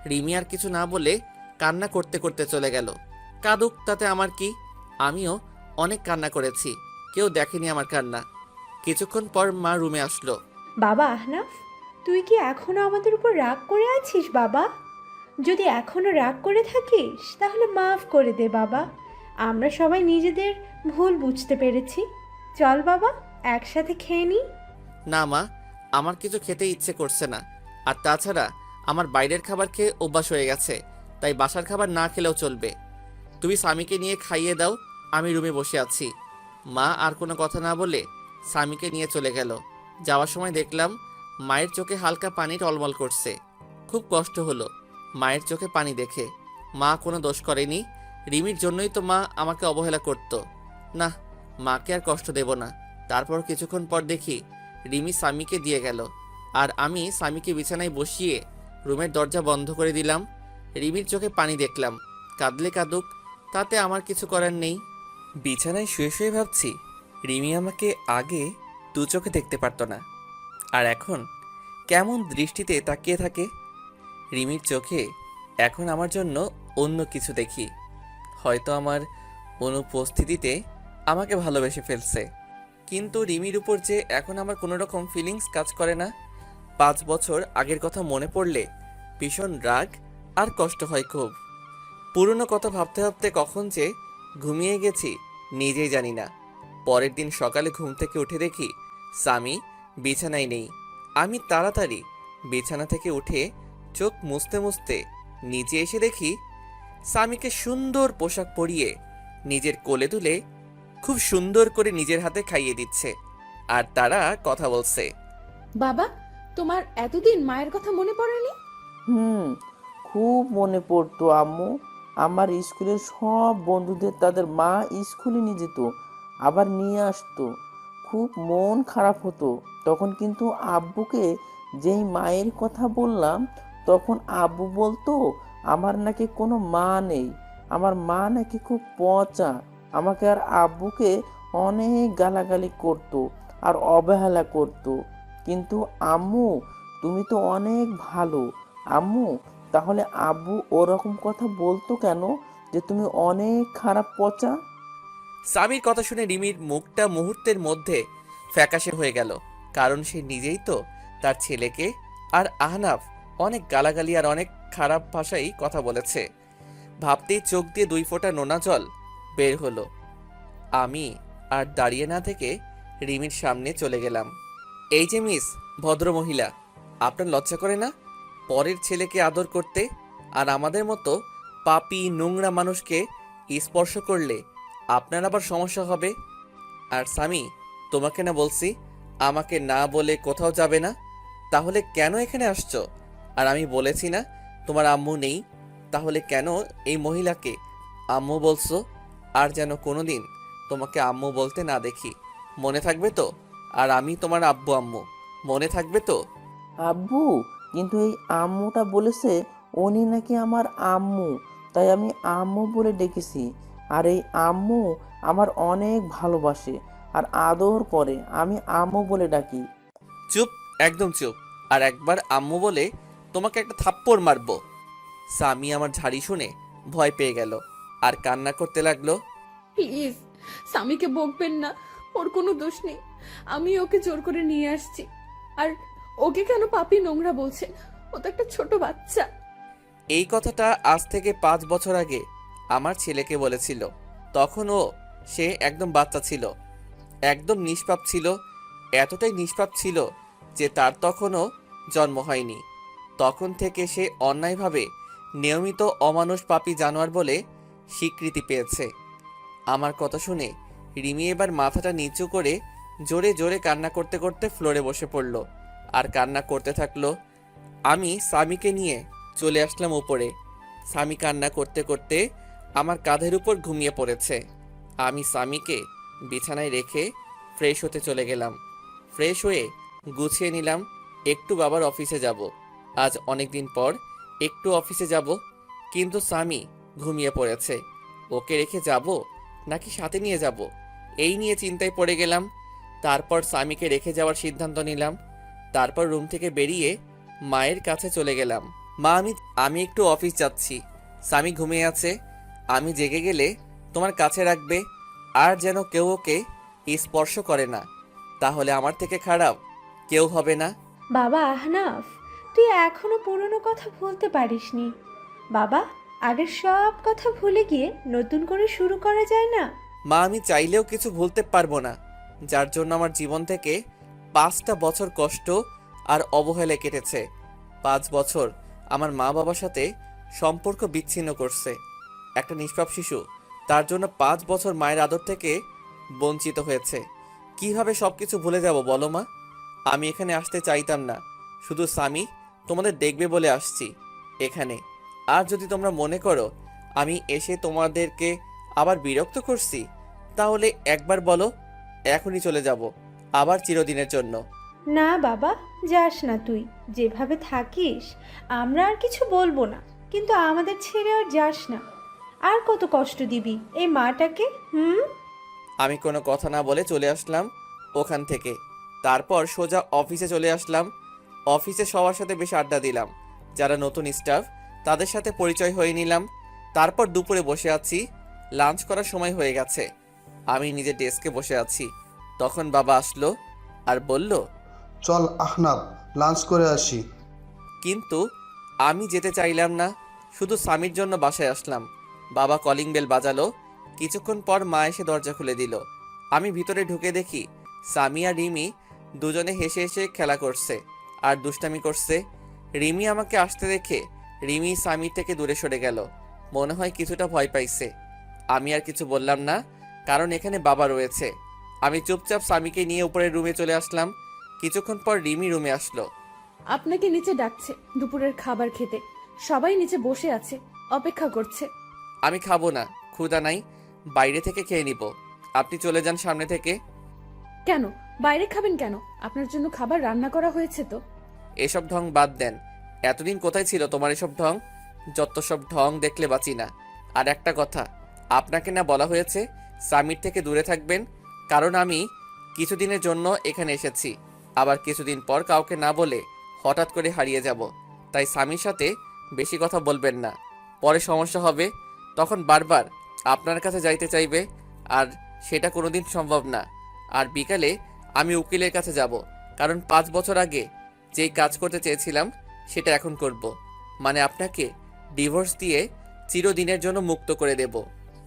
রিমি আর কিছু না বলে কান্না করতে করতে চলে গেল। কাঁদুক, তাতে আমার কি? আমিও অনেক কান্না করেছি, কেউ দেখেনি আমার কান্না। কিছুক্ষণ পর মা রুমে আসলো। বাবা আহনাফ, তুই কি এখনো আমাদের উপর রাগ করে আছিস বাবা? যদি এখনো রাগ করে থাকিস তাহলে মাফ করে দে বাবা, আমরা সবাই নিজেদের ভুল বুঝতে পেরেছি। চল বাবা, একসাথে খেয়ে নিই। না মা, আমার কিছু খেতে ইচ্ছে করছে না। আর তাছাড়া আমার বাইরের খাবার খেয়ে অভ্যাস হয়ে গেছে, তাই বাসার খাবার না খেলেও চলবে। তুমি স্বামীকে নিয়ে খাইয়ে দাও, আমি রুমে বসে আছি। মা আর কোনো কথা না বলে স্বামীকে নিয়ে চলে গেল। যাওয়ার সময় দেখলাম মায়ের চোখে হালকা পানি টলমল করছে। খুব কষ্ট হলো মায়ের চোখে পানি দেখে। মা কোনো দোষ করেনি, রিমির জন্যই তো মা আমাকে অবহেলা করত। না, মাকে আর কষ্ট দেব না। তারপর কিছুক্ষণ পর দেখি রিমি স্বামীকে দিয়ে গেল, আর আমি স্বামীকে বিছানায় বসিয়ে রুমের দরজা বন্ধ করে দিলাম। রিমির চোখে পানি দেখলাম, কাঁদলে কাঁদুক, তাতে আমার কিছু করার নেই। বিছানায় শুয়ে শুয়ে ভাবছি, রিমি আমাকে আগে দু চোখে দেখতে পারতো না, আর এখন কেমন দৃষ্টিতে তাকিয়ে থাকে। রিমির চোখে এখন আমার জন্য অন্য কিছু দেখি। হয়তো আমার অনুপস্থিতিতে আমাকে ভালোবেসে ফেলছে। কিন্তু রিমির উপর যে এখন আমার কোনো রকম ফিলিংস কাজ করে না। 5 বছর আগের কথা মনে পড়লে ভীষণ রাগ আর কষ্ট হয় খুব। পুরনো কথা ভাবতে ভাবতে কখন যে ঘুমিয়ে গেছি নিজেই জানি না। পরের দিন সকালে ঘুম থেকে উঠে দেখি স্বামী বিছানায় নেই। আমি তাড়াতাড়ি বিছানা থেকে উঠে চোখ মুছতে মুছতে নিচে এসে দেখি স্বামীকে সুন্দর পোশাক পরিয়ে নিজের কোলে তুলে খুব সুন্দর করে নিজের হাতে খাইয়ে দিচ্ছে, আর তারা কথা বলছে। বাবা, তোমার এতদিন মায়ের কথা মনে পড়েনি? হুম, খুব মনে পড়তো আম্মু। আমার স্কুলের সব বন্ধুদের তাদের মা স্কুলে নিয়ে যেত, আবার নিয়ে আসতো। খুব মন খারাপ হতো তখন, কিন্তু আব্বুকে যেই মায়ের কথা বললাম তখন আব্বু বলতো আমার নাকি কোনো মা নেই, আমার মা নাকি খুব পচা। আমাকে আর আব্বুকে অনেক গালাগালি করতো আর অবহেলা করতো। কিন্তু আম্মু, তুমি তো অনেক ভালো আম্মু, তাহলে আব্বু ওরকম কথা বলতো কেন যে তুমি অনেক খারাপ পচা? স্বামীর কথা শুনে রিমির মুখটা মুহূর্তের মধ্যে ফ্যাকাশে হয়ে গেল, কারণ সে নিজেই তো তার ছেলেকে আর আহনাফ অনেক গালাগালি আর অনেক খারাপ ভাষায় কথা বলেছে। ভাবতেই চোখ দিয়ে 2 ফোঁটা নোনা জল বের হলো। আমি আর দাঁড়িয়ে না থেকে রিমির সামনে চলে গেলাম। এই যে মিস ভদ্রমহিলা, আপনার লজ্জা করে না পরের ছেলেকে আদর করতে? আর আমাদের মতো পাপী নোংরা মানুষকে স্পর্শ করলে আপনার আবার সমস্যা হবে। আর স্বামী, তোমাকে না বলছি আমাকে না বলে কোথাও যাবে না, তাহলে কেন এখানে আসছো? আর আমি বলেছি না তোমার আম্মু নেই, তাহলে কেন এই মহিলাকে আম্মু বলছো? আর যেন কোনোদিন তোমাকে আম্মু বলতে না দেখি, মনে থাকবে তো? আর আমি তোমার আব্বু আম্মু, মনে থাকবে তো? আব্বু, কিন্তু এই আম্মুটা বলেছে উনি নাকি আমার আম্মু, তাই আমি আম্মু বলে ডেকেছি। আর এই আম্মু আমার অনেক ভালোবাসে আর আদর করে, আমি আম্মু বলে ডাকি। চুপ, একদম চুপ। আর একবার আম্মু বলে তোমাকে একটা থাপ্পড় মারবো। স্বামী আমার ঝাড়ি শুনে ভয় পেয়ে গেল আর কান্না করতে লাগলো। প্লিজ, স্বামীকে বকবেন না, ওর কোনো দোষ নেই। আমি ওকে জোর করে নিয়ে আসছি। আর ওকে কেন পাপী নোংরা বলছেন? ও তো একটা ছোট বাচ্চা। এই কথাটা আজ থেকে 5 বছর আগে আমার ছেলেকে বলেছিল। তখন সে একদম বাচ্চা ছিল, একদম নিষ্পাপ ছিল। এতটাই নিষ্পাপ ছিল যে তার তখনও জন্ম হয়নি। তখন থেকে সে অন্যায়ভাবে নিয়মিত অমানুষ পাপী জানোয়ার বলে স্বীকৃতি পেয়েছে। আমার কথা শুনে রিমি এবার মাথাটা নিচু করে জোরে জোরে কান্না করতে করতে ফ্লোরে বসে পড়ল আর কান্না করতে থাকলো। আমি স্বামীকে নিয়ে চলে আসলাম উপরে। স্বামী কান্না করতে করতে আমার কাঁধের উপর ঘুমিয়ে পড়েছে। আমি স্বামীকে বিছানায় রেখে ফ্রেশ হতে চলে গেলাম। ফ্রেশ হয়ে গুছিয়ে নিলাম, একটু বাবার অফিসে যাব। আজ অনেক দিন পর একটু অফিসে যাব, কিন্তু স্বামী ঘুমিয়ে পড়েছে। ওকে রেখে যাব নাকি সাথে নিয়ে যাব, এই নিয়ে চিন্তায় পড়ে গেলাম। তারপর স্বামীকে রেখে যাওয়ার সিদ্ধান্ত নিলাম। তারপর রুম থেকে বেরিয়ে মায়ের কাছে চলে গেলাম। মা, আমি একটু অফিস যাচ্ছি। স্বামী ঘুমিয়ে আছে, আমি জেগে গেলে তোমার কাছে রাখবে, আর যেন কেউ ওকে স্পর্শ করে না, তাহলে আমার থেকে খারাপ কেউ হবে না। বাবা আহনাফ, তুই এখনো পুরনো কথা ভুলতে পারিসনি। বাবা, আগের সব কথা ভুলে গিয়ে নতুন করে শুরু করা যায় না? মা, আমি চাইলেও কিছু ভুলতে পারবো না, যার জন্য আমার জীবন থেকে 5টা বছর কষ্ট আর অবহেলায় কেটেছে। 5 বছর আমার মা বাবার সাথে সম্পর্ক বিচ্ছিন্ন করছে একটা নিষ্পাপ শিশু। তার জন্য 5 বছর মায়ের আদর থেকে বঞ্চিত হয়েছে। কিভাবে সবকিছু ভুলে যাব বলো মা? আমি এখানে আসতে চাইতাম না, শুধু স্বামী তোমাদের দেখবে বলে আসছি এখানে। আর যদি তোমরা মনে করো আমি এসে তোমাদেরকে আবার বিরক্ত করছি, তাহলে একবার বলো, এখনই চলে যাব, আবার চিরদিনের জন্য। না বাবা, যাস না তুই। যেভাবে থাকিস আমরা আর কিছু বলবো না, কিন্তু আমাদের ছেড়ে আর যাস না। আর কত কষ্ট দিবি এই মাটাকে? আমি কোনো কথা না বলে চলে আসলাম ওখান থেকে। তারপর সোজা অফিসে চলে আসলাম। অফিসে সবার সাথে বেশ আড্ডা দিলাম, যারা নতুন স্টাফ তাদের সাথে পরিচয় হয়ে নিলাম। তারপর দুপুরে বসে আছি, লাঞ্চ করার সময় হয়ে গেছে। আমি নিজের ডেস্কে বসে আছি, তখন বাবা আসলো আর বলল, চল আহনাব, লাঞ্চ করে আসি। কিন্তু আমি যেতে চাইলাম না, শুধু স্বামীর জন্য বাসায় আসলাম। বাবা কলিং বেল বাজালো, কিছুক্ষণ পর মা এসে দরজা খুলে দিল। আমি ভিতরে ঢুকে দেখি স্বামী আর রিমি দুজনে হেসে হেসে খেলা করছে আর দুষ্টামি করছে। রিমি আমাকে আসতে দেখে রিমি স্বামীর থেকে দূরে সরে গেল, মনে হয় কিছুটা ভয় পাইছে। আমি আর কিছু বললাম না, কারণ এখানে বাবা রয়েছে। আমি চুপচাপ স্বামীকে নিয়ে উপরের রুমে চলে আসলাম। কিছুক্ষণ পর রিমি রুমে আসলো। আপনাকে নিচে ডাকছে দুপুরের খাবার খেতে। সবাই নিচে বসে আছে, অপেক্ষা করছে। আমি খাবো না, ক্ষুধা নাই, বাইরে থেকে খেয়ে নিব। আপনি চলে যান সামনে থেকে। কেন বাইরে খাবেন কেন? আপনার জন্য খাবার রান্না করা হয়েছে তো। এসব ঢং বাদ দেন। এতদিন কোথায় ছিল তোমার এসব ঢং? যত সব ঢং দেখলে বাঁচি না। আর একটা কথা, আপনাকে না বলা হয়েছে স্বামীর থেকে দূরে থাকবেন? কারণ আমি কিছুদিনের জন্য এখানে এসেছি, আবার কিছুদিন পর কাউকে না বলে হঠাৎ করে হারিয়ে যাব। তাই স্বামীর সাথে বেশি কথা বলবেন না, পরে সমস্যা হবে। তখন বারবার আপনার কাছে যাইতে চাইবে, আর সেটা কোনোদিন সম্ভব না। আর বিকালে আমি উকিলের কাছে যাব, কারণ 5 বছর আগে যেই কাজ করতে চেয়েছিলাম সেটা এখন করব। মানে আপনাকে ডিভোর্স দিয়ে চিরদিনের জন্য মুক্ত করে দেব।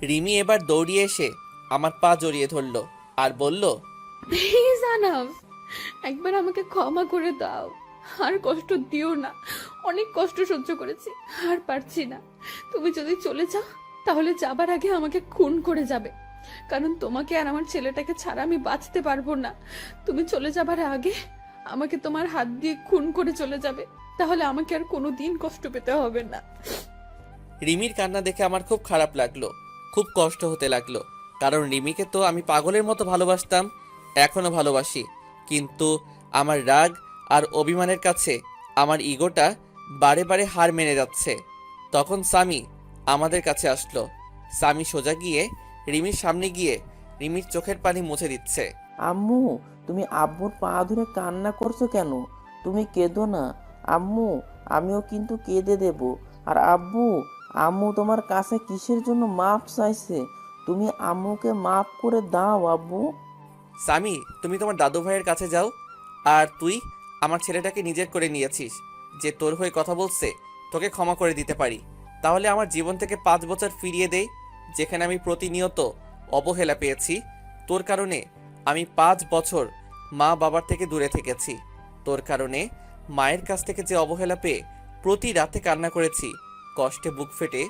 রিমি এবার দৌড়িয়ে এসে আমার পা জড়িয়ে ধরল আর বলল, প্লিজ আনাফ, একবার আমাকে ক্ষমা করে দাও। আর কষ্ট দিও না, অনেক কষ্ট সহ্য করেছি, আর পারছি না। তুমি যদি চলে যাও তাহলে যাবার আগে আমাকে খুন করে যাবে, কারণ তোমাকে আর আমার ছেলেটাকে ছাড়া আমি বাঁচতে পারবো না। তুমি চলে যাবার আগে আমাকে তোমার হাত দিয়ে খুন করে চলে যাবে, তাহলে আমাকে আর কোনোদিন কষ্ট পেতে হবে না। রিমির কান্না দেখে আমার খুব খারাপ লাগলো, খুব কষ্ট হতে লাগলো। কারণ রিমিকে তো আমি পাগলের মতো ভালোবাসতাম, এখনো ভালোবাসি। কিন্তু আমার রাগ আর অভিমানের কাছে আমার ইগোটা বারে বারে হার মেনে যাচ্ছে। তখন স্বামী আমাদের কাছে আসলো। স্বামী সোজা গিয়ে রিমির সামনে গিয়ে রিমির চোখের পানি মুছে দিচ্ছে। আম্মু, তুমি আব্বুর পা ধরে কান্না করছো কেন? তুমি কেঁদো না আম্মু, আমিও কিন্তু কেঁদে দেব। আর আব্বু, আম্মু তোমার কাছে কিসের জন্য মাপ চাইছে? তুমি আম্মুকে মাপ করে দাও আব্বু। স্বামী, তুমি তোমার দাদু ভাইয়ের কাছে যাও। আর তুই আমার ছেলেটাকে নিজের করে নিয়েছিস, যে তোর হয়ে কথা বলছে তোকে ক্ষমা করে দিতে পারি। তাহলে আমার জীবন থেকে 5 বছর ফিরিয়ে দেই, যেখানে আমি প্রতিনিয়ত অবহেলা পেয়েছি। তোর কারণে আমি 5 বছর মা বাবার থেকে দূরে থেকেছি। তোর কারণে মায়ের কাছ থেকে যে অবহেলা পেয়ে প্রতি রাতে কান্না করেছি, কষ্টে বুক ফেটে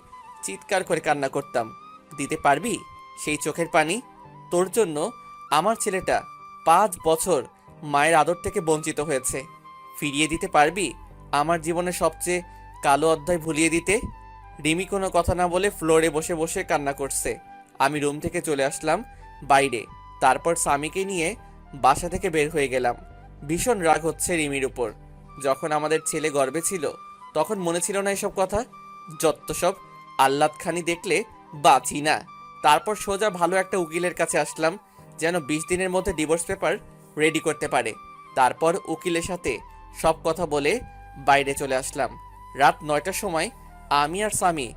চিৎকার করে কান্না করতাম। দিতে পারবি সেই চোখের পানি? তোর জন্য আমার ছেলেটা 5 বছর মায়ের আদর থেকে বঞ্চিত হয়েছে। ফিরিয়ে দিতে পারবি আমার জীবনের সবচেয়ে কালো অধ্যায় ভুলিয়ে দিতে? রিমি কোনো কথা না বলে ফ্লোরে বসে বসে কান্না করছে। আমি রুম থেকে চলে আসলাম বাইরে। তারপর স্বামীকে নিয়ে বাসা থেকে বের হয়ে গেলাম। ভীষণ রাগ হচ্ছে রিমির উপর। যখন আমাদের ছেলে গর্ভে ছিল তখন মনে ছিল না এসব কথা? যত সব আহ্লাদখানি দেখলে বাঁচি না। তারপর সোজা ভালো একটা উকিলের কাছে আসলাম, যেন 20 দিনের মধ্যে ডিভোর্স পেপার রেডি করতে পারে। তারপর উকিলের সাথে সব কথা বলে বাইরে চলে আসলাম। রাত 9টার সময় আমি আর স্বামী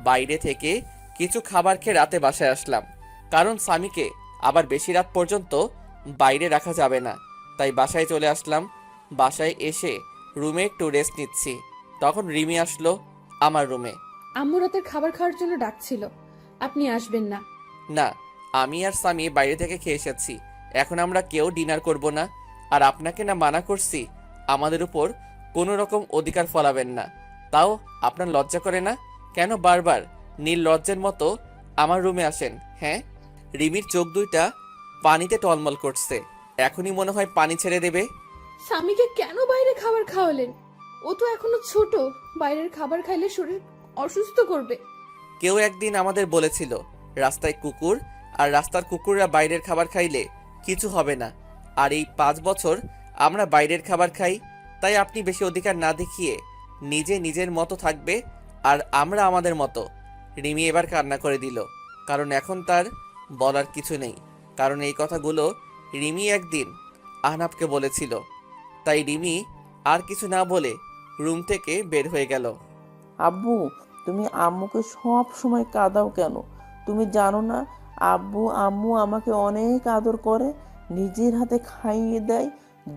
বাইরে থেকে কিছু খাবার খেয়ে রাতে বাসায় আসলাম, কারণ স্বামীকে আবার বেশি রাত পর্যন্ত বাইরে রাখা যাবে না। তাই বাসায় চলে আসলাম। বাসায় এসে রুমে একটু রেস্ট নিচ্ছি, তখন রিমি আসলো আমার রুমে। আম্মু রাতের খাবার খাওয়ার জন্য ডাকছিল, আপনি আসবেন না। না, আমি আর স্বামী বাইরে থেকে খেয়ে এসেছি। এখন আমরা কেউ ডিনার করব না। আর আপনাকে না মানা করছি আমাদের উপর কোনো রকম অধিকার ফলাবেন না। তাও আপনার লজ্জা করে না? কেন বারবার নীল লজ্জের মতো আমার রুমে আসেন? হ্যাঁ। রিমির চোখ দুইটা পানিতে টলমল করছে। এখনই মনে হয় পানি ছেড়ে দেবে। স্বামীকে কেন বাইরে খাবার খাওয়ালেন? ও তো এখনো ছোট, বাইরের খাবার খাইলে শরীর অসুস্থ করবে। কেউ একদিন আমাদের বলেছিল রাস্তায় কুকুর, আর রাস্তার কুকুররা বাইরের খাবার খাইলে কিছু হবে না। আর এই 5 বছর আমরা বাইরের খাবার খাই, তাই আপনি বেশি অধিকার না দেখিয়ে নিজে নিজের মতো থাকবে আর আমরা আমাদের মতো। রিমি এবার কান্না করে দিল, কারণ এখন তার বলার কিছু নেই। কারণ এই কথাগুলো রিমি একদিন আহনাফকে বলেছিল। তাই রিমি আর কিছু না বলে রুম থেকে বের হয়ে গেল। আব্বু, তুমি আম্মুকে সব সময় কাঁদাও কেন? তুমি জানো না আব্বু আম্মু আমাকে অনেক আদর করে, নিজের হাতে খাইয়ে দেয়,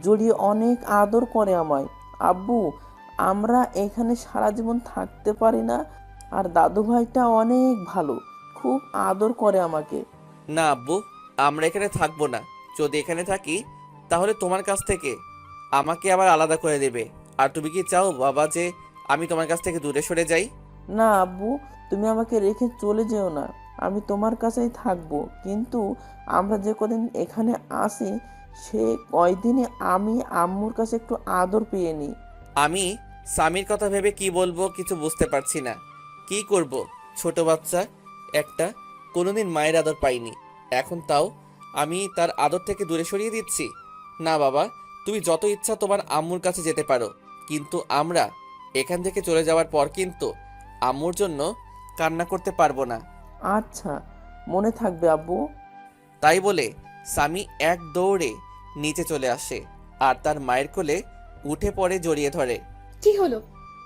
জড়িয়ে অনেক আদর করে আমায়। আব্বু, আমরা এখানে সারা জীবন থাকতে পারি না। আর দাদু ভাইটা অনেক ভালো, খুব আদর করে আমাকে। না আব্বু, আমরা এখানে থাকবো না। যদি এখানে থাকি তাহলে তোমার কাছ থেকে আমাকে আবার আলাদা করে দেবে। আর তুমি কি চাও বাবা যে আমি তোমার কাছ থেকে দূরে সরে যাই? না আব্বু, তুমি আমাকে রেখে চলে যেও না, আমি তোমার কাছেই থাকবো। কিন্তু আমরা যে কদিন এখানে আসি সে কয়দিনে আমি আম্মুর কাছে একটু আদর পেয়ে নিই। আমি স্বামীর কথা ভেবে কি বলবো কিছু বুঝতে পারছি না। কি করব? ছোট বাচ্চা একটা, কোনোদিন মায়ের আদর পাইনি, এখন তাও আমি তার আদর থেকে দূরে সরিয়ে দিচ্ছি? না বাবা, তুমি যত ইচ্ছা তোমার আম্মুর কাছে যেতে পারো, কিন্তু আমরা এখান থেকে চলে যাওয়ার পর কিন্তু আম্মুর জন্য কান্না করতে পারবো না। আচ্ছা, মনে থাকবে আব্বু। তাই বলে স্বামী এক দৌড়ে নিচে চলে আসে আর তার মায়ের কোলে উঠে পড়ে জড়িয়ে ধরে। কি হলো?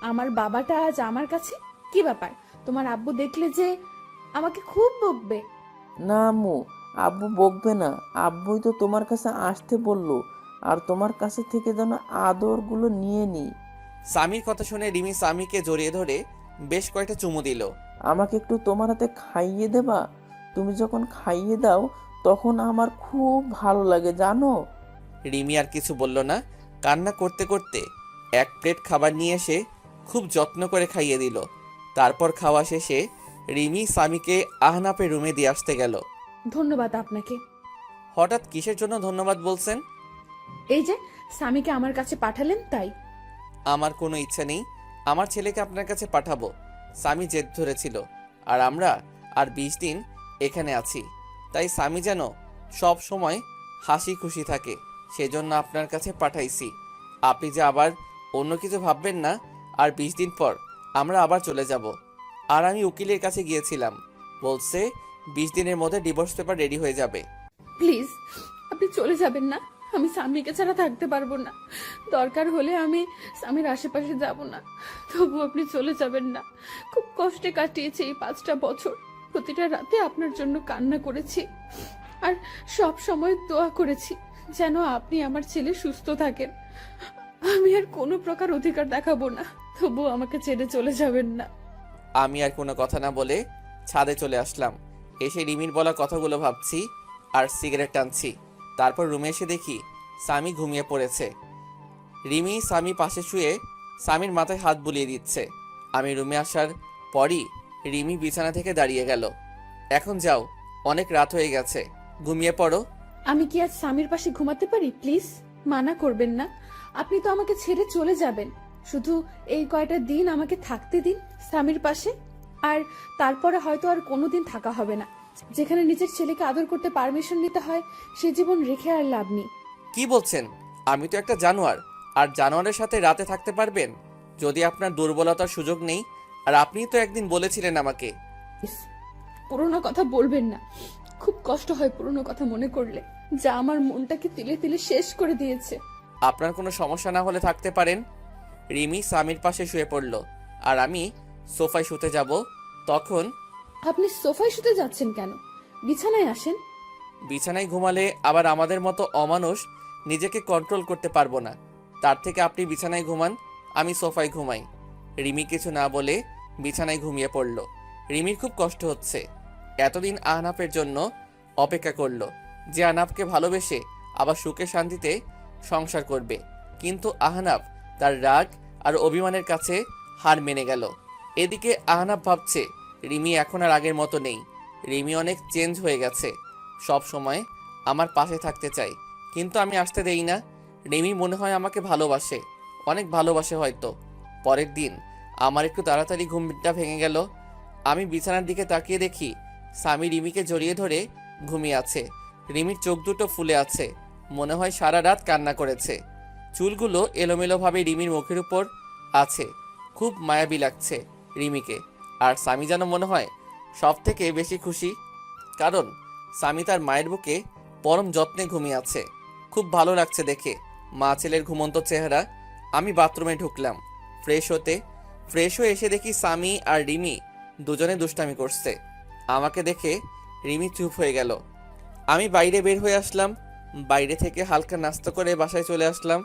আমার বাবাটা আজ আমার কাছে? কি ব্যাপার? তোমার আব্বু দেখলে যে আমাকে খুব বকবে। না আম্মু, আব্বু বকবে না, আব্বুই তো তোমার কাছে আসতে বললো, আর তোমার কাছে থেকে যেন আদরগুলো নিয়ে নিই। স্বামীর কথা শুনে রিমি স্বামীকে জড়িয়ে ধরে বেশ কয়েকটা চুমু দিল। আমাকে একটু তোমার হাতে খাইয়ে দেবা? তুমি যখন খাইয়ে দাও তখন আমার খুব ভালো লাগে জানো। রিমি আর কিছু বলল না। কান্না করতে করতে এক প্লেট খাবার নিয়ে এসে খুব যত্ন করে খাইয়ে দিল। তারপর খাওয়া শেষে রিমি স্বামীকে আহনাফের রুমে দিয়ে আসতে গেল। ধন্যবাদ আপনাকে। হঠাৎ কিসের জন্য ধন্যবাদ বলছেন? এই যে স্বামীকে আমার কাছে পাঠালেন তাই। আমার কোনো ইচ্ছা নেই আমার ছেলেকে আপনার কাছে পাঠাবো। স্বামী জেদ ধরেছিল আর আমরা আর 20 দিন এখানে আছি, তাই স্বামী যেন সব সময় হাসি খুশি থাকে, সেজন্য আপনার কাছে পাঠাইছি। আপনি যে আবার অন্য কিছু ভাববেন না। আর 20 দিন পর আমরা আবার চলে যাব। আর আমি উকিলের কাছে গিয়েছিলাম, বলছে 20 দিনের মধ্যে ডিভোর্স পেপার রেডি হয়ে যাবে। প্লিজ আপনি চলে যাবেন না। আমি স্বামীকে ছাড়া থাকতে পারবো না। দরকার হলে আমি স্বামীর আশেপাশে যাব না, তবু আপনি চলে যাবেন না। খুব কষ্টে কাটিয়েছি এই 5টা বছর। প্রতিটা রাতে আপনার জন্য কান্না করেছি আর সব সময় দোয়া করেছি যেন আপনি আমার ছেলে সুস্থ থাকেন। আমি আর কোনো প্রকার অধিকার দেখাবো না, তবু আমাকে ছেড়ে চলে যাবেন না। আমি আর কোনো কথা না বলে ছাদে চলে আসলাম। এসে রিমির বলা কথাগুলো ভাবছি আর সিগারেট টানছি। তারপর রুমে এসে দেখি স্বামী ঘুমিয়ে পড়েছে। রিমি স্বামী পাশে শুয়ে স্বামীর মাথায় হাত বুলিয়ে দিচ্ছে। আমি রুমে আসার পরই রিমি বিছানা থেকে দাঁড়িয়ে গেল। এখন যাও, অনেক রাত হয়ে গেছে, ঘুমিয়ে পড়ো। আমি কি আজ স্বামীর পাশে ঘুমাতে পারি? প্লিজ মানা করবেন না। আপনি তো আমাকে ছেড়ে চলে যাবেন, শুধু এই কয়টা দিন আমাকে থাকতে দিন স্বামীর পাশে। আর তারপরে হয়তো আর কোনোদিন থাকা হবে না। যেখানে নিজের ছেলেকে আদর করতে পারমিশন নিতে হয় সে জীবন রেখে আর লাভ নেই। কি বলছেন? আমি তো একটা জানোয়ার, আর জানোয়ারের সাথে রাতে থাকতে পারবেন? যদি আপনার দুর্বলতার সুযোগ নেই। আর আপনিই তো একদিন বলেছিলেন আমাকে। প্লিজ, পুরোনো কথা বলবেন না। খুব কষ্ট হয় পুরোনো কথা মনে করলে, যা আমার মনটাকে তিলে তিলে শেষ করে দিয়েছে। আপনার কোনো সমস্যা না হলে থাকতে পারেন। রিমি স্বামীর পাশে শুয়ে পড়ল আর আমি সোফায় শুতে যাব। তখন আপনি সোফায় শুতে যাচ্ছেন কেন? বিছানায় আসেন। বিছানায় ঘুমালে আবার আমাদের মতো অমানুষ নিজেকে কন্ট্রোল করতে পারবো না। তার থেকে আপনি বিছানায় ঘুমান, আমি সোফায় ঘুমাই। রিমি কিছু না বলে বিছানায় ঘুমিয়ে পড়ল। রিমির খুব কষ্ট হচ্ছে। এতদিন আহনাফের জন্য অপেক্ষা করলো, যে আহনাফকে ভালোবেসে আবার সুখে শান্তিতে সংসার করবে। কিন্তু আহনাফ তার রাগ আর অভিমানের কাছে হার মেনে গেল। এদিকে আহনাফ ভাবছে রিমি এখন আর আগের মতো নেই। রিমি অনেক চেঞ্জ হয়ে গেছে। সব সময় আমার পাশে থাকতে চাই, কিন্তু আমি আসতে দেই না। রিমি মনে হয় আমাকে ভালোবাসে, অনেক ভালোবাসে হয়তো। পরের দিন আমার একটু তাড়াতাড়ি ঘুমটা ভেঙে গেল। আমি বিছানার দিকে তাকিয়ে দেখি স্বামী রিমিকে জড়িয়ে ধরে ঘুমিয়ে আছে। রিমির চোখ দুটো ফুলে আছে, মনে হয় সারা রাত কান্না করেছে। চুলগুলো এলোমেলোভাবে রিমির মুখের উপর আছে। খুব মায়াবী লাগছে রিমিকে। আর স্বামী যেন মনে হয় সব থেকে বেশি খুশি, কারণ স্বামী তার মায়ের বুকে পরম যত্নে ঘুমিয়ে আছে। খুব ভালো লাগছে দেখে মা ছেলের ঘুমন্ত চেহারা। আমি বাথরুমে ঢুকলাম ফ্রেশ হয়ে এসে দেখি স্বামী আর রিমি দুজনে দুষ্টামি করছে। আমাকে দেখে রিমি চুপ হয়ে গেল। আমি বাইরে বের হয়ে আসলাম। বাইরে থেকে হালকা নাস্তা করে বাসায় চলে আসলাম।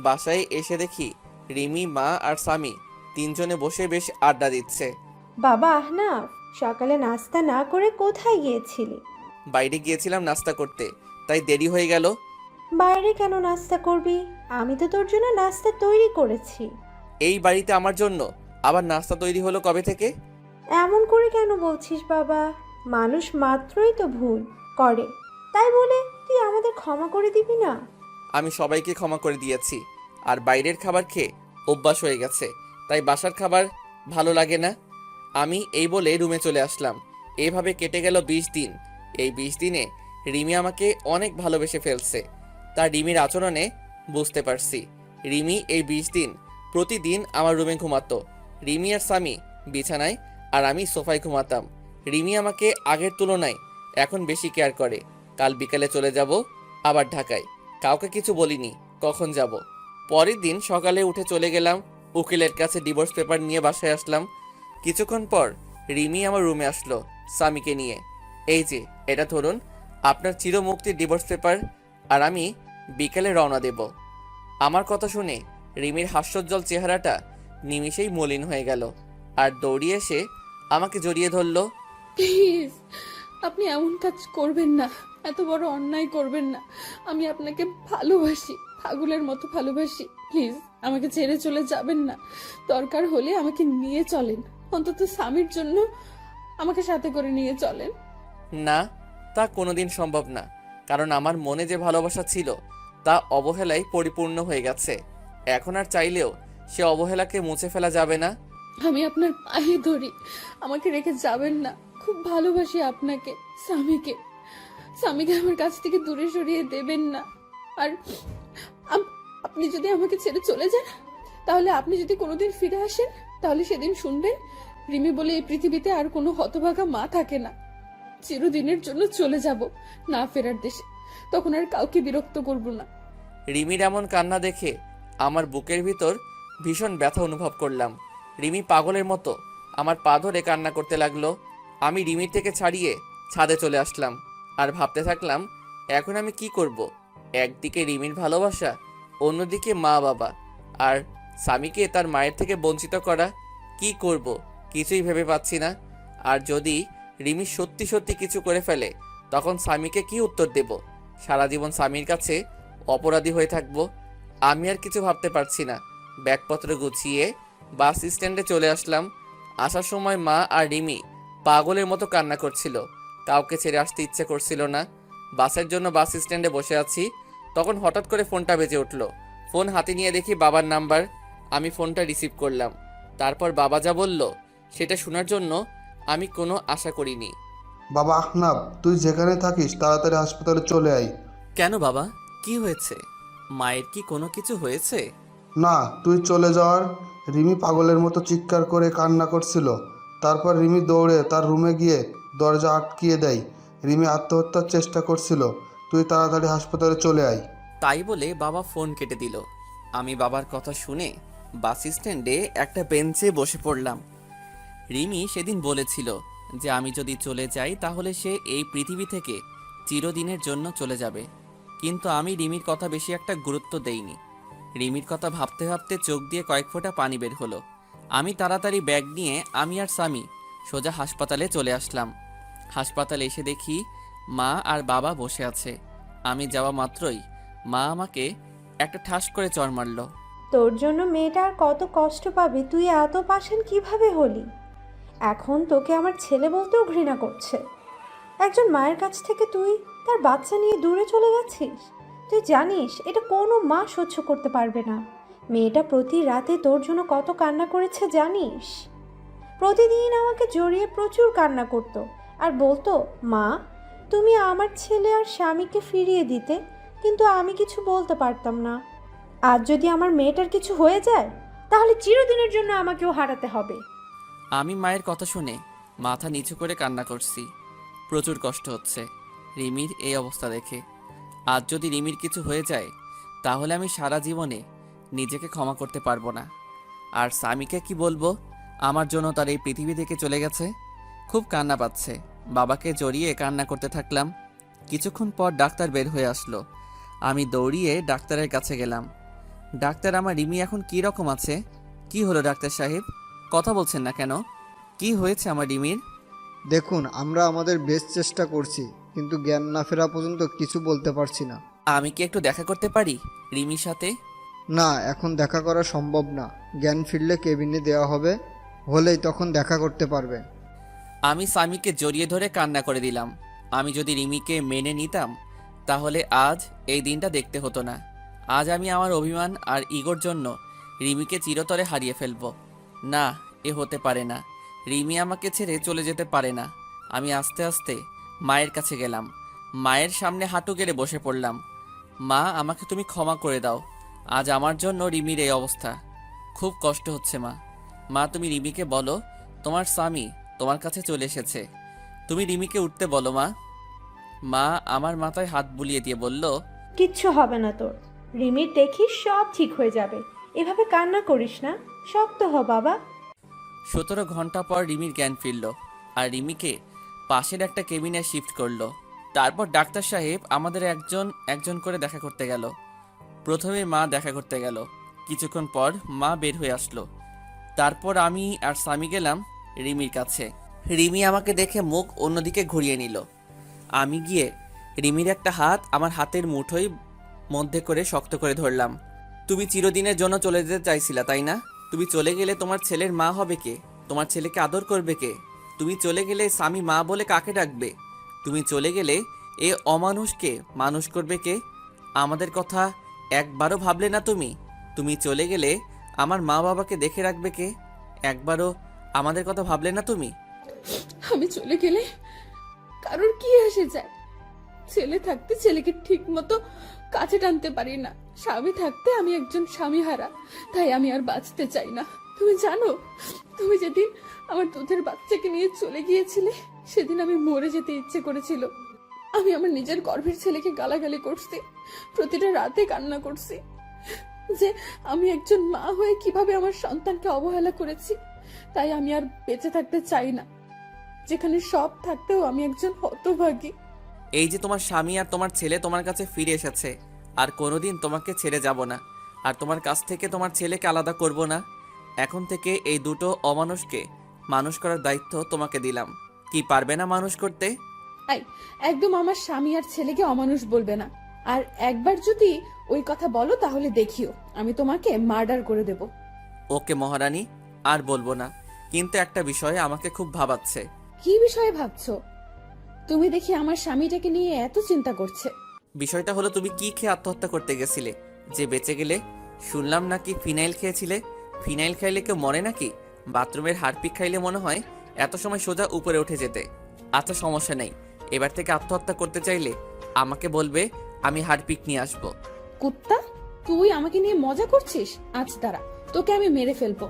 বাসায় এসে দেখি রিমি, মা আর স্বামী তিনজনে বসে বেশ আড্ডা দিচ্ছে। বাবা আহনাফ, সকালে নাস্তা না করে কোথায় গিয়েছিলি? বাইরে গিয়েছিলাম নাস্তা করতে, তাই দেরি হয়ে গেল। বাইরে কেন নাস্তা করবি? আমি তো তোর জন্য নাস্তা তৈরি করেছি। এই বাড়িতে আমার জন্য আবার নাস্তা তৈরি হলো কবে থেকে? এমন করে কেন বলছিস বাবা? মানুষ মাত্রই তো ভুল করে, তাই বলে তুই আমাদের ক্ষমা করে দিবি না? আমি সবাইকে ক্ষমা করে দিয়েছি। আর বাইরের খাবার খেয়ে অভ্যাস হয়ে গেছে, তাই বাসার খাবার ভালো লাগে না। আমি এই বলে রুমে চলে আসলাম। এইভাবে কেটে গেল 20 দিন। এই 20 দিনে রিমি আমাকে অনেক ভালোবেসে ফেলছে, তা রিমির আচরণে বুঝতে পারছি। রিমি এই 20 দিন প্রতিদিন আমার রুমে ঘুমাতো। রিমি আর স্বামী বিছানায় আর আমি সোফায় ঘুমাতাম। রিমি আমাকে আগের তুলনায় এখন বেশি কেয়ার করে। কাল বিকালে চলে যাব আবার ঢাকায়। কাউকে কিছু বলিনি কখন যাব। পরের দিন সকালে উঠে চলে গেলাম উকিলের কাছে, ডিভোর্স পেপার নিয়ে বাসায় আসলাম। কিছুক্ষণ পর রিমি আমার রুমে আসলো স্বামীকে নিয়ে। এই যে এটা ধরুন আপনার চিরমুক্তির ডিভোর্স পেপার, আর আমি বিকেলে রওনা দেব। আমার কথা শুনে রিমির হাস্যোজ্জ্বল চেহারাটা নিমিষেই মলিন হয়ে গেল, আর দৌড়িয়ে এসে আমাকে জড়িয়ে ধরলো। প্লিজ, আপনি এমন কাজ করবেন না, এত বড় অন্যায় করবেন না। আমি আপনাকে ভালোবাসি, পাগলের মতো ভালোবাসি। প্লিজ আমাকে ছেড়ে চলে যাবেন না। দরকার হলে আমাকে নিয়ে চলেন, অন্তত স্বামীর জন্য আমাকে সাথে করে নিয়ে চলেন। না, তা কোনোদিন সম্ভব না, কারণ আমার মনে যে ভালোবাসা ছিল তা অবহেলায় পরিপূর্ণ হয়ে গেছে। এখন আর চাইলেও সে অবহেলাকে মুছে ফেলা যাবে না। আমি আপনার পায়ে ধরি, আমাকে রেখে যাবেন না। খুব ভালোবাসি আপনাকে, স্বামীকে। স্বামীকে আমার কাছ থেকে দূরে সরিয়ে দেবেন না। আর আপনি যদি আমাকে ছেড়ে চলে যান, তাহলে আপনি যদি কোনোদিন ফিরে আসেন, তাহলে সেদিন শুনবেন রিমি বলে এই পৃথিবীতে আর কোনো হতভাগা মা থাকে না। চিরদিনের জন্য চলে যাব না ফেরার দেশে, তখন আর কাউকে বিরক্ত করব না। রিমির এমন কান্না দেখে আমার বুকের ভিতর ভীষণ ব্যথা অনুভব করলাম। রিমি পাগলের মতো আমার পা ধরে কান্না করতে লাগলো। আমি রিমির থেকে ছাড়িয়ে ছাদে চলে আসলাম আর ভাবতে থাকলাম এখন আমি কি করব। একদিকে রিমির ভালোবাসা, অন্যদিকে মা বাবা আর স্বামীকে তার মায়ের থেকে বঞ্চিত করা। কি করব কিছুই ভেবে পাচ্ছি না। আর যদি রিমি সত্যি সত্যি কিছু করে ফেলে, তখন স্বামীকে কি উত্তর দেব? সারা জীবন স্বামীর কাছে অপরাধী হয়ে থাকবো। আমি আর কিছু ভাবতে পারছি না। ব্যাগপত্র গুছিয়ে বাস স্ট্যান্ডে চলে আসলাম। আসার সময় মা আর রিমি পাগলের মতো কান্না করছিল, কাউকে ছেড়ে আসতে ইচ্ছে করছিল না। বাসের জন্য বাস স্ট্যান্ডে বসে আছি, তখন হঠাৎ করে ফোনটা বেজে উঠল। ফোন হাতে নিয়ে দেখি বাবার নাম্বার। আমি ফোনটা রিসিভ করলাম। তারপর বাবা যা বলল সেটা শোনার জন্য আমি কোনো আশা করিনি। বাবা আহনাফ, তুই যেখানে থাকিস তাড়াতাড়ি হাসপাতালে চলে আয়। কেন বাবা, কি হয়েছে? মায়ের কি কোনো কিছু হয়েছে? না, তুই চলে যাওয়ার রিমি পাগলের মতো চিৎকার করে কান্না করছিল। তারপর রিমি দৌড়ে তার রুমে গিয়ে দরজা আটকিয়ে দেয়। রিমি আত্মহত্যার চেষ্টা করছিল। তুই তাড়াতাড়ি হাসপাতালে চলে আয়। তাই বলে বাবা ফোন কেটে দিল। আমি বাবার কথা শুনে বাস স্ট্যান্ডে একটা বেঞ্চে বসে পড়লাম। রিমি সেদিন বলেছিল যে আমি যদি চলে যাই তাহলে সে এই পৃথিবী থেকে চিরদিনের জন্য চলে যাবে, কিন্তু আমি রিমির কথা বেশি একটা গুরুত্ব দেইনি। রিমির কথা ভাবতে ভাবতে চোখ দিয়ে কয়েক ফোঁটা পানি বের হলো। আমি তাড়াতাড়ি ব্যাগ নিয়ে আমি আর স্বামী সোজা হাসপাতালে চলে আসলাম। হাসপাতালে এসে দেখি মা আর বাবা বসে আছে। আমি যাওয়া মাত্রই মা আমাকে একটা ঠাস করে চড় মারল। তোর জন্য মেয়েটা আর কত কষ্ট পাবে, তুই এত পাষাণ কিভাবে হলি? এখন তোকে আমার ছেলে বলতেও ঘৃণা করছে। একজন মায়ের কাছ থেকে তুই তার বাচ্চা নিয়ে দূরে চলে গেছিস। তুই জানিস এটা কোনো মা সহ্য করতে পারবে না। মেয়েটা প্রতি রাতে তোর জন্য কত কান্না করেছে জানিস? প্রতিদিন আমাকে জড়িয়ে প্রচুর কান্না করতো আর বলতো, মা তুমি আমার ছেলে আর স্বামীকে ফিরিয়ে দিতে, কিন্তু আমি কিছু বলতে পারতাম না। আজ যদি আমার মেয়েটার কিছু হয়ে যায় তাহলে চিরদিনের জন্য আমাকেও হারাতে হবে। আমি মায়ের কথা শুনে মাথা নিচু করে কান্না করছি। প্রচুর কষ্ট হচ্ছে রিমির এই অবস্থা দেখে। আজ যদি রিমির কিছু হয়ে যায় তাহলে আমি সারা জীবনে নিজেকে ক্ষমা করতে পারবো না। আর স্বামীকে কি বলবো আমার জন্য তার এই পৃথিবী থেকে চলে গেছে। খুব কান্না পাচ্ছে। বাবাকে জড়িয়ে কান্না করতে থাকলাম। কিছুক্ষণ পর ডাক্তার বের হয়ে আসলো। আমি দৌড়িয়ে ডাক্তারের কাছে গেলাম। ডাক্তার, আমার রিমি এখন কি রকম আছে? কি হলো ডাক্তার সাহেব, কথা বলছেন না কেন? কি হয়েছে আমার রিমির? দেখুন, আমরা আমাদের বেস্ট চেষ্টা করছি, কিন্তু জ্ঞান না ফেরা পর্যন্ত কিছু বলতে পারছি না। আমি কি একটু দেখা করতে পারি রিমির সাথে? না, এখন দেখা করা সম্ভব না। জ্ঞান ফিরলে কেবিনে দেওয়া হবে, হলেই তখন দেখা করতে পারবে। আমি স্বামীকে জড়িয়ে ধরে কান্না করে দিলাম। আমি যদি রিমিকে মেনে নিতাম তাহলে আজ এই দিনটা দেখতে হতো না। আজ আমি আমার অভিমান আর ইগোর জন্য রিমিকে চিরতরে হারিয়ে ফেলবো। না, এ হতে পারে না। রিমি আমাকে ছেড়ে চলে যেতে পারে না। আমি আস্তে আস্তে মায়ের কাছে গেলাম। মায়ের সামনে হাঁটু গেড়ে বসে পড়লাম। মা, আমাকে তুমি ক্ষমা করে দাও। আজ আমার জন্য রিমির এই অবস্থা। খুব কষ্ট হচ্ছে মা। মা, তুমি রিমিকে বলো তোমার স্বামী তোমার কাছে চলে এসেছে। তুমি রিমিকে উঠতে বলো মা। মা আমার মাথায় হাত বুলিয়ে দিয়ে বলল, কিচ্ছু হবে না তোর। রিমির দেখিস সব ঠিক হয়ে যাবে। এভাবে কান্না করিস না, শক্ত হ বাবা। 17 ঘন্টা পর রিমির জ্ঞান ফিরল আর রিমিকে পাশের একটা কেবিনে শিফট করলো। তারপর ডাক্তার সাহেব আমাদের একজন একজন করে দেখা করতে গেল। প্রথমে মা দেখা করতে গেল। কিছুক্ষণ পর মা বের হয়ে আসলো। তারপর আমি আর স্বামী গেলাম রিমির কাছে। রিমি আমাকে দেখে মুখ অন্যদিকে ঘুরিয়ে নিল। আমি গিয়ে রিমির একটা হাত আমার হাতের মুঠোয় মধ্যে করে শক্ত করে ধরলাম। তুমি চিরদিনের জন্য চলে যেতে চাইছিলা, তাই না? তুমি চলে গেলে তোমার ছেলের মা হবে কে? তোমার ছেলেকে আদর করবে কে? তুমি চলে গেলে স্বামী মা বলে কাকে ডাকবে? তুমি চলে গেলে এ অমানুষকে মানুষ করবে কে? আমাদের কথা একবারও ভাবলে না তুমি? তুমি চলে গেলে আমার মা বাবাকে দেখে রাখবে কে? একবারও আমাদের কথা ভাবলে না তুমি? আমি চলে গেলে কারোর কি আসে যায়? ছেলে থাকতে ছেলেকে ঠিক মতো কাছে টানতে পারি না। স্বামী থাকতে আমি একজন স্বামী হারা। তাই আমি আর বাঁচতে চাই না। তুমি জানো, তুমি যেদিন আমার দুধের বাচ্চাকে নিয়ে চলে গিয়েছিলে সেদিন আমি মরে যেতে ইচ্ছে করেছিল। আমি আমার নিজের গর্ভের ছেলেকে গালাগালি করছি, প্রতিটা রাতে কান্না করছি যে আমি একজন মা হয়ে কিভাবে আমার সন্তানকে অবহেলা করেছি। তাই আমি আর বেঁচে থাকতে চাই না, যেখানে সব থাকতেও আমি একজন হতভাগী। এই যে তোমার স্বামী আর তোমার ছেলে তোমার কাছে ফিরে এসেছে, আর কোনোদিন তোমাকে ছেড়ে যাব না, আর তোমার কাছ থেকে তোমার ছেলেকে আলাদা করব না। এখন থেকে এই দুটো অমানুষকে মানুষ করার দায়িত্ব তোমাকে দিলাম। কি পারবে না মানুষ করতে? আই, একদম আমার স্বামী আর ছেলেকে অমানুষ বলবে না। আর একবার যদি ওই কথা বলো তাহলে দেখিও আমি তোমাকে মার্ডার করে দেব। ওকে মহারানী, আর বলবো না। কিন্তু একটা বিষয়ে আমাকে খুব ভাবাচ্ছে। কি বিষয়ে ভাবছো? তুমি দেখি আমার স্বামীটাকে নিয়ে এত চিন্তা করছে। বিষয়টা হলো, তুমি কি খেয়ে আত্মহত্যা করতে গেছিলে যে বেঁচে গেলে? শুনলাম নাকি ফিনাইল খেয়েছিলে। ফিনাইল খাইলে কেউ মরে নাকি? বাথরুমের হারপিক খাইলে মনে হয় এত সময় সোজা উপরে উঠে যেতে। আচ্ছা, সমস্যা নেই। এবার থেকে আত্মহত্যা করতে চাইলে আমাকে বলবে, আমি হারপিক নিয়ে আসবো। কুত্তা, তুই আমাকে নিয়ে মজা করছিস? আজ দাঁড়া, তোকে আমি মেরে ফেলবো।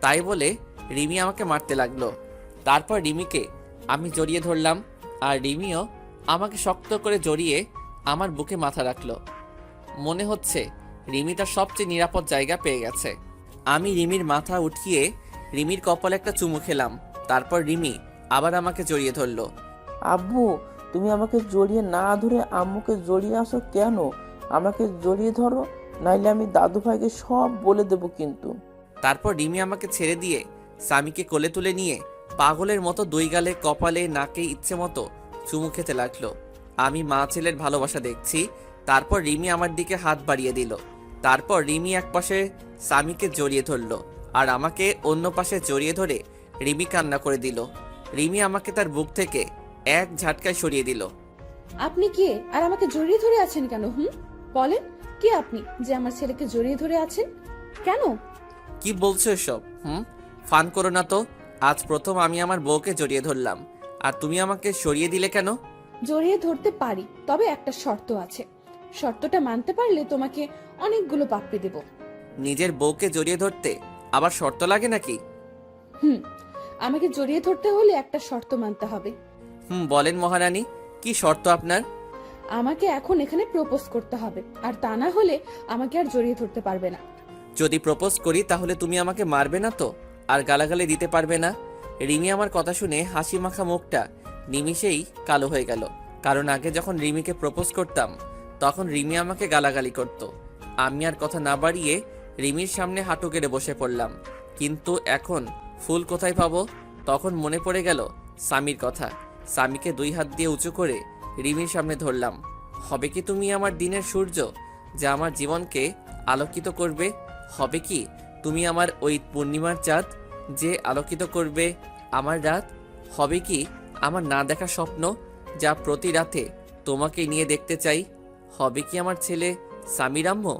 তাই বলে রিমি আমাকে মারতে লাগলো। তারপর রিমিকে আমি জড়িয়ে ধরলাম আর রিমিও আমাকে শক্ত করে জড়িয়ে আমার বুকে মাথা রাখলো। মনে হচ্ছে রিমি তার সবচেয়ে নিরাপদ জায়গা পেয়ে গেছে। আমি রিমির মাথা উঠিয়ে রিমির কপালে একটা চুমু খেলাম। তারপর রিমি আবার আমাকে জড়িয়ে ধরলো। আব্বু, তুমি আমাকে জড়িয়ে না ধরে আম্মুকে জড়িয়ে আসো কেন? আমাকে জড়িয়ে ধরো, নাইলে আমি দাদু ভাইকে সব বলে দেবো কিন্তু। তারপর রিমি আমাকে ছেড়ে দিয়ে স্বামীকে কোলে তুলে নিয়ে পাগলের মতো দুই গালে, কপালে, নাকে ইচ্ছে মতো চুমু খেতে লাগলো। আমি মা ছেলের ভালোবাসা দেখছি। তারপর রিমি আমার দিকে হাত বাড়িয়ে দিল। তারপর রিমি এক পাশে স্বামীকে জড়িয়ে ধরলো আর আমাকে অন্য পাশে জড়িয়ে ধরে রিমি কান্না করে দিল। রিমি আমাকে তার বুক থেকে এক ঝাটকায় সরিয়ে দিল। আপনি কে আর আমাকে জড়িয়ে ধরে আছেন কেন? বলেন, কে আপনি যে আমার ছেলেকে জড়িয়ে ধরে আছেন কেন? কি বলছো এসব? ফান করো না তো। আজ প্রথম আমি আমার বউকে জড়িয়ে ধরলাম, আর তুমি আমাকে সরিয়ে দিলে কেন? জড়িয়ে ধরতে পারি, তবে একটা শর্ত আছে। শর্তটা মানতে পারলে তোমাকে অনেকগুলো প্রাপ্তি দেব। নিজের বউকে জড়িয়ে ধরতে আবার শর্ত লাগে নাকি? আমাকে জড়িয়ে ধরতে হলে একটা শর্ত মানতে হবে। বলেন মহারানী, কি শর্ত আপনার? আমাকে এখন এখানে প্রপোজ করতে হবে, আর তা না হলে আমাকে আর জড়িয়ে ধরতে পারবে না। যদি প্রপোজ করি তাহলে তুমি আমাকে মারবে না তো, আর গালাগালি দিতে পারবে না? রিমি আমার কথা শুনে হাসি মাখা মুখটা নিমিষেই কালো হয়ে গেল। কারণ আগে যখন রিমিকে প্রপোজ করতাম তখন রিমি আমাকে গালাগালি করত। আমি আর কথা না বাড়িয়ে রিমির সামনে হাঁটু গেড়ে বসে পড়লাম। কিন্তু এখন ফুল কোথায় পাবো? তখন মনে পড়ে গেল স্বামীর কথা। স্বামীকে দুই হাত দিয়ে উঁচু করে রিমির সামনে ধরলাম। হবে কি তুমি আমার দিনের সূর্য, যা আমার জীবনকে আলোকিত করবে? হবে কি তুমি আমার ওই পূর্ণিমার চাঁদ, যে আলোকিত করবে আমার রাত? হবে কি আমার না দেখা স্বপ্ন, যা প্রতি রাতে তোমাকে নিয়ে দেখতে চাই? হবে কি আমার ছেলে স্বামীর আম্মু?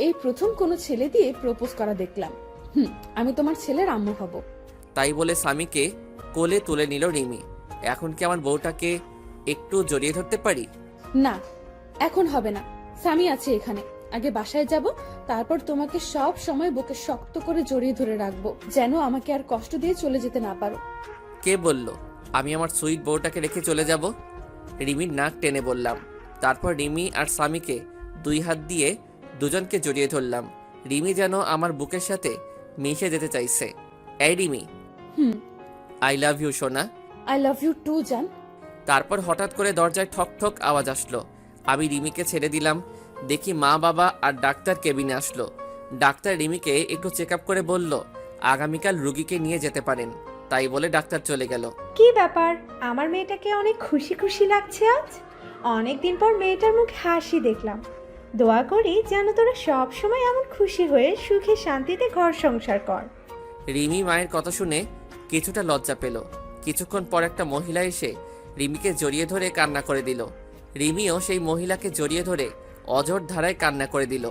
এই প্রথম কোনো ছেলে দিয়ে প্রপোজ করা দেখলাম। আমি তোমার ছেলের আম্মু হব। তাই বলে স্বামীকে কোলে তুলে নিল রিমি। এখন কি আমার বউটাকে একটু জড়িয়ে ধরতে পারি? না, এখন হবে না। স্বামী আছে এখানে, আগে বাসায় যাব, তারপর তোমাকে সব সময় বুকে শক্ত করে জড়িয়ে ধরে রাখবো, যেন আমাকে আর কষ্ট দিয়ে চলে যেতে না পারো। কে বলল আমি আমার সুইট বউটাকে রেখে চলে যাব? রিমির নাক টেনে বললাম। তারপর রিমি আর স্বামীকে দুই হাত দিয়ে দুজনকে জড়িয়ে ধরলাম। রিমি যেন আমার বুকের সাথে মিশে যেতে চাইছে। এই রিমি, আই লাভ ইউ সোনা। আই লাভ ইউ টু জান। তারপর হঠাৎ করে দরজায় ঠক ঠক আওয়াজ আসলো। আমি রিমিকে ছেড়ে দিলাম। দেখি মা, বাবা আর ডাক্তার কেবিনে আসলো। ডাক্তার রিমিকে একটু চেক আপ করে বলল আগামীকাল রুগীকে নিয়ে যেতে পারেন। তাই বলে ডাক্তার চলে গেল। কি ব্যাপার, আমার মেয়েটাকে অনেক খুশি খুশি লাগছে আজ। অনেকদিন পর মেয়েটার মুখে হাসি দেখলাম। দোয়া করি যেন তোরা সব সময় এমন খুশি হয়ে সুখে শান্তিতে ঘর সংসার কর। রিমি মায়ের কথা শুনে কিছুটা লজ্জা পেল। কিছুক্ষণ পর একটা মহিলা এসে রিমিকে জড়িয়ে ধরে কান্না করে দিল। রিমিও সেই মহিলাকে জড়িয়ে ধরে অঝোর ধারায় কান্না করে দিল।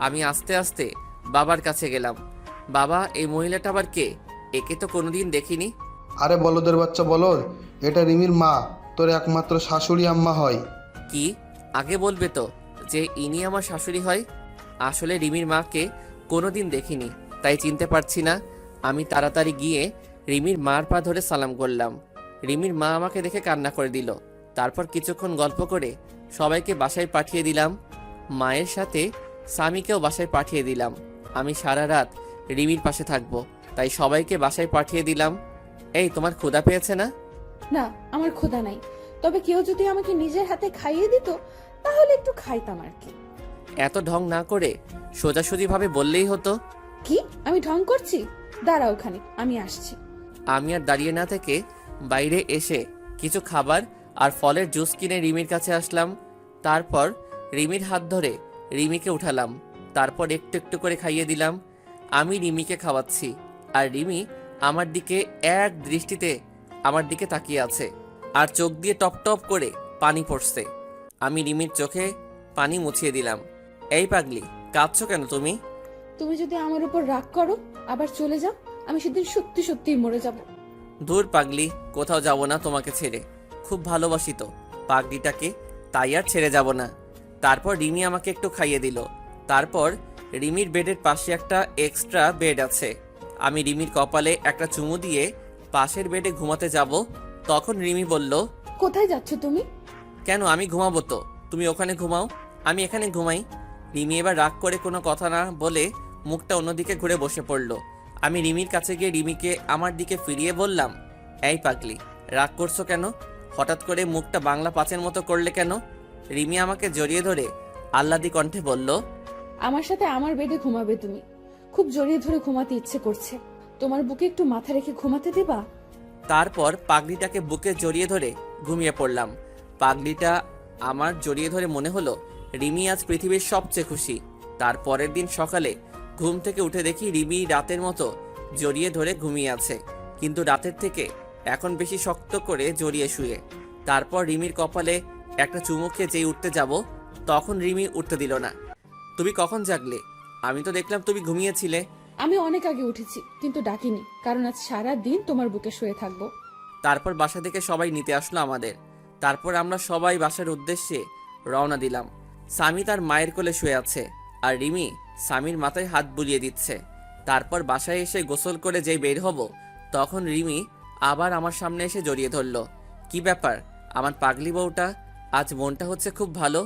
আমি আস্তে আস্তে বাবার কাছে গেলাম। বাবা, এই মহিলাটা আবার কে? একে তো কোনোদিন দেখিনি। আরে বলদের বাচ্চা বলদ, এটা রিমির মা, তোর একমাত্র শাশুড়ি আম্মা হয়। কি? আগে বলবে তো যে ইনি আমার শাশুড়ি হয়। আসলে রিমির মাকে কোনোদিন দেখিনি, তাই চিনতে পারছি না। আমি তাড়াতাড়ি গিয়ে রিমির মার পা ধরে সালাম করলাম। রিমির মা আমাকে দেখে কান্না করে দিল। তারপর কিছুক্ষণ গল্প করে সবাইকে বাসায় পাঠিয়ে দিলাম। মায়ের সাথে স্বামীকেও বাসায় পাঠিয়ে দিলাম। আমি সারা রাত রিমির পাশে থাকবো, তাই সবাইকে বাসায় পাঠিয়ে দিলাম। এই, তোমার ক্ষুধা পেয়েছে না? না, আমার ক্ষুধা নাই, তবে কেউ যদি আমাকে নিজের হাতে খাইয়ে দিত তাহলে একটু খাইতাম আর কি। এত ঢং না করে সোজাসুজিভাবে বললেই হতো। কি আমি ঢং করছি? দাঁড়া, ওখানে আমি আসছি। আমি আর দাঁড়িয়ে না থেকে বাইরে এসে কিছু খাবার আর ফলের জুস কিনে রিমির কাছে আসলাম। তারপর রিমির হাত ধরে রিমিকে উঠালাম। তারপর একটু একটু করে খাইয়ে দিলাম। আমি রিমিকে খাওয়াচ্ছি, আর রিমি আমার দিকে এক দৃষ্টিতে আমার দিকে তাকিয়ে আছে, আর চোখ দিয়ে টপ টপ করে পানি পড়ছে। আমি রিমির চোখে পানি মুছিয়ে দিলাম। এই পাগলি, কাঁদছো কেন তুমি? তুমি যদি আমার উপর রাগ করো আবার চলে যাও, আমি সেদিন সত্যি সত্যিই মরে যাব। দূর পাগলি, কোথাও যাব না তোমাকে ছেড়ে। খুব ভালোবাসি তো পাগলিটাকে, তাই আর ছেড়ে যাব না। তারপর রিমি আমাকে একটু খাইয়ে দিল। তারপর রিমির বেডের পাশে একটা এক্সট্রা বেড আছে। আমি রিমির কপালে একটা চুমু দিয়ে পাশের বেডে ঘুমাতে যাব। তখন রিমি বলল, কোথায় যাচ্ছ তুমি? কেন, আমি ঘুমাবো তো, তুমি ওখানে ঘুমাও, আমি এখানে ঘুমাই। রিমি এবার রাগ করে কোনো কথা না বলে মুখটা অন্যদিকে ঘুরে বসে পড়ল। আমি রিমির কাছে গিয়ে রিমিকে আমার দিকে ফিরিয়ে বললাম, এই পাগলি, রাগ করছো কেন? হঠাৎ করে মুখটা বাংলা পাঁচের মতো করলে কেন? রিমি আমাকে জড়িয়ে ধরে আহ্লাদি কণ্ঠে বলল, আমার সাথে আমার বেডে ঘুমাবে তুমি। খুব জড়িয়ে ধরে ঘুমাতে ইচ্ছে করছে। তোমার বুকে একটু মাথা রেখে ঘুমাতে দেবা? তারপর পাগড়িটাকে বুকে জড়িয়ে ধরে ঘুমিয়ে পড়লাম। পাগড়িটা আমার জড়িয়ে ধরে মনে হলো রিমি আজ পৃথিবীর সবচেয়ে খুশি। তার পরের দিন সকালে ঘুম থেকে উঠে দেখি রিমি রাতের মতো জড়িয়ে ধরে ঘুমিয়ে আছে, কিন্তু রাতের থেকে এখন বেশি শক্ত করে জড়িয়ে শুয়ে। তারপর রিমির কপালে একটা চুমু খেয়ে যেই উঠতে যাব, তখন রিমি উঠতে দিল না। তুমি কখন জাগলে? আমি তো দেখলাম তুমি ঘুমিয়েছিলে। আমি অনেক আগে উঠেছি, কিন্তু ডাকিনি, কারণ আজ সারা দিন তোমার বুকে শুয়ে থাকবো। তারপর বাসা থেকে সবাই নিতে আসলো আমাদের। তারপর আমরা সবাই বাসার উদ্দেশ্যে রওনা দিলাম। সামি তার মায়ের কোলে শুয়ে আছে, আর রিমি সামির মাথায় হাত বুলিয়ে দিচ্ছে। তারপর বাসায় এসে গোসল করে যেই বের হব, তখন রিমি আবার আমার সামনে এসে জড়িয়ে ধরলো। কি ব্যাপার আমার পাগলি বউটা, আজ মনটা হচ্ছে খুব ভালো।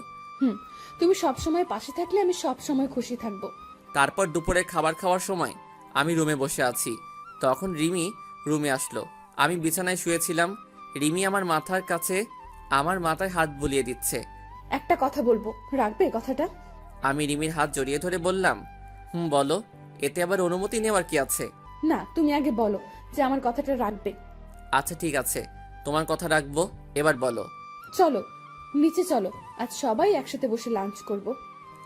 তুমি সব সময় পাশে থাকলে আমি সব সময় খুশি থাকবো। তারপর দুপুরে খাবার খাওয়ার সময় আমি রুমে বসে আছি, তখন রিমি রুমে আসলো। আমি বিছানায় শুয়েছিলাম, রিমি আমার মাথার কাছে আমার মাথায় হাত বুলিয়ে দিচ্ছে। একটা কথা বলবো, রাখবে কথাটা? আমি রিমির হাত জড়িয়ে ধরে বললাম, বলো। এতে আবার অনুমতি নেওয়ার কি আছে? না, তুমি আগে বলো যে আমার কথাটা রাখবে। আচ্ছা ঠিক আছে, তোমার কথা রাখবো, এবার বলো। চলো নিচে চলো, আজ সবাই একসাথে বসে লাঞ্চ করব।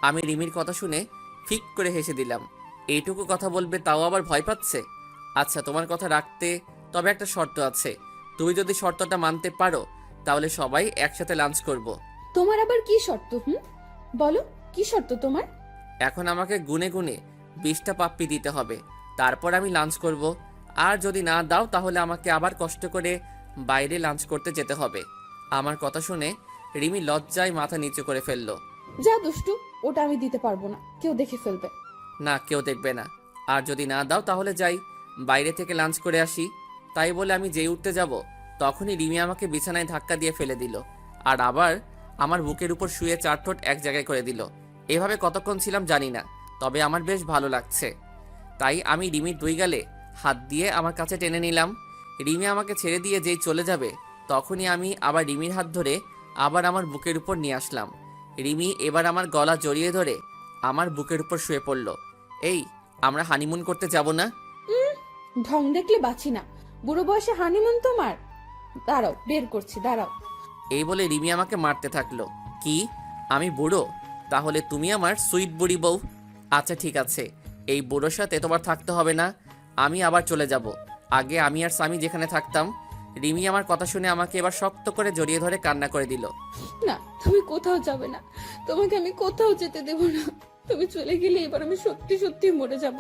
আমি রিমির কথা শুনে ফিক করে হেসে দিলাম। এইটুকু কথা বলবে তাও আবার ভয় পাচ্ছে। আচ্ছা তোমার কথা রাখতে তবে একটা শর্ত আছে, তুমি যদি শর্তটা মানতে পারো তাহলে সবাই একসাথে লাঞ্চ করব। তোমার আবার কি শর্ত? বলো, কি শর্ত তোমার? এখন আমাকে গুনে গুনে 20টা পাপ্পি দিতে হবে, তারপর আমি লাঞ্চ করব। আর যদি না দাও তাহলে আমাকে আবার কষ্ট করে বাইরে লাঞ্চ করতে যেতে হবে। আমার কথা শুনে রিমি লজ্জায় মাথা নিচু করে ফেললো। যা দুষ্টু, ওটা আমি দিতে পারবো না, কেউ দেখে ফেলবে। না, কেউ দেখবে না। আর যদি না দাও তাহলে যাই বাইরে থেকে লাঞ্চ করে আসি। তাই বলে আমি যেই উঠতে যাব, তখনই রিমি আমাকে বিছানায় ধাক্কা দিয়ে ফেলে দিল, আর আবার আমার বুকের উপর শুয়ে 4 ঠোঁট এক জায়গায় করে দিল। এভাবে কতক্ষণ ছিলাম জানি না, তবে আমার বেশ ভালো লাগছে। তাই আমি রিমির 2 গালে হাত দিয়ে আমার কাছে টেনে নিলাম। রিমি আমাকে ছেড়ে দিয়ে যেই চলে যাবে, তখনই আমি আবার রিমির হাত ধরে আবার আমার বুকের উপর নিয়ে আসলাম। রিমি এবার আমার গলা জড়িয়ে ধরে আমার বুকের উপর শুয়ে পড়ল। এই, আমরা হানিমুন করতে যাব না? ঢং দেখলে বাঁচি না। বুড়ো বয়সে হানিমুন তোমার? দাঁড়াও, বের করছি, দাঁড়াও। এই বলে রিমি আমাকে মারতে থাকলো। কি, আমি বুড়ো? তাহলে তুমি আমার সুইট বুড়ি বউ। আচ্ছা ঠিক আছে, এই বুড়োর সাথে তোমার থাকতে হবে না, আমি আবার চলে যাব। আগে আমি আর স্বামী যেখানে থাকতাম। রিমি আমার কথা শুনে আমাকে এবার শক্ত করে জড়িয়ে ধরে কান্না করে দিল। না, তুমি কোথাও যাবে না, তোমাকে আমি কোথাও যেতে দেব না। তুমি চলে গেলে এবার আমি সত্যি সত্যি মরে যাব।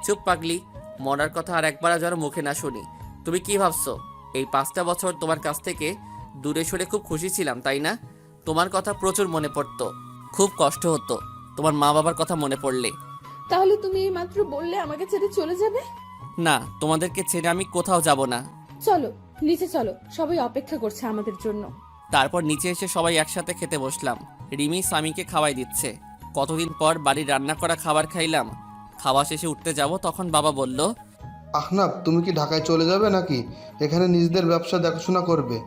চুপ পাগলি, মরার কথা আর একবার যেন মুখে না শুনি। তুমি কি ভাবছো এই 5টা বছর তোমার কাছ থেকে দূরে সরে খুব খুশি ছিলাম, তাই না? তোমার কথা প্রচুর মনে পড়তো, খুব কষ্ট হতো তোমার মা বাবার কথা মনে পড়লে। তাহলে তুমি এই মাত্র বললে আমাকে ছেড়ে চলে যাবে? না, তোমাদেরকে ছেড়ে আমি কোথাও যাব না। চলো নিচে চলো, সবাই অপেক্ষা করছে আমাদের জন্য। তারপর নিচে এসে সবাই একসাথে খেতে বসলাম। রিমি স্বামীকে খাওয়াই দিচ্ছে। কতদিন পর বাড়ির রান্না করা খাবার খাইলাম। খাওয়া শেষে উঠতে যাব, তখন বাবা বলল, আহনাফ, তুমি কি ঢাকায় চলে যাবে নাকি এখানে নিজেদের ব্যবসা দেখাশোনা করবে?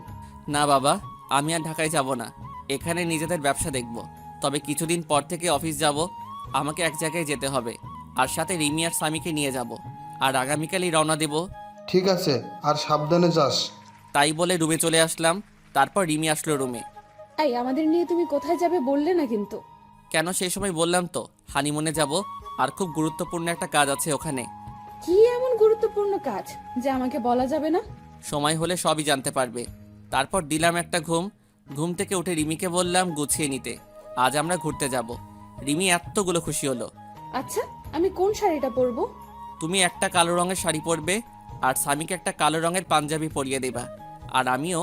না বাবা, আমি আর ঢাকায় যাব না, এখানে নিজেদের ব্যবসা দেখব। তবে কিছুদিন পর থেকে অফিস যাব, আমাকে এক জায়গায় যেতে হবে, আর সাথে রিমি আর স্বামীকে নিয়ে যাব, আর আগামীকালই রওনা দেব। ঠিক আছে, আর সাবধানে যাস। তাই বলে রুমে চলে আসলাম। তারপর রিমি আসলো রুমে। এই, আমাদের নিয়ে তুমি কোথায় যাবে বললে না কিন্তু। কেন, সেই সময় বললাম তো হানিমুনে যাব, আর খুব গুরুত্বপূর্ণ একটা কাজ আছে ওখানে। কি এমন গুরুত্বপূর্ণ কাজ যে আমাকে বলা যাবে না? সময় হলে সবই জানতে পারবে। তারপর দিলাম একটা ঘুম থেকে উঠে রিমিকে বললাম গুছিয়ে নিতে, আজ আমরা ঘুরতে যাব। রিমি এতগুলো খুশি হলো। আচ্ছা, আমি কোন শাড়িটা পরবো? তুমি একটা কালো রঙের শাড়ি পরবে, আর স্বামীকে একটা কালো রঙের পাঞ্জাবি পরিয়ে দেবা, আর আমিও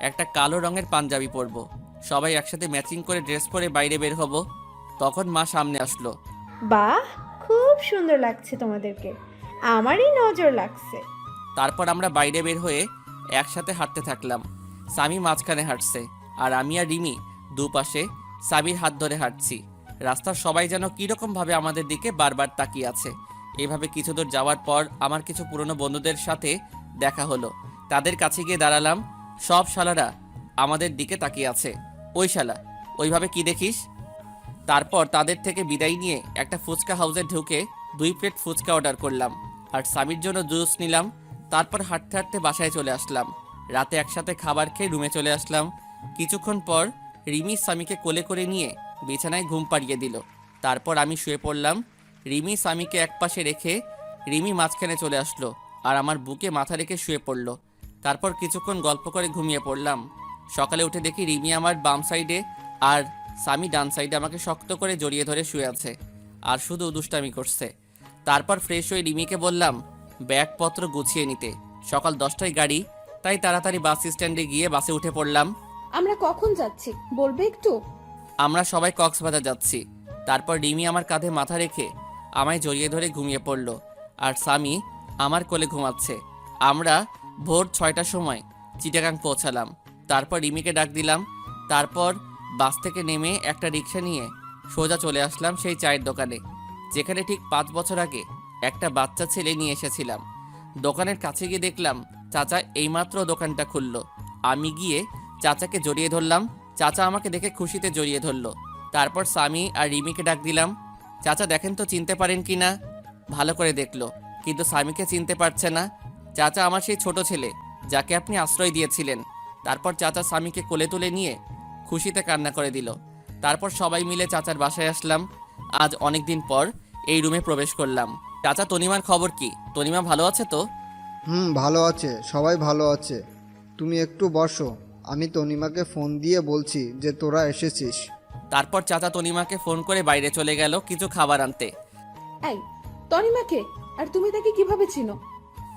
একটা কালো রঙের পাঞ্জাবি পরবো। সবাই একসাথে ম্যাচিং করে ড্রেস পরে বাইরে বের হব। তখন মা সামনে আসলো। বাহ, খুব সুন্দর লাগছে তোমাদেরকে, আমারই নজর লাগছে। তারপর আমরা বাইরে বের হয়ে একসাথে হাঁটতে থাকলাম। স্বামী মাঝখানে হাঁটছে, আর আমি আর রিমি দুপাশে স্বামীর হাত ধরে হাঁটছি। রাস্তার সবাই যেন কীরকমভাবে আমাদের দিকে বারবার তাকিয়ে আছে। এভাবে কিছু দূর যাওয়ার পর আমার কিছু পুরনো বন্ধুদের সাথে দেখা হলো। তাদের কাছে গিয়ে দাঁড়ালাম। সব শালারা আমাদের দিকে তাকিয়ে আছে। ওই শালা, ওইভাবে কি দেখিস? তারপর তাদের থেকে বিদায় নিয়ে একটা ফুচকা হাউসে ঢুকে 2 প্লেট ফুচকা অর্ডার করলাম আর স্বামীর জন্য জুস নিলাম। তারপর হাঁটতে হাঁটতে বাসায় চলে আসলাম। রাতে একসাথে খাবার খেয়ে রুমে চলে আসলাম। কিছুক্ষণ পর রিমি স্বামীকে কোলে করে নিয়ে বিছানায় ঘুম পাড়িয়ে দিল। তারপর আমি শুয়ে পড়লাম। রিমি স্বামীকে একপাশে রেখে রিমি মাঝখানে চলে আসলো আর আমার বুকে মাথা রেখে শুয়ে পড়লো। তারপর কিছুক্ষণ গল্প করে ঘুমিয়ে পড়লাম। সকালে উঠে দেখি রিমি আমার বাম সাইডে আর স্বামী ডান সাইডে আমাকে শক্ত করে জড়িয়ে ধরে শুয়ে আছে আর শুধু দুষ্টামি করছে। তারপর ফ্রেশ হয়ে রিমিকে বললাম ব্যাগপত্র গুছিয়ে নিতে। সকাল 10টায় গাড়ি, তাই তাড়াতাড়ি বাস স্ট্যান্ডে গিয়ে বাসে উঠে পড়লাম। আমরা কখন যাচ্ছি বলবে একটু? আমরা সবাই কক্সবাজার যাচ্ছি। তারপর রিমি আমার কাঁধে মাথা রেখে আমায় জড়িয়ে ধরে ঘুমিয়ে পড়ল আর স্বামী আমার কোলে ঘুমাচ্ছে। আমরা ভোর 6টার সময় চিটাগাং পৌঁছালাম। তারপর রিমিকে ডাক দিলাম। তারপর বাস থেকে নেমে একটা রিক্সা নিয়ে সোজা চলে আসলাম সেই চায়ের দোকানে, যেখানে ঠিক 5 বছর আগে একটা বাচ্চা ছেলে নিয়ে এসেছিলাম। দোকানের কাছে গিয়ে দেখলাম চাচা এইমাত্র দোকানটা খুললো। আমি গিয়ে চাচাকে জড়িয়ে ধরলাম। চাচা আমাকে দেখে খুশিতে জড়িয়ে ধরলো। তারপর স্বামী আর রিমিকে ডাক দিলাম। চাচা দেখেন তো চিনতে পারেন কি না। ভালো করে দেখলো, কিন্তু স্বামীকে চিনতে পারছে না। চাচা আমার সেই ছোট ছেলে যাকে আপনি আশ্রয় দিয়েছিলেন। তারপর চাচা স্বামীকে কোলে তুলে নিয়ে খুশিতে কান্না করে দিল। তারপর সবাই মিলে চাচার বাসায় আসলাম। আজ অনেক দিন পর এই রুমে প্রবেশ করলাম। চাচা তনিমার খবর কি? তনিমা ভালো আছে তো? ভালো আছে, সবাই ভালো আছে। তুমি একটু বসো, আমি তনিমাকে ফোন দিয়ে বলছি যে তোরা এসেছিস। তারপর চাচা তনিমাকে ফোন করে বাইরে চলে গেল কিছু খাবার আনতে। এই তনিমাকে, আর তুমি তাকে কিভাবে চিনো?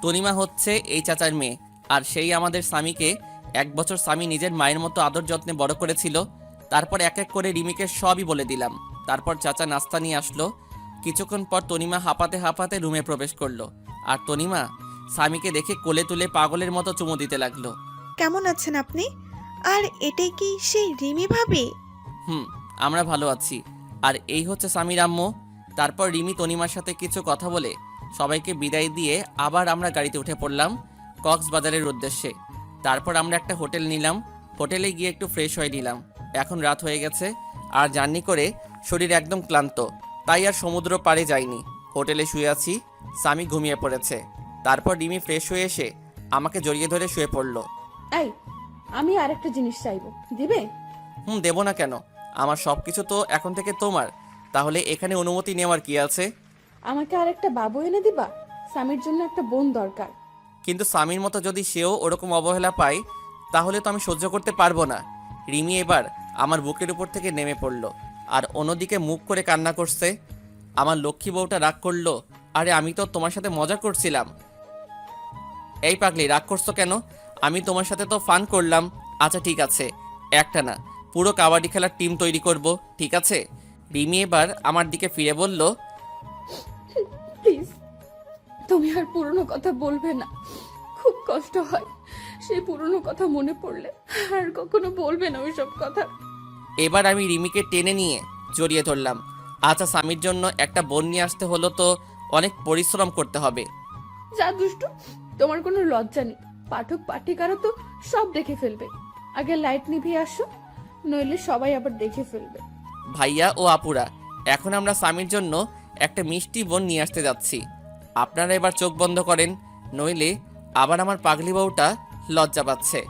তনিমা হচ্ছে এই চাচার মেয়ে, আর সেই আমাদের স্বামীকে 1 বছর স্বামী নিজের মায়ের মতো আদর যত্নে বড় করেছিল। তারপর এক এক করে রিমিকে সবই বলে দিলাম। তারপর চাচা নাস্তা নিয়ে আসলো। কিছুক্ষণ পর তনিমা হাঁপাতে হাঁপাতে রুমে প্রবেশ করলো আর তনিমা স্বামীকে দেখে কোলে তুলে পাগলের মতো চুমু দিতে লাগলো। কেমন আছেন আপনি? আর এটাই কি সেই রিমি ভাবি? আমরা ভালো আছি। আর এই হচ্ছে স্বামীর আম্মু। তারপর রিমি তনিমার সাথে কিছু কথা বলে সবাইকে বিদায় দিয়ে আবার আমরা গাড়িতে উঠে পড়লাম কক্সবাজারের উদ্দেশ্যে। তারপর আমরা একটা হোটেল নিলাম। হোটেলে গিয়ে একটু ফ্রেশ হয়ে নিলাম। এখন রাত হয়ে গেছে আর জার্নি করে শরীর একদম ক্লান্ত, তাই আর সমুদ্র পাড়ে যাইনি। হোটেলে শুয়ে আছি, স্বামী ঘুমিয়ে পড়েছে। তারপর রিমি ফ্রেশ হয়ে এসে আমাকে জড়িয়ে ধরে শুয়ে পড়লো। এই আমি আরেকটা জিনিস চাইবো, দিবে? দেবো না কেন? আমার সব কিছু তো এখন থেকে তোমার। তাহলে এখানে অনুমতি নেওয়ার কি আছে? আমাকে আরেকটা বাবু এনে দিবা? স্বামীর জন্য একটা বোন দরকার। কিন্তু স্বামীর মতো যদি সেও ওরকম অবহেলা পায় তাহলে তো আমি সহ্য করতে পারবো না। রিমি এবার আমার বুকের উপর থেকে নেমে পড়লো আর অন্যদিকে মুখ করে কান্না করছে। আমার লক্ষ্মী বউটা রাগ করলো। আরে আমি তো তোমার সাথে মজা করছিলাম। এই পাগলি, রাগ করছো কেন? আমি তোমার সাথে তো ফান করলাম। আচ্ছা ঠিক আছে, একটা না পুরো কাবাডি খেলার টিম তৈরি করব, ঠিক আছে? রিমি এবার আমার দিকে ফিরে বলল, প্লিজ তুমি আর পুরনো কথা বলবে না, খুব কষ্ট হয় সেই পুরনো কথা মনে পড়লে। আর কখনো বলবে না ওইসব কথা। এবার আমি রিমিকে টেনে নিয়ে জড়িয়ে ধরলাম। আচ্ছা স্বামীর জন্য একটা বোন নিয়ে আসতে হলো তো অনেক পরিশ্রম করতে হবে। যা দুষ্টু, তোমার কোনো লজ্জা নেই। পাঠক পাঠিকারা তো সব দেখে ফেলবে। আগে লাইট নিভিয়ে আসো, নইলে সবাই আবার দেখে ফেলবে। ভাইয়া ও আপুরা, এখন আমরা স্বামীর জন্য একটা মিষ্টি বোন নিয়ে আসতে যাচ্ছি। আপনারা এবার চোখ বন্ধ করেন, নইলে আবার আমার পাগলি বউটা লজ্জা পাচ্ছে।